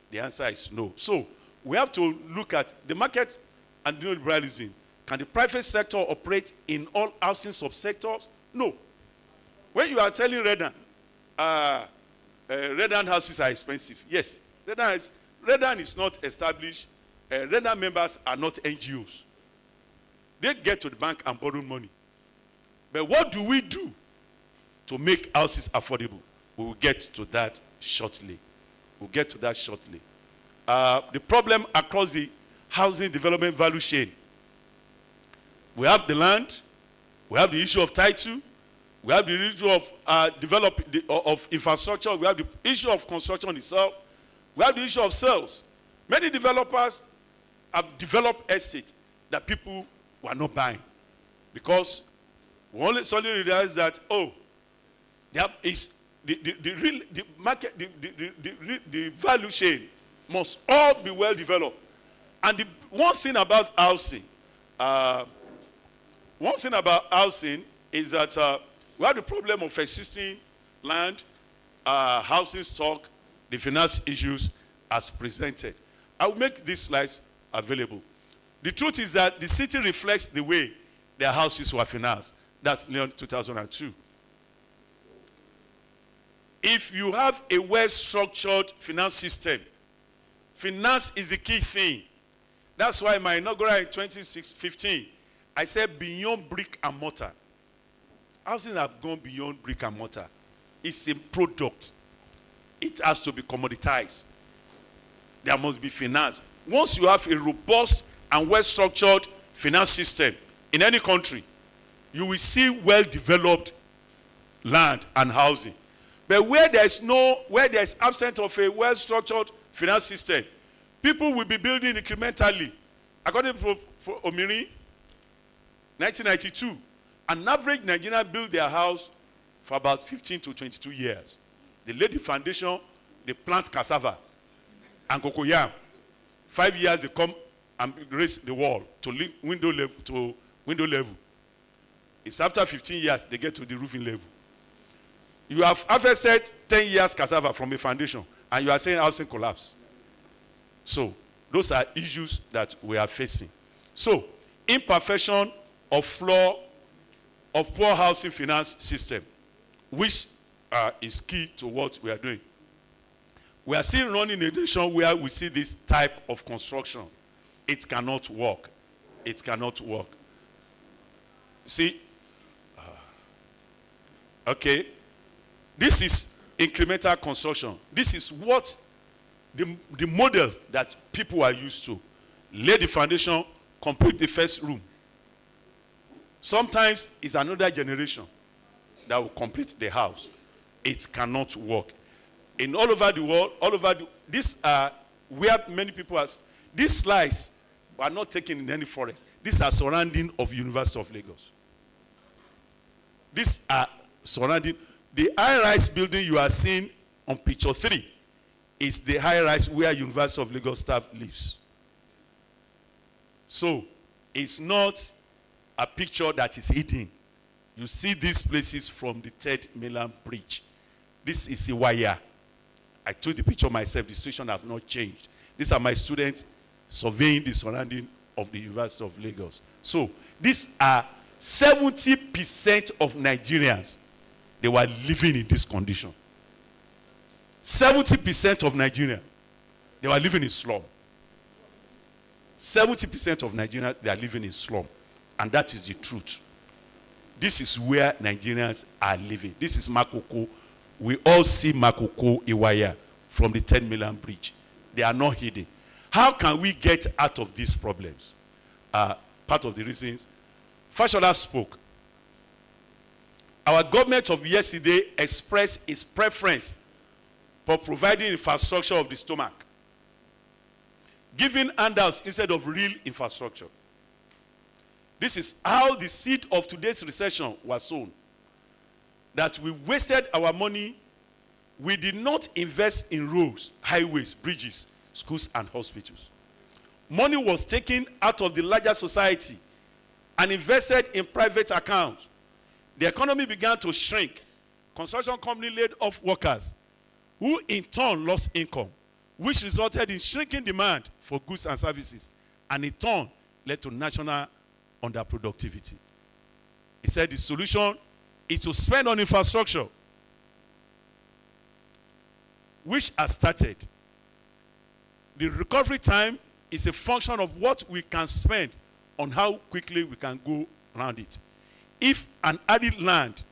The answer is no. So, we have to look at the market and neoliberalism. Can the private sector operate in all housing subsectors? No. When you are telling Redan, Redan houses are expensive. Yes, Redan is not established. Redan members are not NGOs. They get to the bank and borrow money. But what do we do to make houses affordable? We will get to that shortly. We'll get to that shortly. The problem across the housing development value chain. We have the land. We have the issue of title. We have the issue of of infrastructure. We have the issue of construction itself. We have the issue of sales. Many developers have developed estates that people were not buying because we only suddenly realize that there is the market, the value chain must all be well developed. And the one thing about housing is that we have the problem of existing land, housing stock, the finance issues as presented. I will make these slides available. The truth is that the city reflects the way their houses were financed. That's Leon 2002. If you have a well-structured finance system, finance is the key thing. That's why my inaugural in 2015, I said beyond brick and mortar. Housing have gone beyond brick and mortar. It's a product. It has to be commoditized. There must be finance. Once you have a robust and well-structured finance system in any country, you will see well-developed land and housing. But where there is absence of a well-structured finance system, people will be building incrementally. According to Omiri, 1992, an average Nigerian built their house for about 15 to 22 years. They laid the foundation, they plant cassava and cocoyam. 5 years they come and raise the wall to window level. It's after 15 years they get to the roofing level. You have harvested 10 years cassava from a foundation, and you are saying housing collapse. So, those are issues that we are facing. So, imperfection of flaw of poor housing finance system, which is key to what we are doing. We are still running a nation where we see this type of construction. It cannot work. It cannot work. See, okay, this is incremental construction. This is what the model that people are used to. Lay the foundation, complete the first room. Sometimes it's another generation that will complete the house. It cannot work. In all over the world, these are where many people are. These slides are not taken in any forest. These are surrounding of University of Lagos. These are surrounding. The high-rise building you are seeing on picture 3 is the high-rise where University of Lagos staff lives. So, it's not a picture that is hidden. You see these places from the 3rd mainland bridge. This is a wire. I took the picture myself. The situation have not changed. These are my students surveying the surrounding of the University of Lagos. So, these are 70% of Nigerians. They were living in this condition. 70% of Nigerians, they were living in slum. 70% of Nigerians, they are living in slum. And that is the truth. This is where Nigerians are living. This is Makoko. We all see Makoko Iwaya from the 10 million bridge. They are not hidden. How can we get out of these problems? Part of the reasons, Fashola spoke. Our government of yesterday expressed its preference for providing infrastructure of the stomach, giving handouts instead of real infrastructure. This is how the seed of today's recession was sown. That we wasted our money. We did not invest in roads, highways, bridges, schools, and hospitals. Money was taken out of the larger society and invested in private accounts. The economy began to shrink. Construction company laid off workers, who in turn lost income, which resulted in shrinking demand for goods and services, and in turn led to national underproductivity. He said the solution is to spend on infrastructure, which has started. The recovery time is a function of what we can spend on how quickly we can go around it. If an arid land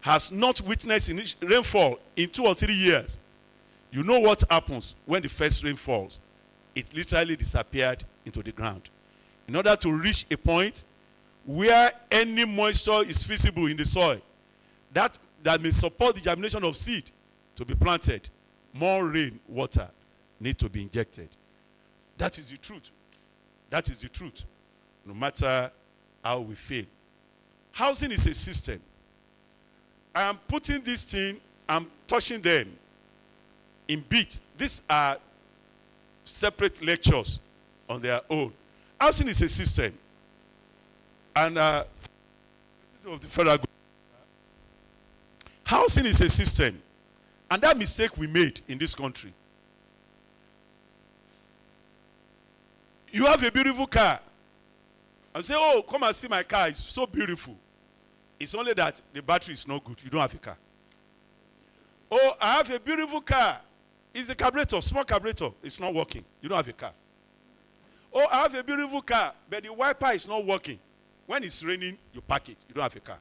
has not witnessed rainfall in 2 or 3 years, you know what happens when the first rain falls. It literally disappeared into the ground. In order to reach a point where any moisture is visible in the soil that may support the germination of seed to be planted, more rain water need to be injected. That is the truth. That is the truth. No matter how we fail. Housing is a system. I am putting this thing, I'm touching them in bits. These are separate lectures on their own. Housing is a system. And of the federal government. Housing is a system. And that mistake we made in this country. You have a beautiful car. And say, oh, come and see my car. It's so beautiful. It's only that the battery is not good. You don't have a car. Oh, I have a beautiful car. It's the carburetor, small carburetor. It's not working. You don't have a car. Oh, I have a beautiful car, but the wiper is not working. When it's raining, you park it. You don't have a car.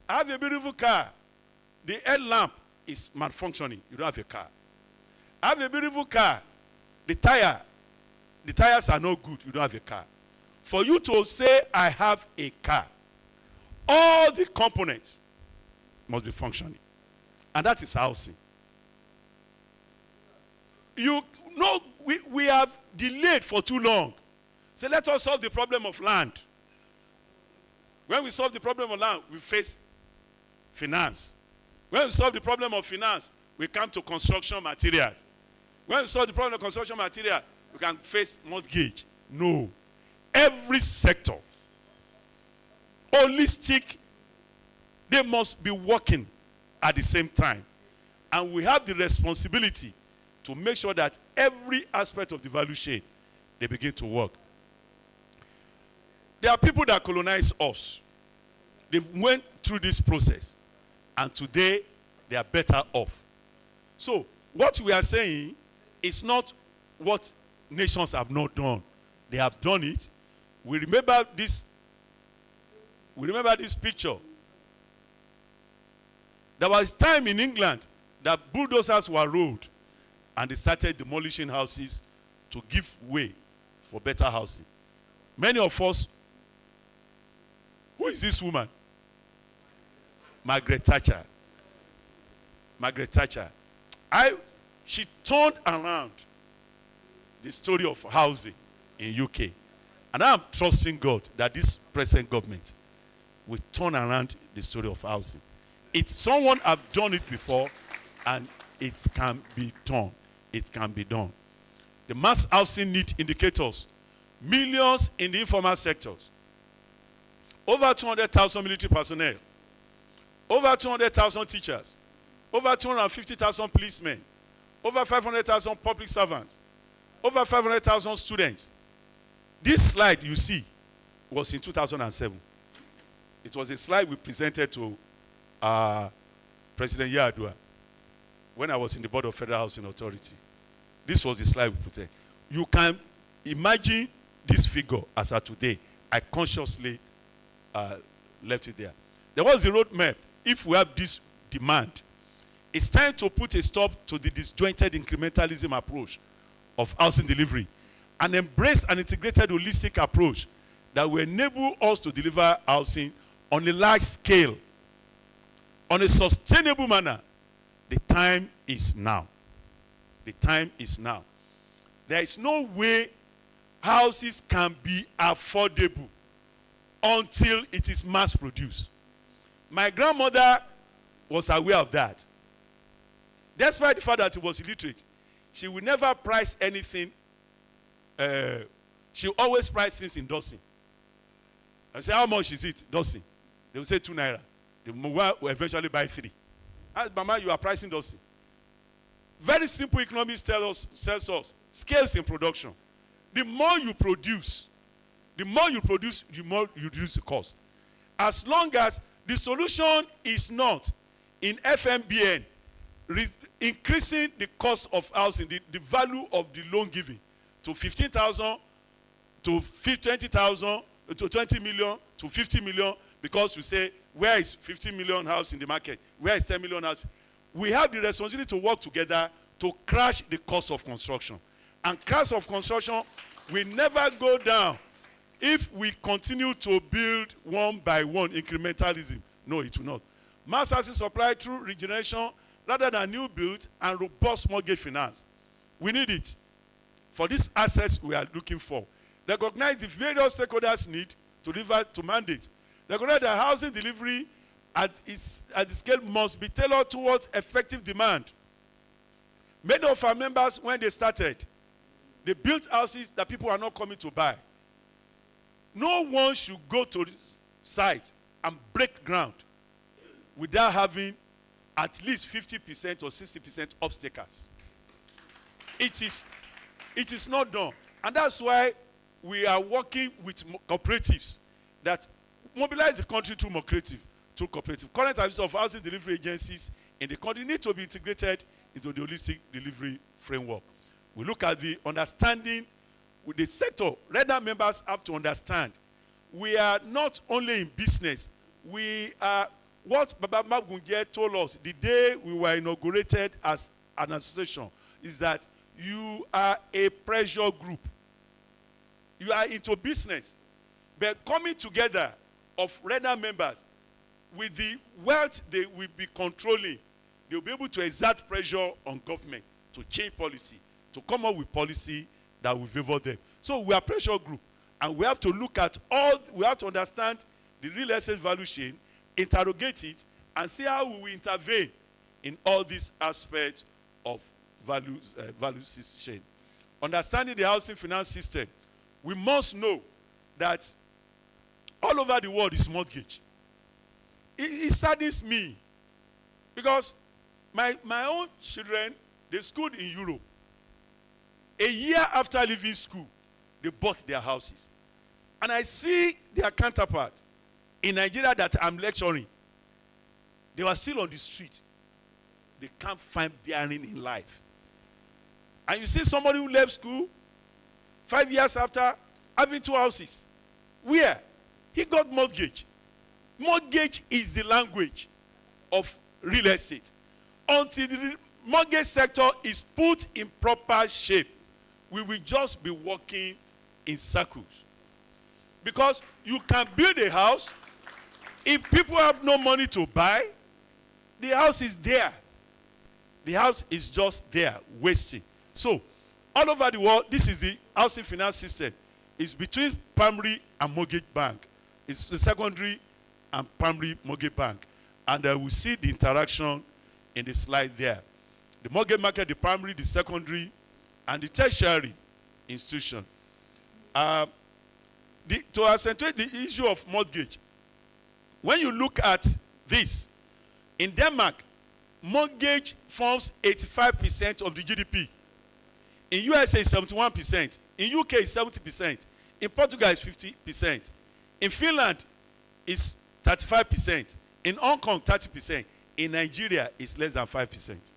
I have a beautiful car. The headlamp is malfunctioning. You don't have a car. I have a beautiful car. The tires are not good. You don't have a car. For you to say, I have a car, all the components must be functioning. And that is housing. You know, we have delayed for too long. So let us solve the problem of land. When we solve the problem of land, we face finance. When we solve the problem of finance, we come to construction materials. When we solve the problem of construction material, we can face mortgage. No. Every sector, holistic, they must be working at the same time. And we have the responsibility to make sure that every aspect of the value chain, they begin to work. There are people that colonize us. They went through this process. And today, they are better off. So, what we are saying is not what nations have not done. They have done it. We remember this picture. There was time in England that bulldozers were rolled and they started demolishing houses to give way for better housing. Many of us, who is this woman? Margaret Thatcher. Margaret Thatcher. She turned around the story of housing in UK. And I'm trusting God that this present government will turn around the story of housing. Someone have done it before, and it can be done. It can be done. The mass housing need indicators, millions in the informal sectors, over 200,000 military personnel, over 200,000 teachers, over 250,000 policemen, over 500,000 public servants, over 500,000 students. This slide you see was in 2007. It was a slide we presented to President Yar'Adua when I was in the Board of Federal Housing Authority. This was the slide we presented. You can imagine this figure as of today. I consciously left it there. There was a roadmap. If we have this demand, it's time to put a stop to the disjointed incrementalism approach of housing delivery and embrace an integrated holistic approach that will enable us to deliver housing on a large scale, on a sustainable manner. The time is now. The time is now. There is no way houses can be affordable until it is mass produced. My grandmother was aware of that. Despite the fact that she was illiterate, she would never price anything. She always price things in dozen. I say, how much is it? Dozen. They will say 2 naira. The Mwa will eventually buy 3. Mama, you are pricing dozen. Very simple economics tells us scales in production. The more you produce, the more you reduce the cost. As long as the solution is not in FMBN, increasing the cost of housing, the value of the loan giving to 15,000, to 20,000, to 20 million, to 50 million, because we say, where is 15 million house in the market? Where is 10 million house? We have the responsibility to work together to crash the cost of construction. And cost of construction will never go down if we continue to build one by one incrementalism. No, it will not. Mass housing supply through regeneration rather than new build and robust mortgage finance. We need it for these assets we are looking for. Recognize the various stakeholders need to deliver to mandate. Recognize that housing delivery at the scale must be tailored towards effective demand. Many of our members, when they started, they built houses that people are not coming to buy. No one should go to the site and break ground without having at least 50% or 60% off-takers. It is not done. And that's why we are working with cooperatives that mobilize the country through cooperative. Current services of housing delivery agencies in the country need to be integrated into the holistic delivery framework. We look at the understanding with the sector. Redan members have to understand we are not only in business. We are what Baba Magunje told us the day we were inaugurated as an association is that you are a pressure group. You are into business. But coming together of Redan members with the wealth they will be controlling, they will be able to exert pressure on government to change policy, to come up with policy that will favor them. So we are pressure group, and we have to look at we have to understand the real estate value chain, interrogate it, and see how we will intervene in all these aspects of value chain. Understanding the housing finance system, we must know that all over the world is mortgage. It saddens me Because my own children, they schooled in Europe. A year after leaving school, they bought their houses. And I see their counterpart in Nigeria that I'm lecturing. They were still on the street. They can't find bearing in life. And you see somebody who left school 5 years after having 2 houses. Where? He got mortgage. Mortgage is the language of real estate. Until the mortgage sector is put in proper shape, we will just be walking in circles. Because you can build a house, if people have no money to buy, the house is there. The house is just there, wasting. So, all over the world, this is the housing finance system. It's between primary and mortgage bank. It's the secondary and primary mortgage bank. And we see the interaction in the slide there. The mortgage market, the primary, the secondary, and the tertiary institution. To accentuate the issue of mortgage, when you look at this, in Denmark, mortgage forms 85% of the GDP. In USA, it's 71%. In UK, it's 70%. In Portugal, it's 50%. In Finland, it's 35%. In Hong Kong, 30%. In Nigeria, it's less than 5%.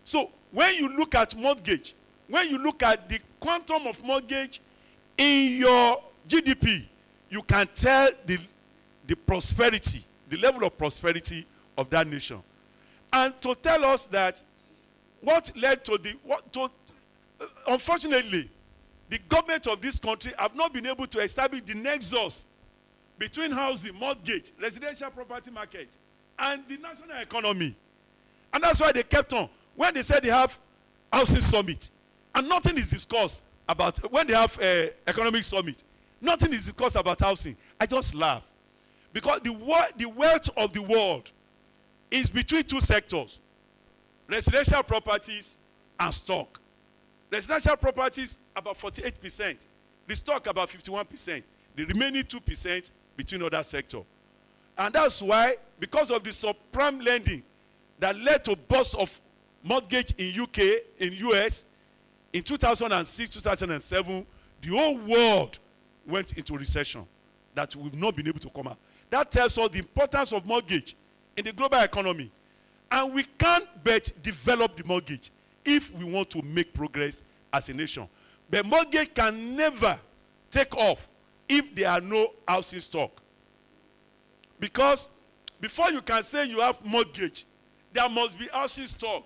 So, when you look at mortgage, when you look at the quantum of mortgage in your GDP, you can tell the prosperity, the level of prosperity of that nation. And to tell us that what led to unfortunately, the government of this country have not been able to establish the nexus between housing, mortgage, residential property market, and the national economy. And that's why they kept on. When they said they have housing summit, and nothing is discussed about, when they have economic summit, nothing is discussed about housing. I just laugh. Because the wealth of the world is between 2 sectors, residential properties and stock. Residential properties about 48%, the stock about 51%, the remaining 2% between other sectors. And that's why, because of the subprime lending that led to burst of mortgage in UK, in US, in 2006, 2007, the whole world went into recession that we've not been able to come out. That tells us the importance of mortgage in the global economy. And we can't but develop the mortgage if we want to make progress as a nation. But mortgage can never take off if there are no housing stock. Because before you can say you have mortgage, there must be housing stock.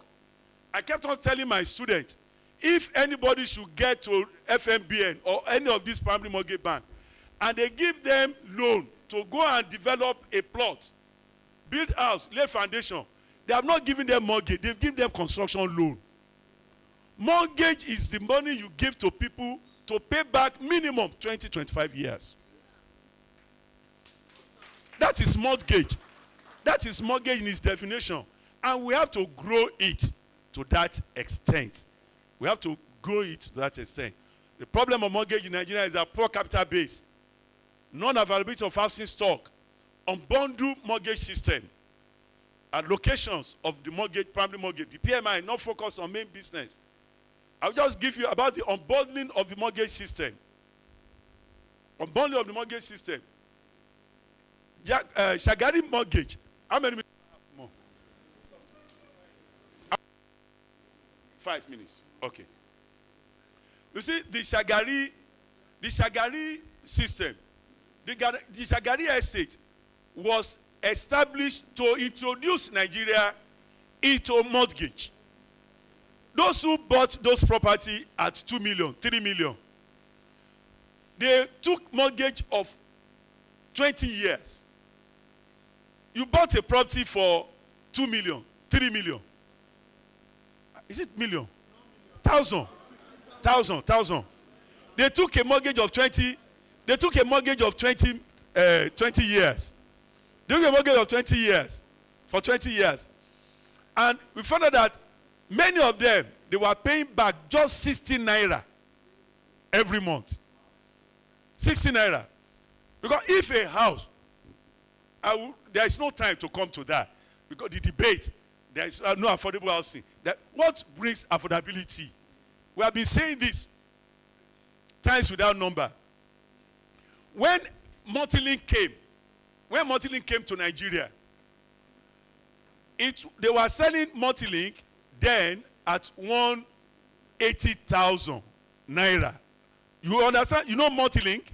I kept on telling my students, if anybody should get to FMBN or any of these primary mortgage banks, and they give them loan to go and develop a plot, build house, lay foundation, they have not given them mortgage, they've given them construction loan. Mortgage is the money you give to people to pay back minimum 20, 25 years. That is mortgage. That is mortgage in its definition. And we have to grow it to that extent. We have to grow it to that extent. The problem of mortgage in Nigeria is a poor capital base, non-availability of housing stock, unbundled mortgage system, allocations of the mortgage, primary mortgage, the PMI not focused on main business. I'll just give you about the unbundling of the mortgage system. Unbundling of the mortgage system. Shagari mortgage. How many minutes? More. 5 minutes. Okay. You see, the Shagari system, the Shagari estate was established to introduce Nigeria into mortgage. Those who bought those property at 2 million, 3 million, they took mortgage of 20 years. You bought a property for 2 million, 3 million. Is it million? Thousand. They took a mortgage of 20, they took a mortgage of 20 years. They took a mortgage of 20 years, for 20 years. And we found out that many of them, they were paying back just 60 naira every month. 60 naira. Because if a house, there is no time to come to that. because the debate, there is no affordable housing. What brings affordability? We have been saying this times without number. When Multilink came to Nigeria, they were selling Multilink then at 180,000 naira. You understand? You know Multilink?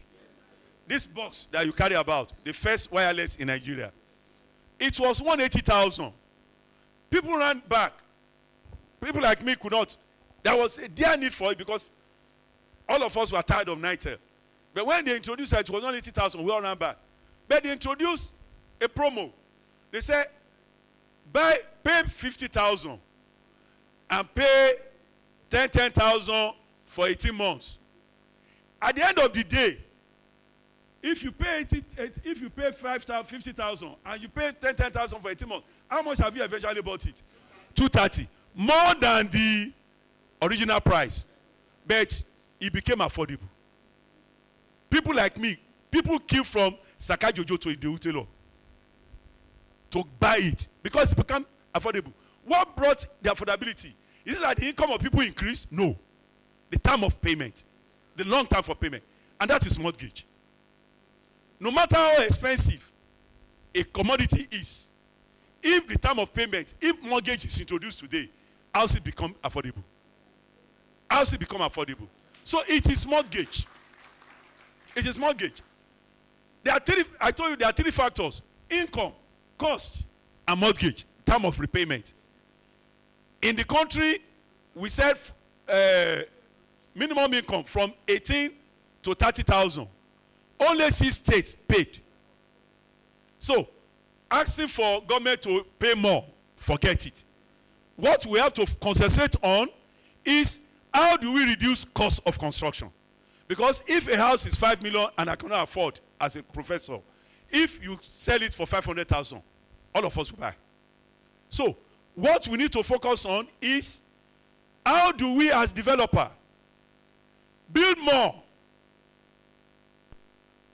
This box that you carry about, the first wireless in Nigeria. It was 180,000. People ran back. People like me could not. There was a dear need for it because all of us were tired of Nitel. But when they introduced it, it was 180,000. We all ran back. But they introduced a promo. They said, pay 50,000 and pay 10,000 for 18 months. At the end of the day, if you pay 50,000 and you pay 10,000 for 18 months, how much have you eventually bought it? 230. More than the original price. But it became affordable. People like me, people queue from Sakajojo to Ideutelo to buy it because it became affordable. What brought the affordability? Is it that the income of people increased? No. The time of payment. The long time for payment. And that is mortgage. No matter how expensive a commodity is, if the time of payment, if mortgage is introduced today, housing become affordable. Housing become affordable. So it is mortgage. It is mortgage. I told you there are three factors: income, cost, and mortgage, time of repayment. In the country, we said minimum income from 18 to 30,000. Only 6 states paid. So, asking for government to pay more, forget it. What we have to concentrate on is how do we reduce cost of construction? Because if a house is 5 million and I cannot afford as a professor, if you sell it for 500,000, all of us will buy. So, what we need to focus on is how do we as developer build more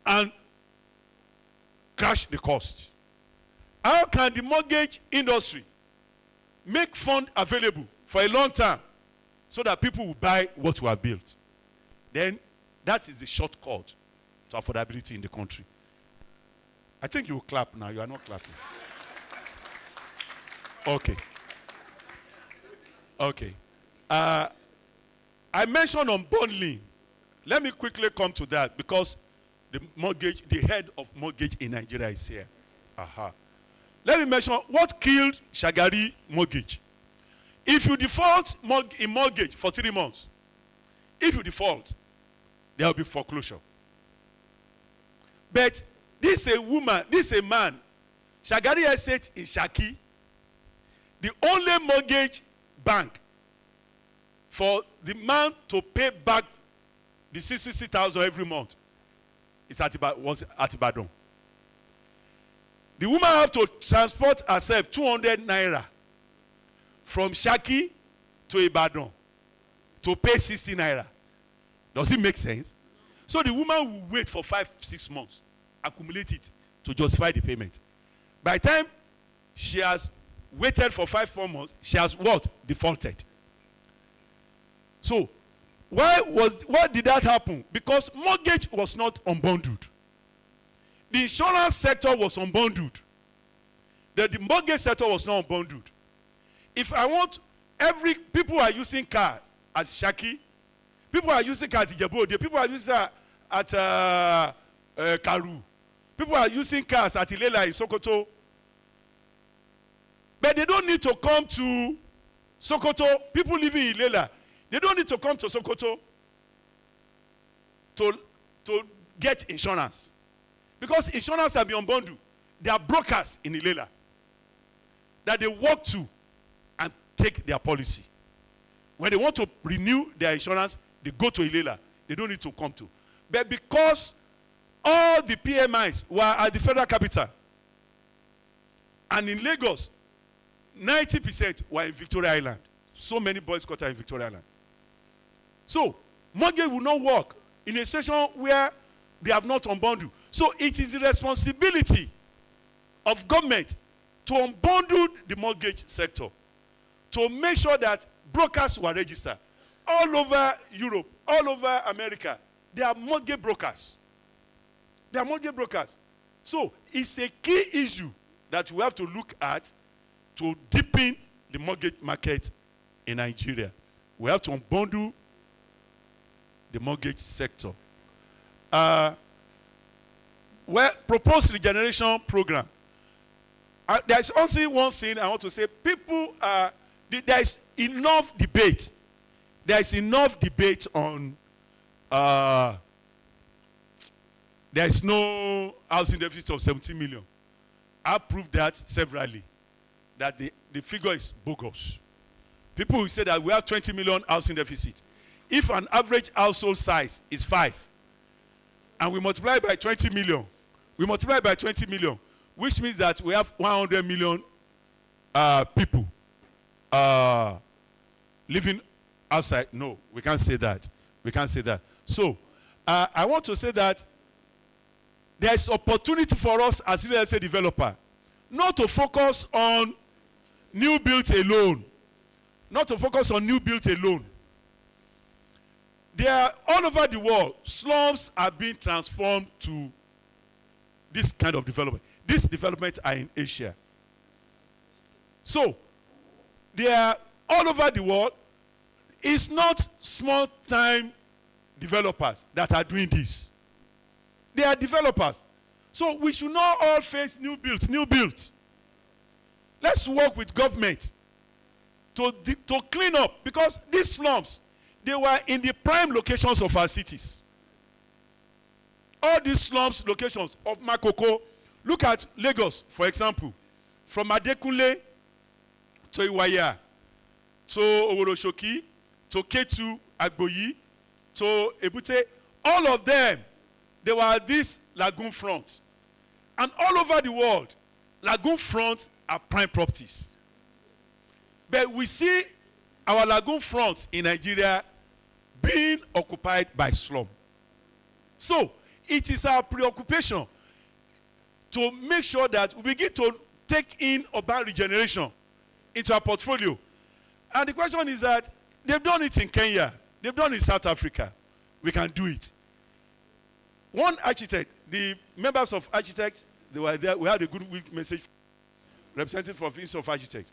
and crash the cost? How can the mortgage industry make fund available for a long time so that people will buy what we have built? Then that is the shortcut to affordability in the country. I think you will clap now. You are not clapping. Okay. Okay. I mentioned unbundling. Let me quickly come to that because the head of mortgage in Nigeria is here. Let me mention what killed Shagari mortgage. If you default in mortgage for 3 months, if you default, there will be foreclosure. But this is a woman, this is a man. Shagari Estate in Shaki, the only mortgage bank for the man to pay back the 66,000 every month was at Ibadan. The woman have to transport herself 200 naira from Shaki to Ibadan to pay 60 naira. Does it make sense? So the woman will wait for 5-6 months, accumulate it to justify the payment. By the time she has waited for 5-4 months, she has what? Defaulted. So what did that happen? Because mortgage was not unbundled. The insurance sector was unbundled. The mortgage sector was not unbundled. If I want people are using cars at Shaki, people are using cars at Ijebode, people are using at Karu, people are using cars at Ilela in Sokoto. But they don't need to come to Sokoto. People living in Ilela, they don't need to come to Sokoto to get insurance. Because insurance have been unbundled. There are brokers in Ilela that they walk to and take their policy. When they want to renew their insurance, they go to Ilela. They don't need to come to. But because all the PMIs were at the federal capital, and in Lagos, 90% were in Victoria Island. So many boys got in Victoria Island. So, mortgage will not work in a situation where they have not unbundled. So, it is the responsibility of government to unbundle the mortgage sector, to make sure that brokers were registered all over Europe, all over America. They are mortgage brokers. They are mortgage brokers. So it's a key issue that we have to look at to deepen the mortgage market in Nigeria. We have to unbundle the mortgage sector. Proposed regeneration program. There's only one thing I want to say. People there is enough debate. There is enough debate on there is no housing deficit of 17 million. I proved that severally, that the figure is bogus. People will say that we have 20 million housing deficit. If an average household size is 5, and we multiply by 20 million, which means that we have 100 million people living outside. No, we can't say that. We can't say that. So, I want to say that there is opportunity for us as real estate developer not to focus on new builds alone. Not to focus on new builds alone. There are all over the world, slums are being transformed to this kind of development. These developments are in Asia. So, they are all over the world. It's not small-time developers that are doing this. They are developers. So we should not all face new builds. Let's work with government to clean up, because these slums, they were in the prime locations of our cities. All these slums locations of Makoko, look at Lagos, for example, from Adekunle to Iwaya, to Owoloshoki, to Ketu, Agboyi, to Ebute, all of them, they were this lagoon front. And all over the world, lagoon fronts are prime properties. But we see our lagoon fronts in Nigeria being occupied by slum. So, it is our preoccupation to make sure that we begin to take in urban regeneration into our portfolio. And the question is that they've done it in Kenya. They've done it in South Africa. We can do it. One architect, the members of architects, they were there. We had a good week message representative from Institute of Architects.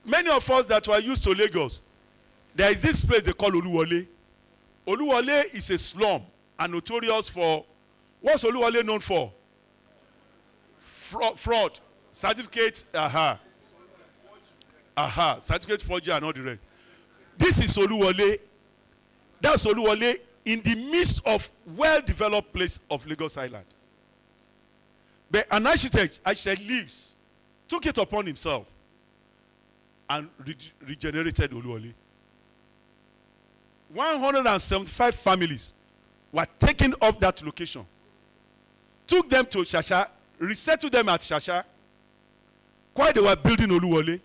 Many of us that were used to Lagos, there is this place they call Oluwole. Oluwole is a slum and notorious for, what's Oluwole known for? Fraud. Certificate, certificate forgery and all the rest. This is Oluwole. That's Oluwole in the midst of well-developed place of Lagos Island. But an architect leaves, took it upon himself, and regenerated Oluwole. 175 families were taken off that location, took them to Shasha, resettled them at Shasha, while they were building Oluwole,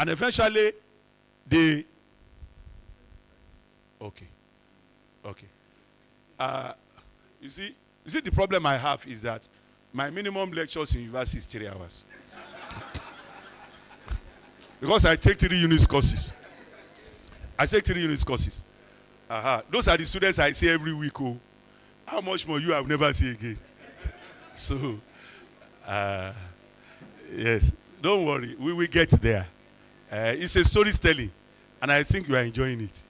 and eventually they. Okay. You see, the problem I have is that my minimum lectures in university is 3 hours. Because I take 3 units courses. Those are the students I see every week. Oh, how much more you have never seen again? So, yes, don't worry, we will get there. It's a storytelling, and I think you are enjoying it.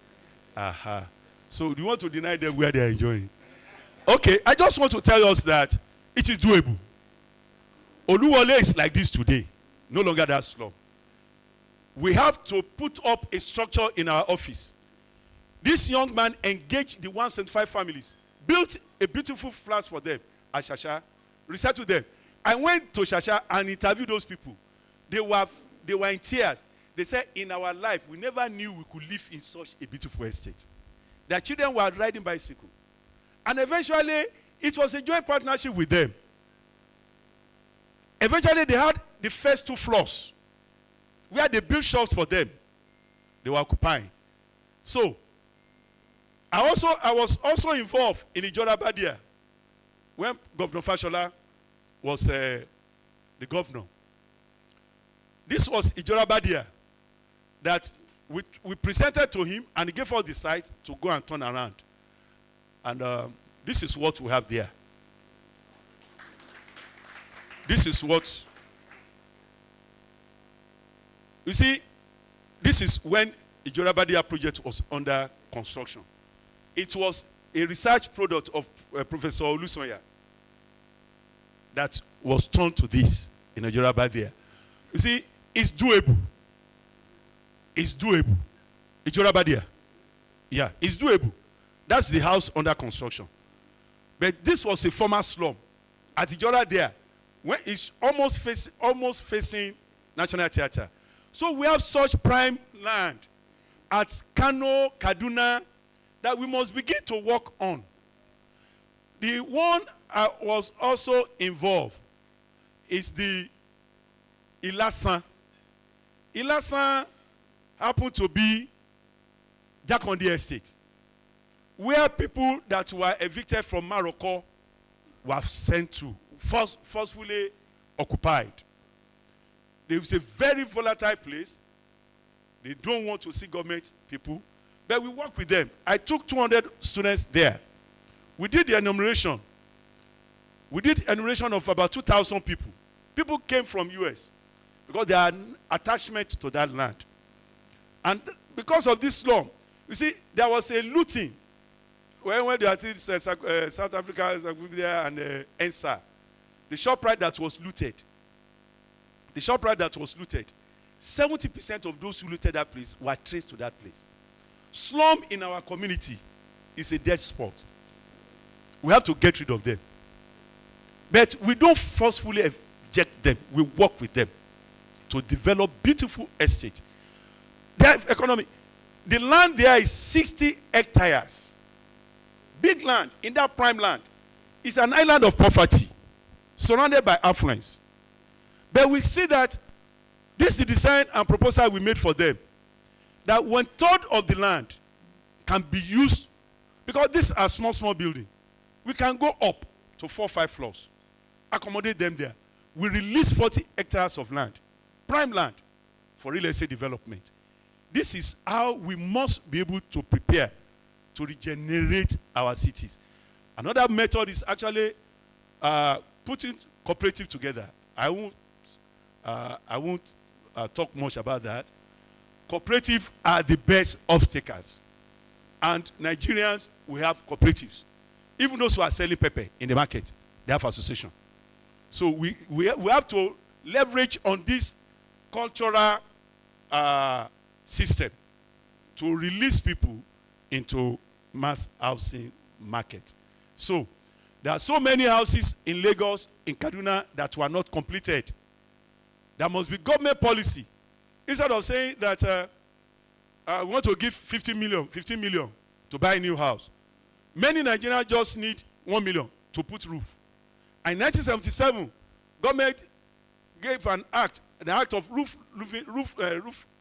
So, do you want to deny them where they are enjoying? Okay, I just want to tell us that it is doable. Oluwole is like this today, no longer that slum. We have to put up a structure in our office. This young man engaged the 175 families, built a beautiful flat for them at Shasha, resettled them. I went to Shasha and interviewed those people. They were in tears. They said, in our life, we never knew we could live in such a beautiful estate. Their children were riding bicycle. And eventually, it was a joint partnership with them. Eventually, they had the first 2 floors where they built shops for them. They were occupying. So, I was also involved in Ijorabadia when Governor Fashola was the the governor. This was Ijorabadia that we presented to him, and he gave us the site to go and turn around. And this is what we have there. This is what, you see, this is when Ijorabadia project was under construction. It was a research product of Professor Olusoya that was turned to this in Ijorabadia. You see, it's doable. It's doable. Ijorabadia. Yeah, it's doable. That's the house under construction. But this was a former slum at Ijora there, when it's almost facing National Theatre. So we have such prime land at Kano, Kaduna, that we must begin to work on. The one I was also involved is the Ilasan. Ilasan happened to be Jakondi Estate, where people that were evicted from Morocco were sent to, forcefully occupied. It was a very volatile place. They don't want to see government people, but we work with them. I took 200 students there. We did the enumeration. We did enumeration of about 2,000 people. People came from US because they had attachment to that land. And because of this slum, you see, there was a looting when they attacked South Africa and ENSA. The ShopRite that was looted. The ShopRite that was looted. 70% of those who looted that place were traced to that place. Slum in our community is a dead spot. We have to get rid of them. But we don't forcefully eject them. We work with them to develop beautiful estate. Their economy. The land there is 60 hectares. Big land in that prime land. It's an island of poverty surrounded by affluence. But we see that this is the design and proposal we made for them. That 1/3 of the land can be used, because these are small buildings. We can go up to 4 or 5 floors, accommodate them there. We release 40 hectares of land, prime land, for real estate development. This is how we must be able to prepare to regenerate our cities. Another method is actually putting cooperative together. I won't talk much about that. Cooperatives are the best off-takers. And Nigerians, we have cooperatives. Even those who are selling pepper in the market, they have association. So we have to leverage on this cultural system to release people into mass housing market. So there are so many houses in Lagos, in Kaduna, that were not completed. There must be government policy. Instead of saying that we want to give 15 million to buy a new house. Many Nigerians just need 1 million to put roof. In 1977, government gave an act, the Act of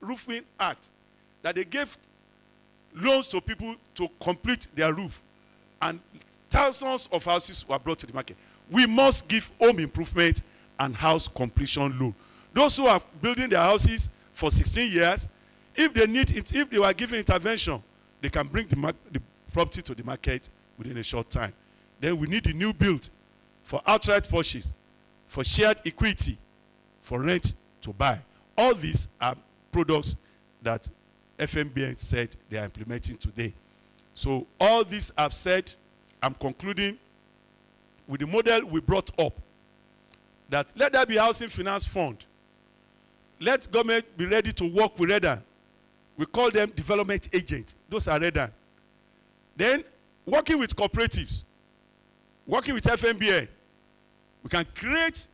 Roofing Act, that they gave loans to people to complete their roof. And thousands of houses were brought to the market. We must give home improvement and house completion loan. Those who are building their houses for 16 years, if they were given intervention, they can bring the property to the market within a short time. Then we need the new build for outright purchase, for shared equity, for rent to buy. All these are products that FMBN said they are implementing today. So all these I've said, I'm concluding with the model we brought up, that let there be housing finance fund. Let government be ready to work with Redan. We call them development agents. Those are Redan. Then working with cooperatives, working with FMBN, we can create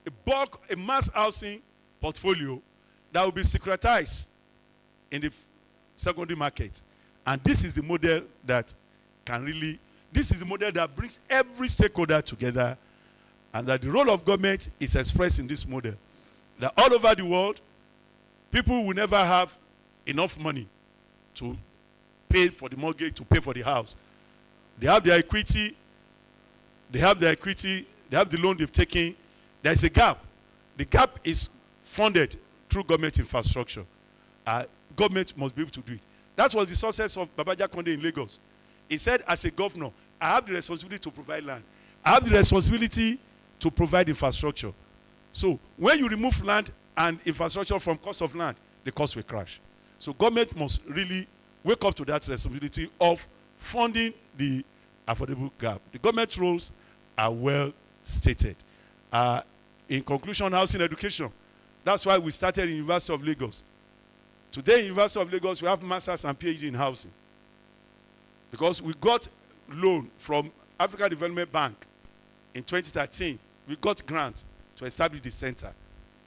a mass housing portfolio that will be securitized in the secondary market. And this is the model that this is the model that brings every stakeholder together, and that the role of government is expressed in this model. That all over the world, people will never have enough money to pay for the mortgage, to pay for the house. They have their equity, they have the loan they've taken. There's a gap. The gap is funded through government infrastructure. Government must be able to do it. That was the success of Babaja Konde in Lagos. He said, as a governor, I have the responsibility to provide land. I have the responsibility to provide infrastructure. So when you remove land and infrastructure from cost of land, the cost will crash. So government must really wake up to that responsibility of funding the affordable gap. The government roles are well stated. In conclusion, housing education. That's why we started in University of Lagos. Today in University of Lagos, we have masters and PhD in housing. Because we got loan from African Development Bank in 2013. We got grant to establish the center.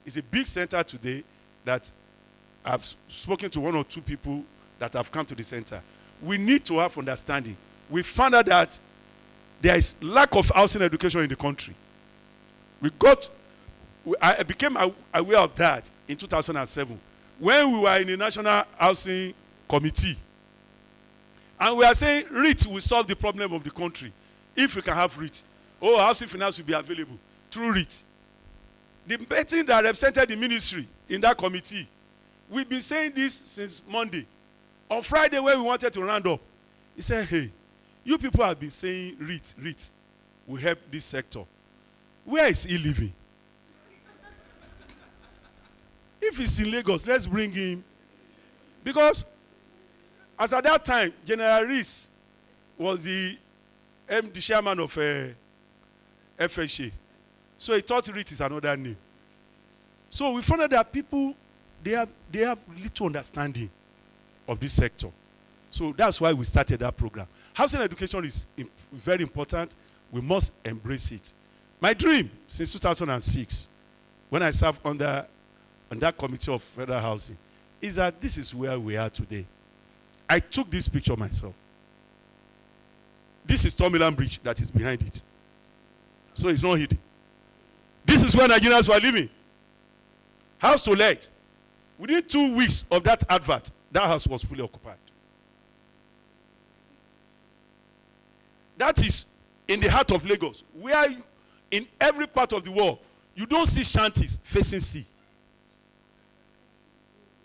It's a big center today that I've spoken to one or two people that have come to the center. We need to have understanding. We found out that there is lack of housing education in the country. I became aware of that in 2007 when we were in the National Housing Committee. And we are saying REIT will solve the problem of the country if we can have REIT. Housing finance will be available through REIT. The person that represented the ministry in that committee, we've been saying this since Monday. On Friday, when we wanted to round up, he said, hey, you people have been saying REIT will help this sector. Where is he living? If he's in Lagos, let's bring him. Because as at that time, General Reese was the chairman of FHA. So he thought REIT is another name. So we found out that people, they have little understanding of this sector. So that's why we started that program. Housing education is very important. We must embrace it. My dream since 2006, when I served on that committee of federal housing, is that this is where we are today. I took this picture myself. This is Tomiland Bridge that is behind it. So it's not hidden. This is where Nigerians were living. House to let. Within 2 weeks of that advert, that house was fully occupied. That is in the heart of Lagos, where in every part of the world, you don't see shanties facing sea.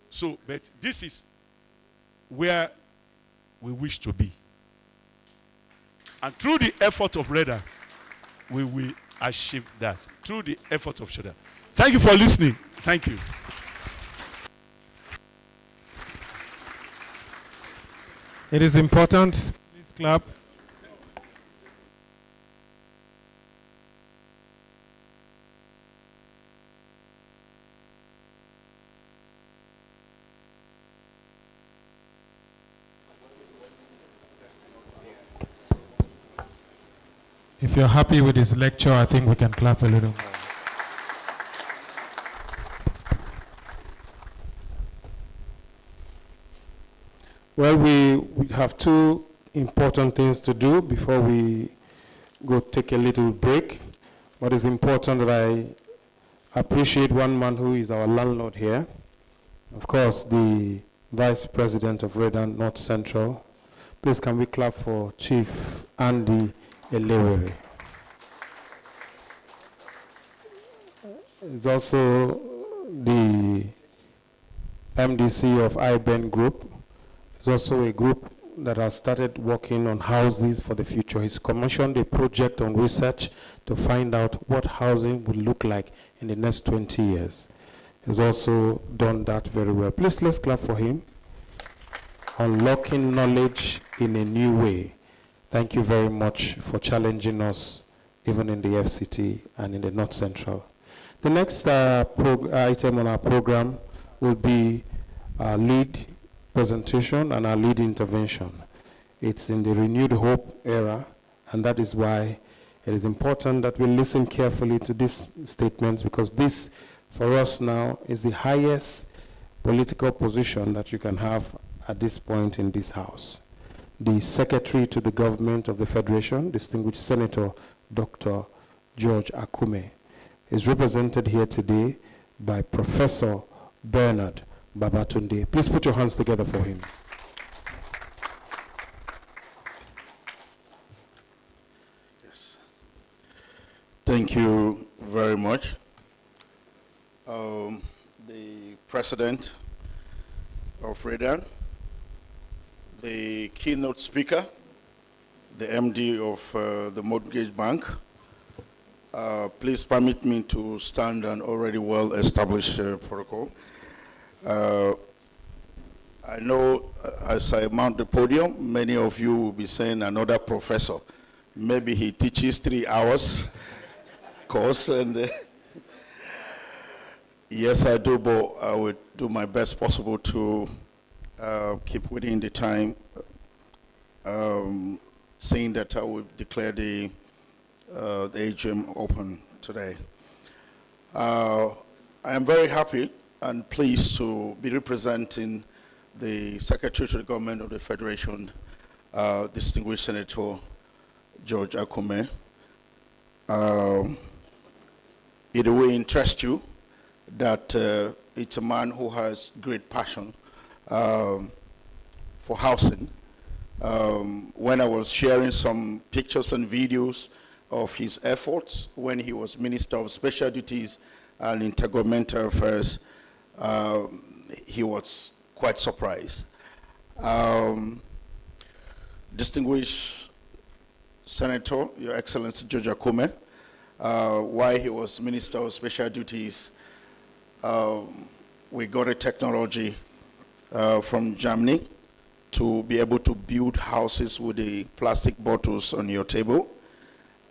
So, but this is where we wish to be. And through the effort of Redan, we will achieve that. Through the effort of Chida. Thank you for listening. Thank you. It is important. Please clap. If you're happy with this lecture, I think we can clap a little more. Well, we have two important things to do before we go take a little break. What is important that I appreciate one man who is our landlord here. Of course, the Vice President of Redan North Central. Please can we clap for Chief Andy Elewere. He's also the MDC of IBEN Group. It's also a group that has started working on houses for the future. He's commissioned a project on research to find out what housing will look like in the next 20 years. He's also done that very well. Please, let's clap for him. Unlocking knowledge in a new way. Thank you very much for challenging us, even in the FCT and in the North Central. The next item on our program will be our lead presentation and our lead intervention. It's in the renewed hope era, and that is why it is important that we listen carefully to these statements, because this, for us now, is the highest political position that you can have at this point in this House. The Secretary to the Government of the Federation, distinguished Senator Dr. George Akume, is represented here today by Professor Bernard Babatunde. Please put your hands together for him. Yes. Thank you very much. the president of Redan, the keynote speaker, the MD of the Mortgage Bank. Please permit me to stand an already well-established protocol. I know as I mount the podium, many of you will be saying another professor. Maybe he teaches 3 hours course, and yes, I do, but I will do my best possible to keep within the time, saying that I will declare the AGM open today. I am very happy and pleased to be representing the Secretary to the Government of the Federation, distinguished Senator George Akume. It will interest you that it's a man who has great passion for housing. When I was sharing some pictures and videos of his efforts when he was Minister of Special Duties and Intergovernmental Affairs, he was quite surprised. Distinguished Senator, Your Excellency George Akume, while he was Minister of Special Duties, we got a technology from Germany to be able to build houses with the plastic bottles on your table.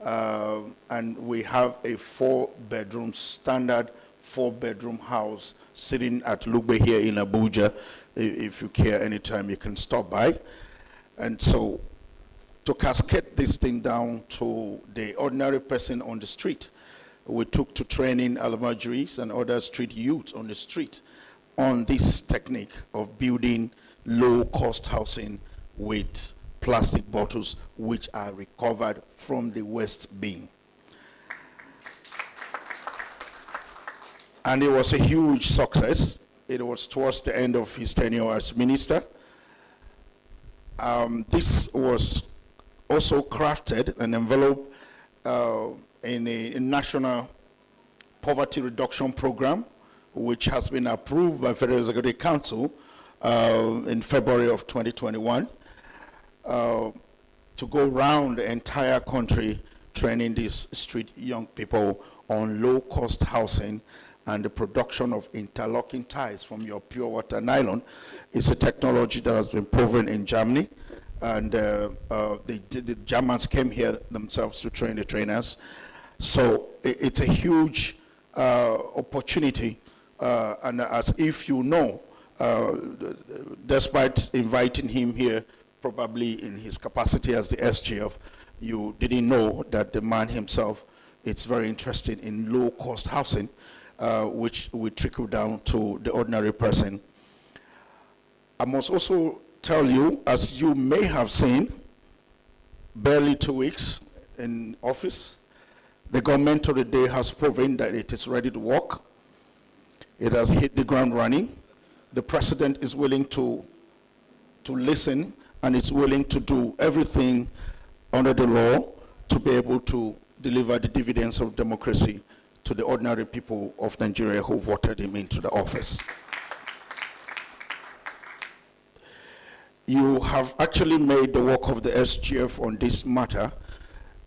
And we have a 4-bedroom, standard 4-bedroom house sitting at Lugbe here in Abuja. If you care, anytime you can stop by. And so to cascade this thing down to the ordinary person on the street, we took to training almajiris and other street youths on the street on this technique of building low-cost housing with plastic bottles which are recovered from the waste bin. And it was a huge success. It was towards the end of his tenure as minister. This was also crafted and enveloped in a national poverty reduction program, which has been approved by Federal Executive Council in February of 2021, to go around the entire country training these street young people on low-cost housing and the production of interlocking ties from your pure water nylon. Is a technology that has been proven in Germany, and the Germans came here themselves to train the trainers. So it's a huge opportunity, and as if you know, despite inviting him here, probably in his capacity as the SGF, you didn't know that the man himself is very interested in low-cost housing, which will trickle down to the ordinary person. I must also tell you, as you may have seen, barely 2 weeks in office, the government of the day has proven that it is ready to work. It has hit the ground running. The president is willing to listen, and is willing to do everything under the law to be able to deliver the dividends of democracy to the ordinary people of Nigeria who voted him into the office. You have actually made the work of the SGF on this matter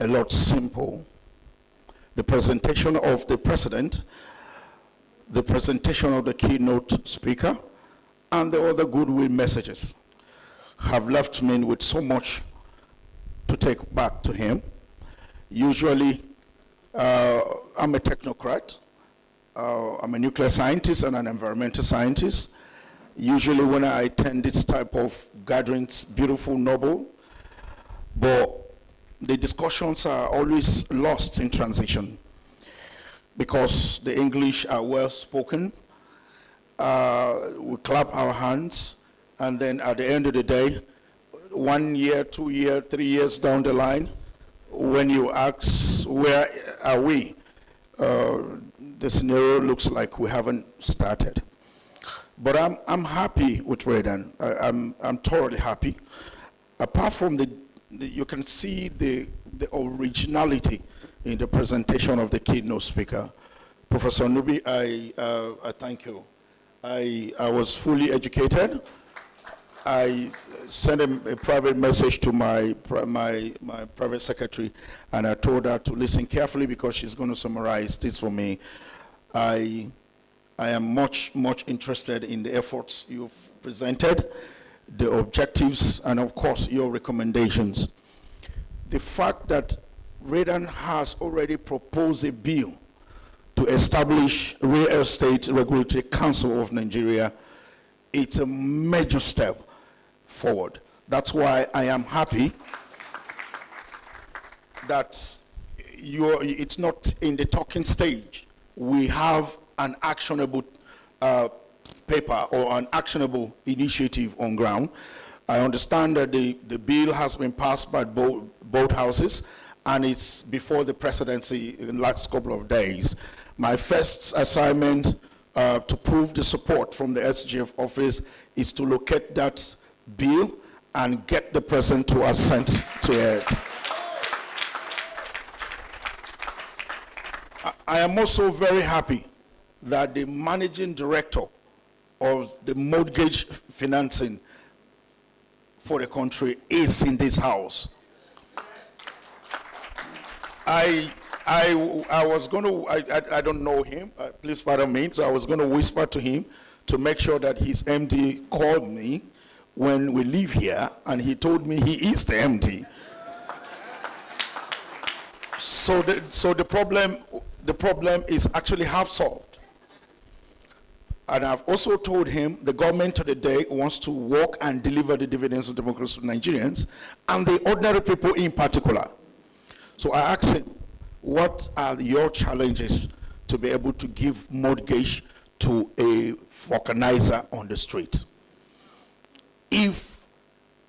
a lot simple. The presentation of the president, the presentation of the keynote speaker, and the other goodwill messages have left me with so much to take back to him. Usually, I'm a technocrat. I'm a nuclear scientist and an environmental scientist. Usually when I attend this type of gatherings, beautiful, noble, but the discussions are always lost in transition because the English are well spoken. We clap our hands, and then at the end of the day, 1 year, 2 years, 3 years down the line, when you ask, where are we? The scenario looks like we haven't started. But I'm happy with Redan. I'm totally happy. Apart from you can see the originality in the presentation of the keynote speaker. Professor Nubi, I thank you. I was fully educated. I sent a private message to my private secretary, and I told her to listen carefully because she's going to summarize this for me. I am much interested in the efforts you've presented, the objectives, and of course your recommendations. The fact that Redan has already proposed a bill to establish Real Estate Regulatory Council of Nigeria, it's a major step forward. That's why I am happy that it's not in the talking stage. We have an actionable paper or an actionable initiative on ground. I understand that the bill has been passed by both houses, and it's before the presidency in the last couple of days. My first assignment to prove the support from the SGF office is to locate that bill and get the president to assent to it. I am also very happy that the managing director of the mortgage financing for the country is in this house. I was going to, I don't know him, please pardon me, so I was going to whisper to him to make sure that his MD called me when we leave here, and he told me he is the MD. So the problem is actually half solved. And I've also told him the government of the day wants to work and deliver the dividends of democracy to Nigerians, and the ordinary people in particular. So I asked him, what are your challenges to be able to give mortgage to a vulcanizer on the street? If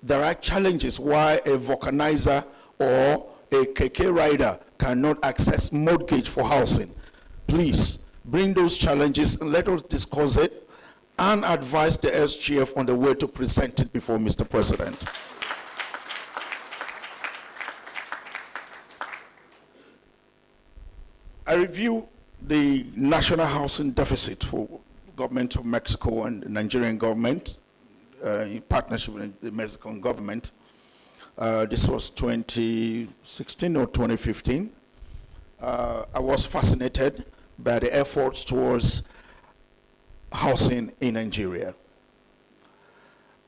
there are challenges why a vulcanizer or a keke rider cannot access mortgage for housing, please bring those challenges and let us discuss it and advise the SGF on the way to present it before Mr. President. I review the national housing deficit for the government of Mexico and the Nigerian government in partnership with the Mexican government. This was 2016 or 2015. I was fascinated by the efforts towards housing in Nigeria.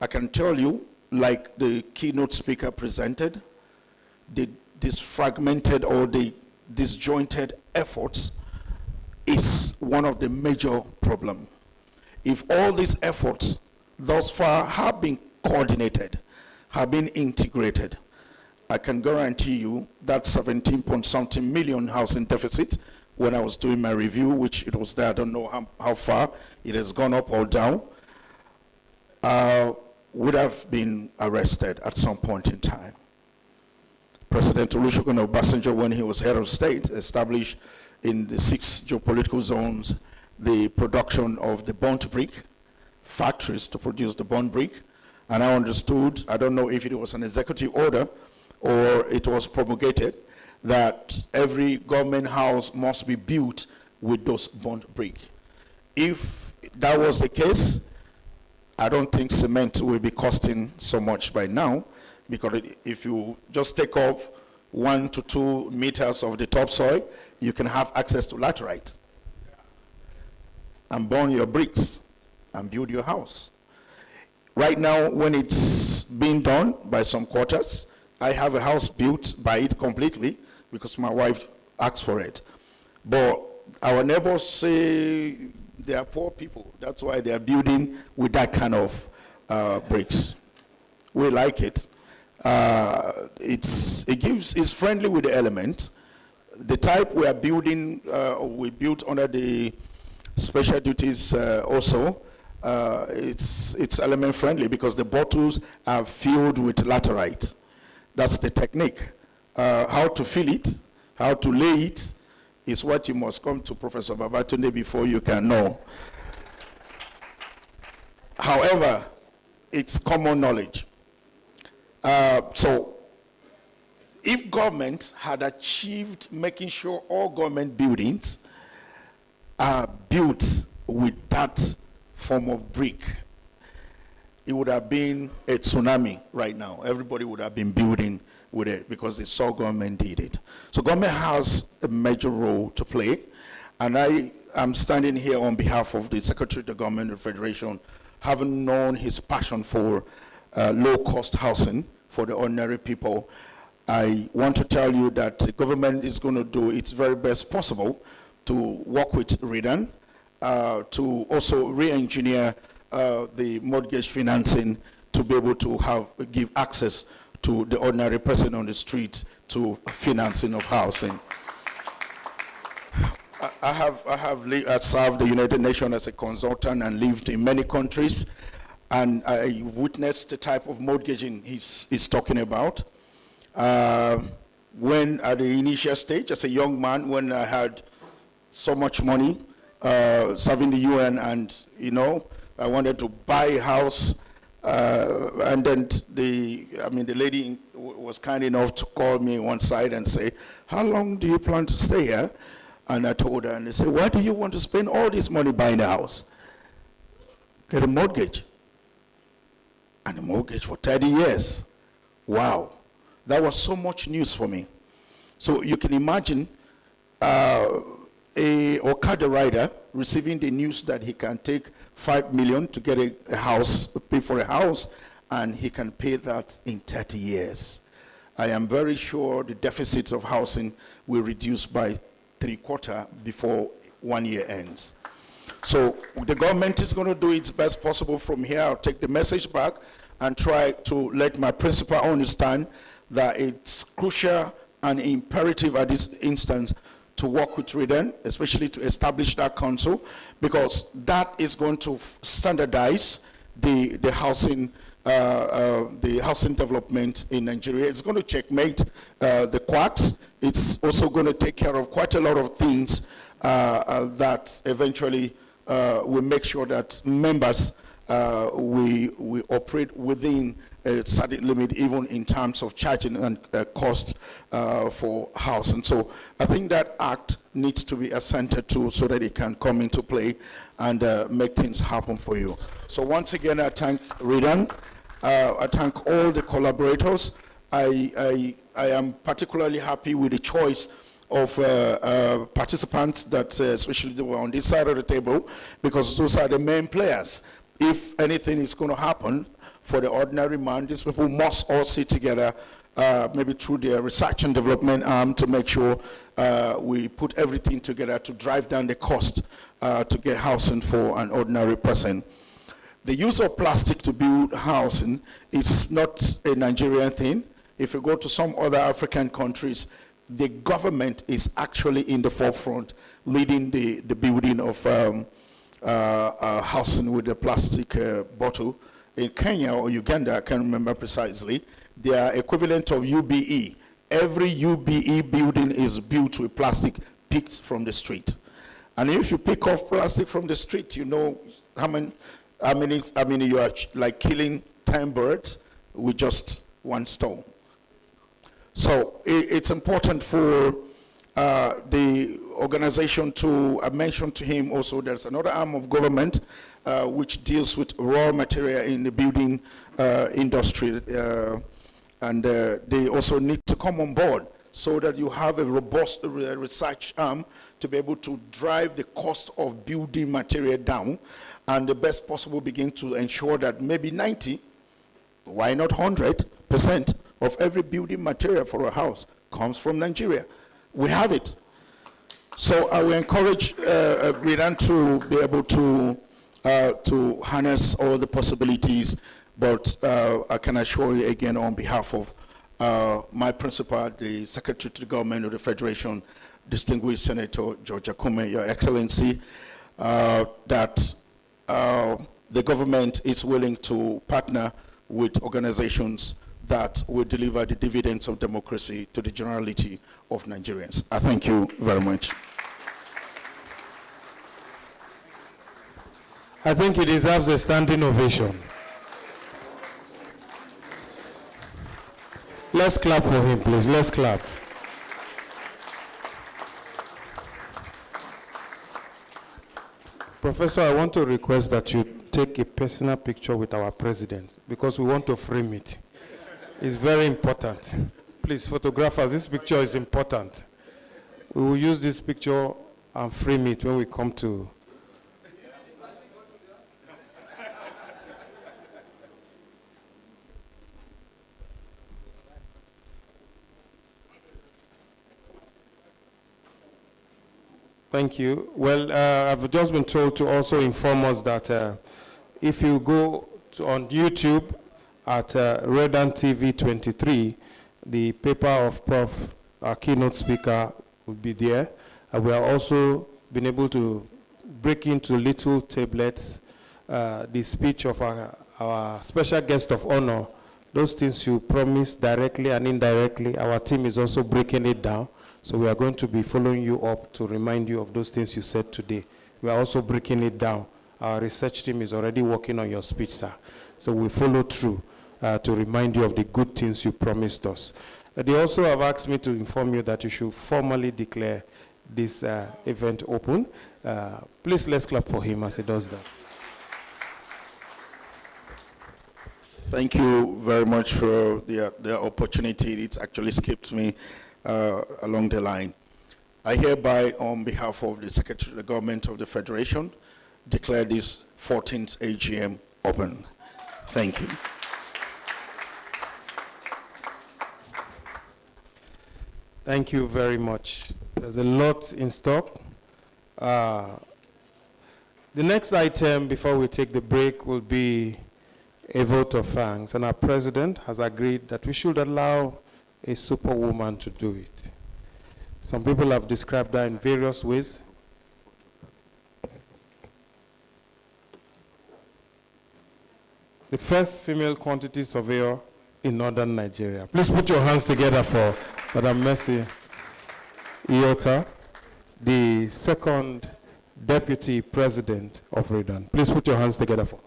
I can tell you, like the keynote speaker presented, this fragmented or the disjointed efforts is one of the major problems. If all these efforts thus far have been coordinated, have been integrated, I can guarantee you that 17-point-something million housing deficit, when I was doing my review, which it was there, I don't know how far it has gone up or down, would have been arrested at some point in time. President Olusegun Obasanjo, when he was head of state, established in the 6 geopolitical zones the production of the burnt brick, factories to produce the burnt brick. And I understood, I don't know if it was an executive order or it was promulgated, that every government house must be built with those burnt brick. If that was the case, I don't think cement will be costing so much by now, because if you just take off 1 to 2 meters of the topsoil, you can have access to laterite and burn your bricks and build your house. Right now, when it's being done by some quarters, I have a house built by it completely because my wife asked for it. But our neighbors say they are poor people. That's why they are building with that kind of bricks. We like it. It's friendly with the element. The type we are building, we built under the special duties also. It's element friendly because the bottles are filled with laterite. That's the technique. How to fill it, how to lay it, is what you must come to Professor Babatunde before you can know. However, it's common knowledge. So, if government had achieved making sure all government buildings are built with that form of brick, it would have been a tsunami right now. Everybody would have been building with it because they saw government did it. So government has a major role to play. And I am standing here on behalf of the Secretary of the Government of the Federation, having known his passion for low-cost housing for the ordinary people. I want to tell you that the government is going to do its very best possible to work with Redan, to also re-engineer the mortgage financing to be able to give access to the ordinary person on the street to financing of housing. I have served the United Nations as a consultant and lived in many countries, and I witnessed the type of mortgaging he's talking about. When at the initial stage, as a young man, when I had so much money, serving the UN, and I wanted to buy a house, and then the lady was kind enough to call me one side and say, "How long do you plan to stay here?" And I told her, and they said, "Why do you want to spend all this money buying a house? Get a mortgage." And a mortgage for 30 years. Wow. That was so much news for me. So you can imagine a Okada rider receiving the news that he can take 5 million to get a house, pay for a house, and he can pay that in 30 years. I am very sure the deficit of housing will reduce by 3/4 before 1 year ends. So the government is going to do its best possible from here. I'll take the message back and try to let my principal understand that it's crucial and imperative at this instance to work with Redan, especially to establish that council, because that is going to standardize the housing development in Nigeria. It's going to checkmate the quacks. It's also going to take care of quite a lot of things that eventually will make sure that members we operate within a certain limit, even in terms of charging and cost for housing. So I think that act needs to be assented to so that it can come into play and make things happen for you. So once again, I thank Redan. I thank all the collaborators. I am particularly happy with the choice of participants that especially they were on this side of the table, because those are the main players. If anything is going to happen for the ordinary man, these people must all sit together, maybe through their research and development arm, to make sure we put everything together to drive down the cost to get housing for an ordinary person. The use of plastic to build housing is not a Nigerian thing. If you go to some other African countries, the government is actually in the forefront, leading the building of housing with a plastic bottle. In Kenya or Uganda, I can't remember precisely, they are equivalent of UBE. Every UBE building is built with plastic picked from the street. And if you pick off plastic from the street, you know how many you are like killing 10 birds with just one stone. So it's important for the organization to mention to him also there's another arm of government which deals with raw material in the building industry, and they also need to come on board so that you have a robust research arm to be able to drive the cost of building material down, and the best possible begin to ensure that maybe 90, why not 100% of every building material for a house comes from Nigeria. We have it. So I will encourage Redan to be able to harness all the possibilities, but I can assure you again on behalf of my principal, the Secretary to the Government of the Federation, distinguished Senator George Akume, Your Excellency, that the government is willing to partner with organizations that will deliver the dividends of democracy to the generality of Nigerians. I thank you very much. I think he deserves a standing ovation. Let's clap for him, please. Let's clap. Professor, I want to request that you take a personal picture with our president because we want to frame it. It's very important. Please, photographers, this picture is important. We will use this picture and frame it when we come to. Thank you. Well, I've just been told to also inform us that if you go on YouTube at Redan TV 23, the paper of Prof. Our keynote speaker will be there. We are also been able to break into little tablets the speech of our special guest of honor. Those things you promised directly and indirectly, our team is also breaking it down. So we are going to be following you up to remind you of those things you said today. We are also breaking it down. Our research team is already working on your speech, sir. So we follow through to remind you of the good things you promised us. They also have asked me to inform you that you should formally declare this event open. Please, let's clap for him as he does that. Thank you very much for the opportunity. It actually skipped me along the line. I hereby, on behalf of the Secretary of the Government of the Federation, declare this 14th AGM open. Thank you. Thank you very much. There's a lot in stock. The next item before we take the break will be a vote of thanks, and our president has agreed that we should allow a superwoman to do it. Some people have described her in various ways. The first female quantity surveyor in northern Nigeria. Please put your hands together for Madam Mercy Iota, the second deputy president of Redan. Please put your hands together for her.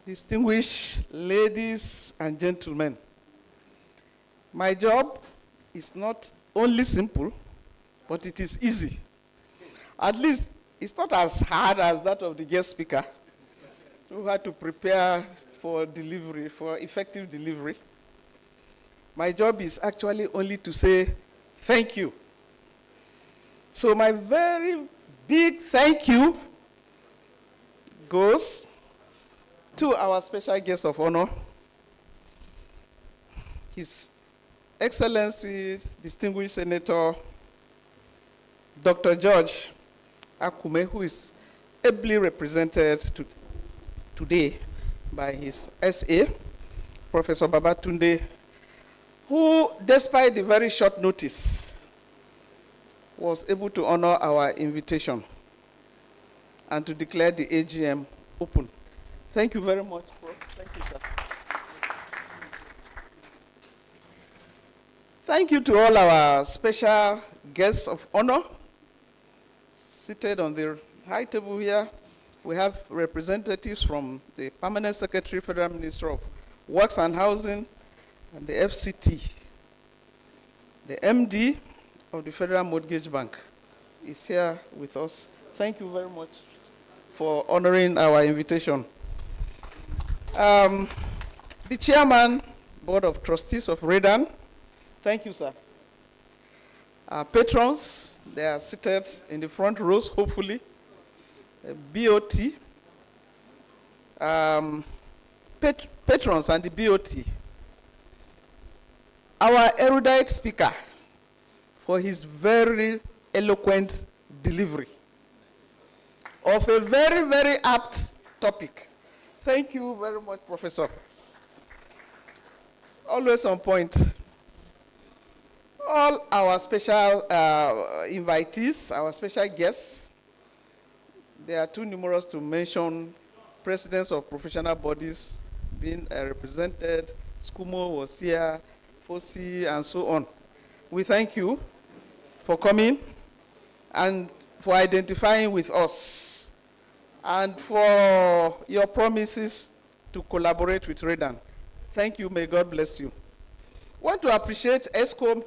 Distinguished ladies and gentlemen, my job is not only simple, but it is easy. At least it's not as hard as that of the guest speaker, who had to prepare for delivery, for effective delivery. My job is actually only to say thank you. So my very big thank you goes to our special guest of honor, His Excellency, Distinguished Senator Dr. George Akume, who is ably represented today by his SA, Professor Babatunde, who, despite the very short notice, was able to honor our invitation and to declare the AGM open. Thank you very much, Prof. Thank you, sir. Thank you to all our special guests of honor seated on the high table here. We have representatives from the Permanent Secretary, Federal Minister of Works and Housing, and the FCT. The MD of the Federal Mortgage Bank is here with us. Thank you very much for honoring our invitation. The Chairman, Board of Trustees of Redan, thank you, sir. Our patrons, they are seated in the front rows, hopefully. BOT, patrons and the BOT. Our erudite speaker for his very eloquent delivery of a very, very apt topic. Thank you very much, Professor. Always on point. All our special invitees, our special guests, they are too numerous to mention. Presidents of professional bodies being represented, SCUMO was here, FOSI, and so on. We thank you for coming and for identifying with us and for your promises to collaborate with Redan. Thank you. May God bless you. Want to appreciate ESCOM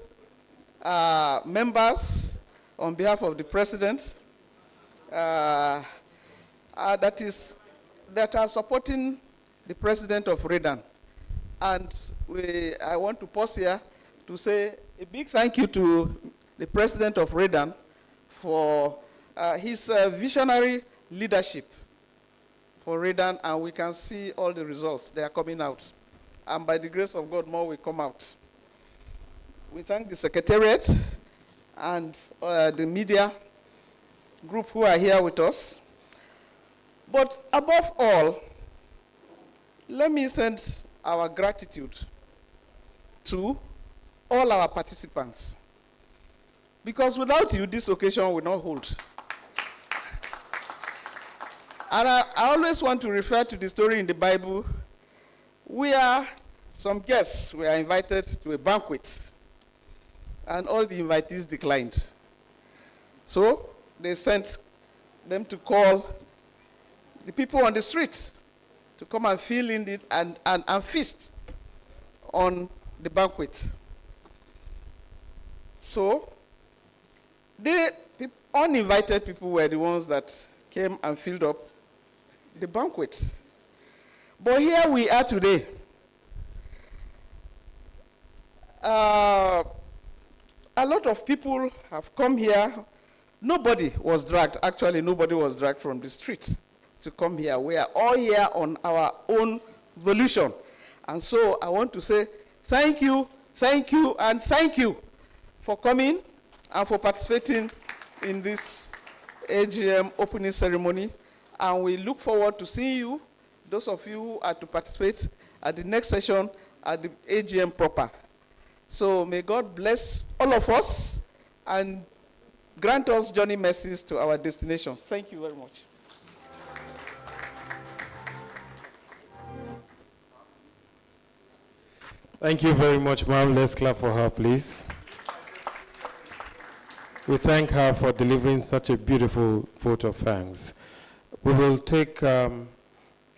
members on behalf of the President that are supporting the President of Redan. And I want to pause here to say a big thank you to the President of Redan for his visionary leadership for Redan, and we can see all the results. They are coming out. And by the grace of God, more will come out. We thank the Secretariat and the media group who are here with us. But above all, let me send our gratitude to all our participants. Because without you, this occasion will not hold. And I always want to refer to the story in the Bible where some guests were invited to a banquet, and all the invitees declined. So they sent them to call the people on the street to come and fill in it and feast on the banquet. So the uninvited people were the ones that came and filled up the banquet. But here we are today. A lot of people have come here. Nobody was dragged. Actually, nobody was dragged from the street to come here. We are all here on our own volition. And so I want to say thank you, and thank you for coming and for participating in this AGM opening ceremony. And we look forward to seeing you, those of you who are to participate at the next session at the AGM proper. So may God bless all of us and grant us journey mercies to our destinations. Thank you very much. Thank you very much, ma'am. Let's clap for her, please. We thank her for delivering such a beautiful vote of thanks. We will take a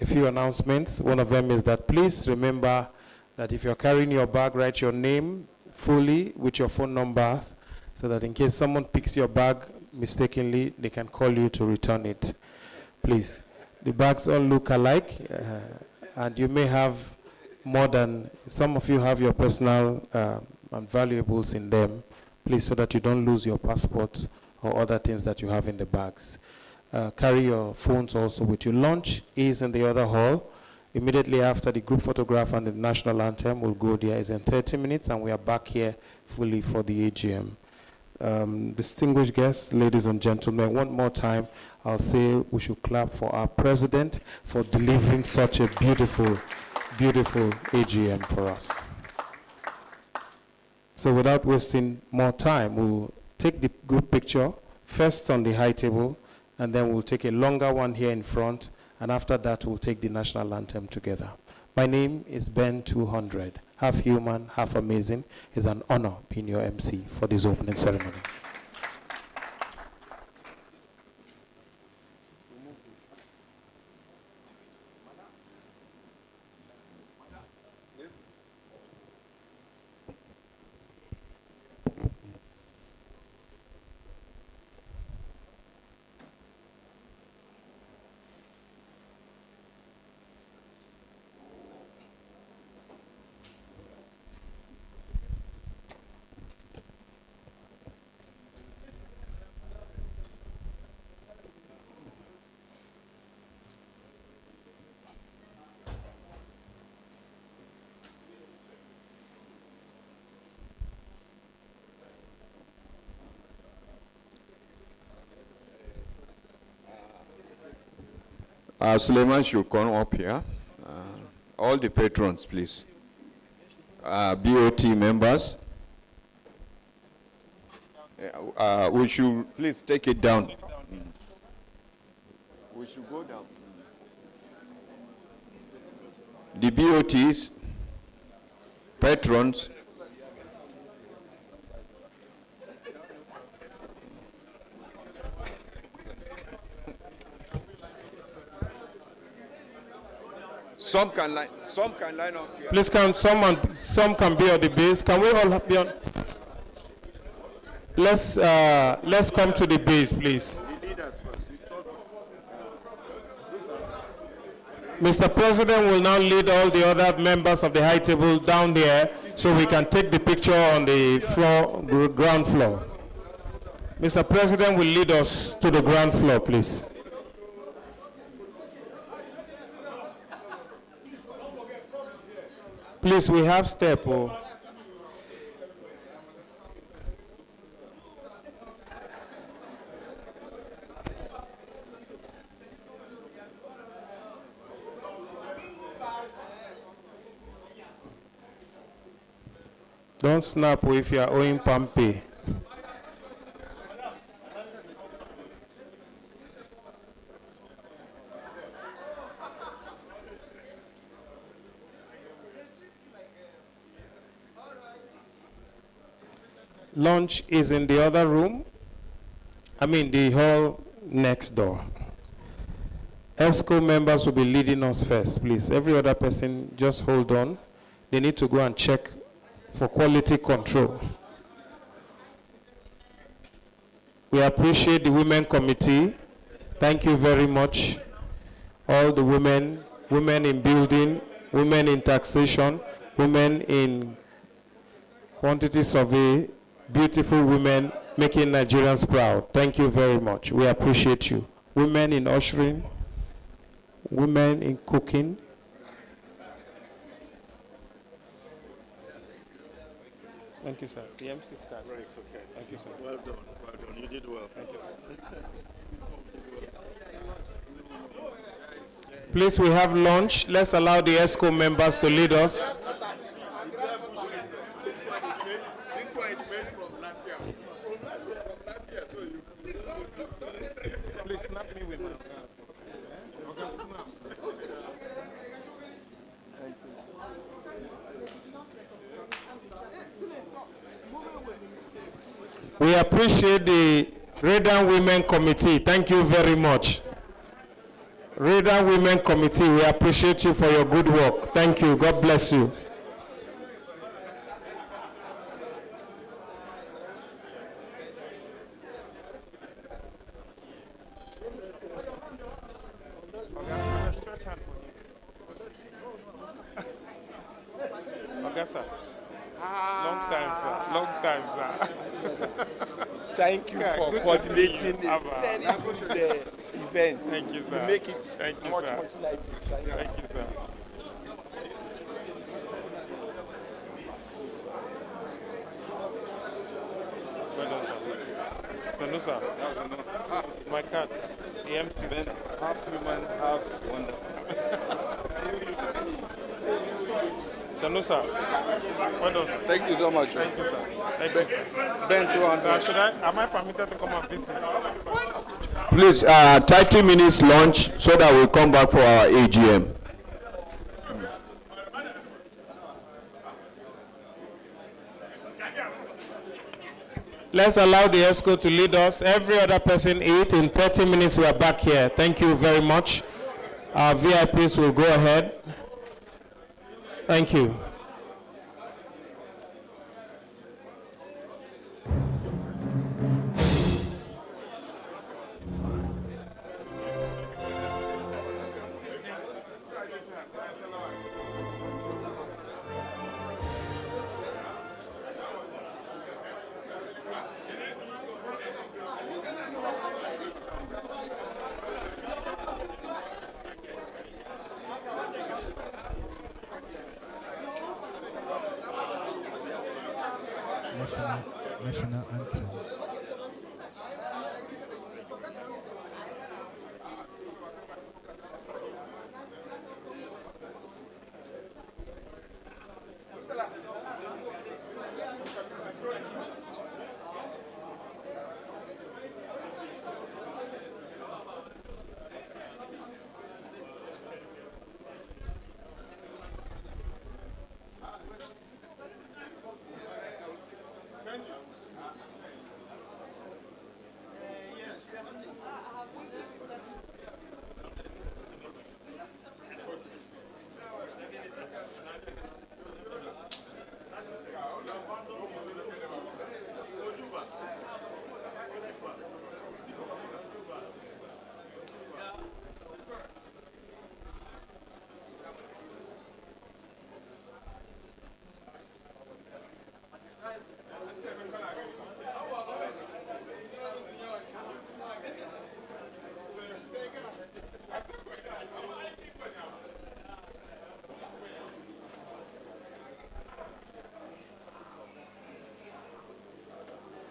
few announcements. One of them is that please remember that if you're carrying your bag, write your name fully with your phone number so that in case someone picks your bag mistakenly, they can call you to return it. Please. The bags all look alike, and you may have more than, some of you have your personal and valuables in them. Please, so that you don't lose your passport or other things that you have in the bags. Carry your phones also with you. Lunch is in the other hall. Immediately after the group photograph and the national anthem, we'll go there. It's in 30 minutes, and we are back here fully for the AGM. Distinguished guests, ladies and gentlemen, one more time, I'll say we should clap for our president for delivering such a beautiful, beautiful AGM for us. So without wasting more time, we'll take the group picture first on the high table, and then we'll take a longer one here in front, and after that, we'll take the national anthem together. My name is Ben 200. Half human, half amazing. It's an honor being your MC for this opening ceremony. Suleiman should come up here. All the patrons, please. BOT members. We should please take it down. We should go down. The BOTs, patrons. Some can line up here. Please, can some can be on the base? Can we all be on? Let's come to the base, please. Mr. President will now lead all the other members of the high table down there so we can take the picture on the floor, ground floor. Mr. President will lead us to the ground floor, please. Please, we have step. Oh. Don't snap if you are owing Pampe. Lunch is in the other room. I mean, the hall next door. ESCO members will be leading us first, please. Every other person, just hold on. They need to go and check for quality control. We appreciate the Women Committee. Thank you very much. All the women in building, women in taxation, women in quantity survey, beautiful women making Nigerians proud. Thank you very much. We appreciate you. Women in ushering, women in cooking. Thank you, sir. The MC's card. Right, it's okay. Thank you, sir. Well done, well done. You did well. Thank you, sir. Please, we have lunch. Let's allow the ESCO members to lead us. This one is made from Latvia. Please snap me with my We appreciate the Redan Women Committee. Thank you very much. Redan Women Committee, we appreciate you for your good work. Thank you. God bless you. Long time, sir. Long time, sir. Thank you for coordinating the event. Thank you, sir. You make it Thank you, much, sir. much lively. Thank you, sir. Well done, sir. No, sir. That was enough. My card. The MC. Then half human, half wonderful. Sanusa. Well done, sir. Thank you so much. Thank you, sir. Thank you, sir. Ben 200. Sir, am I permitted to come and visit? Please, 30 minutes lunch so that we come back for our AGM. Let's allow the ESCO to lead us. Every other person eat. In 30 minutes, we are back here. Thank you very much. Our VIPs will go ahead. Thank you. National anthem.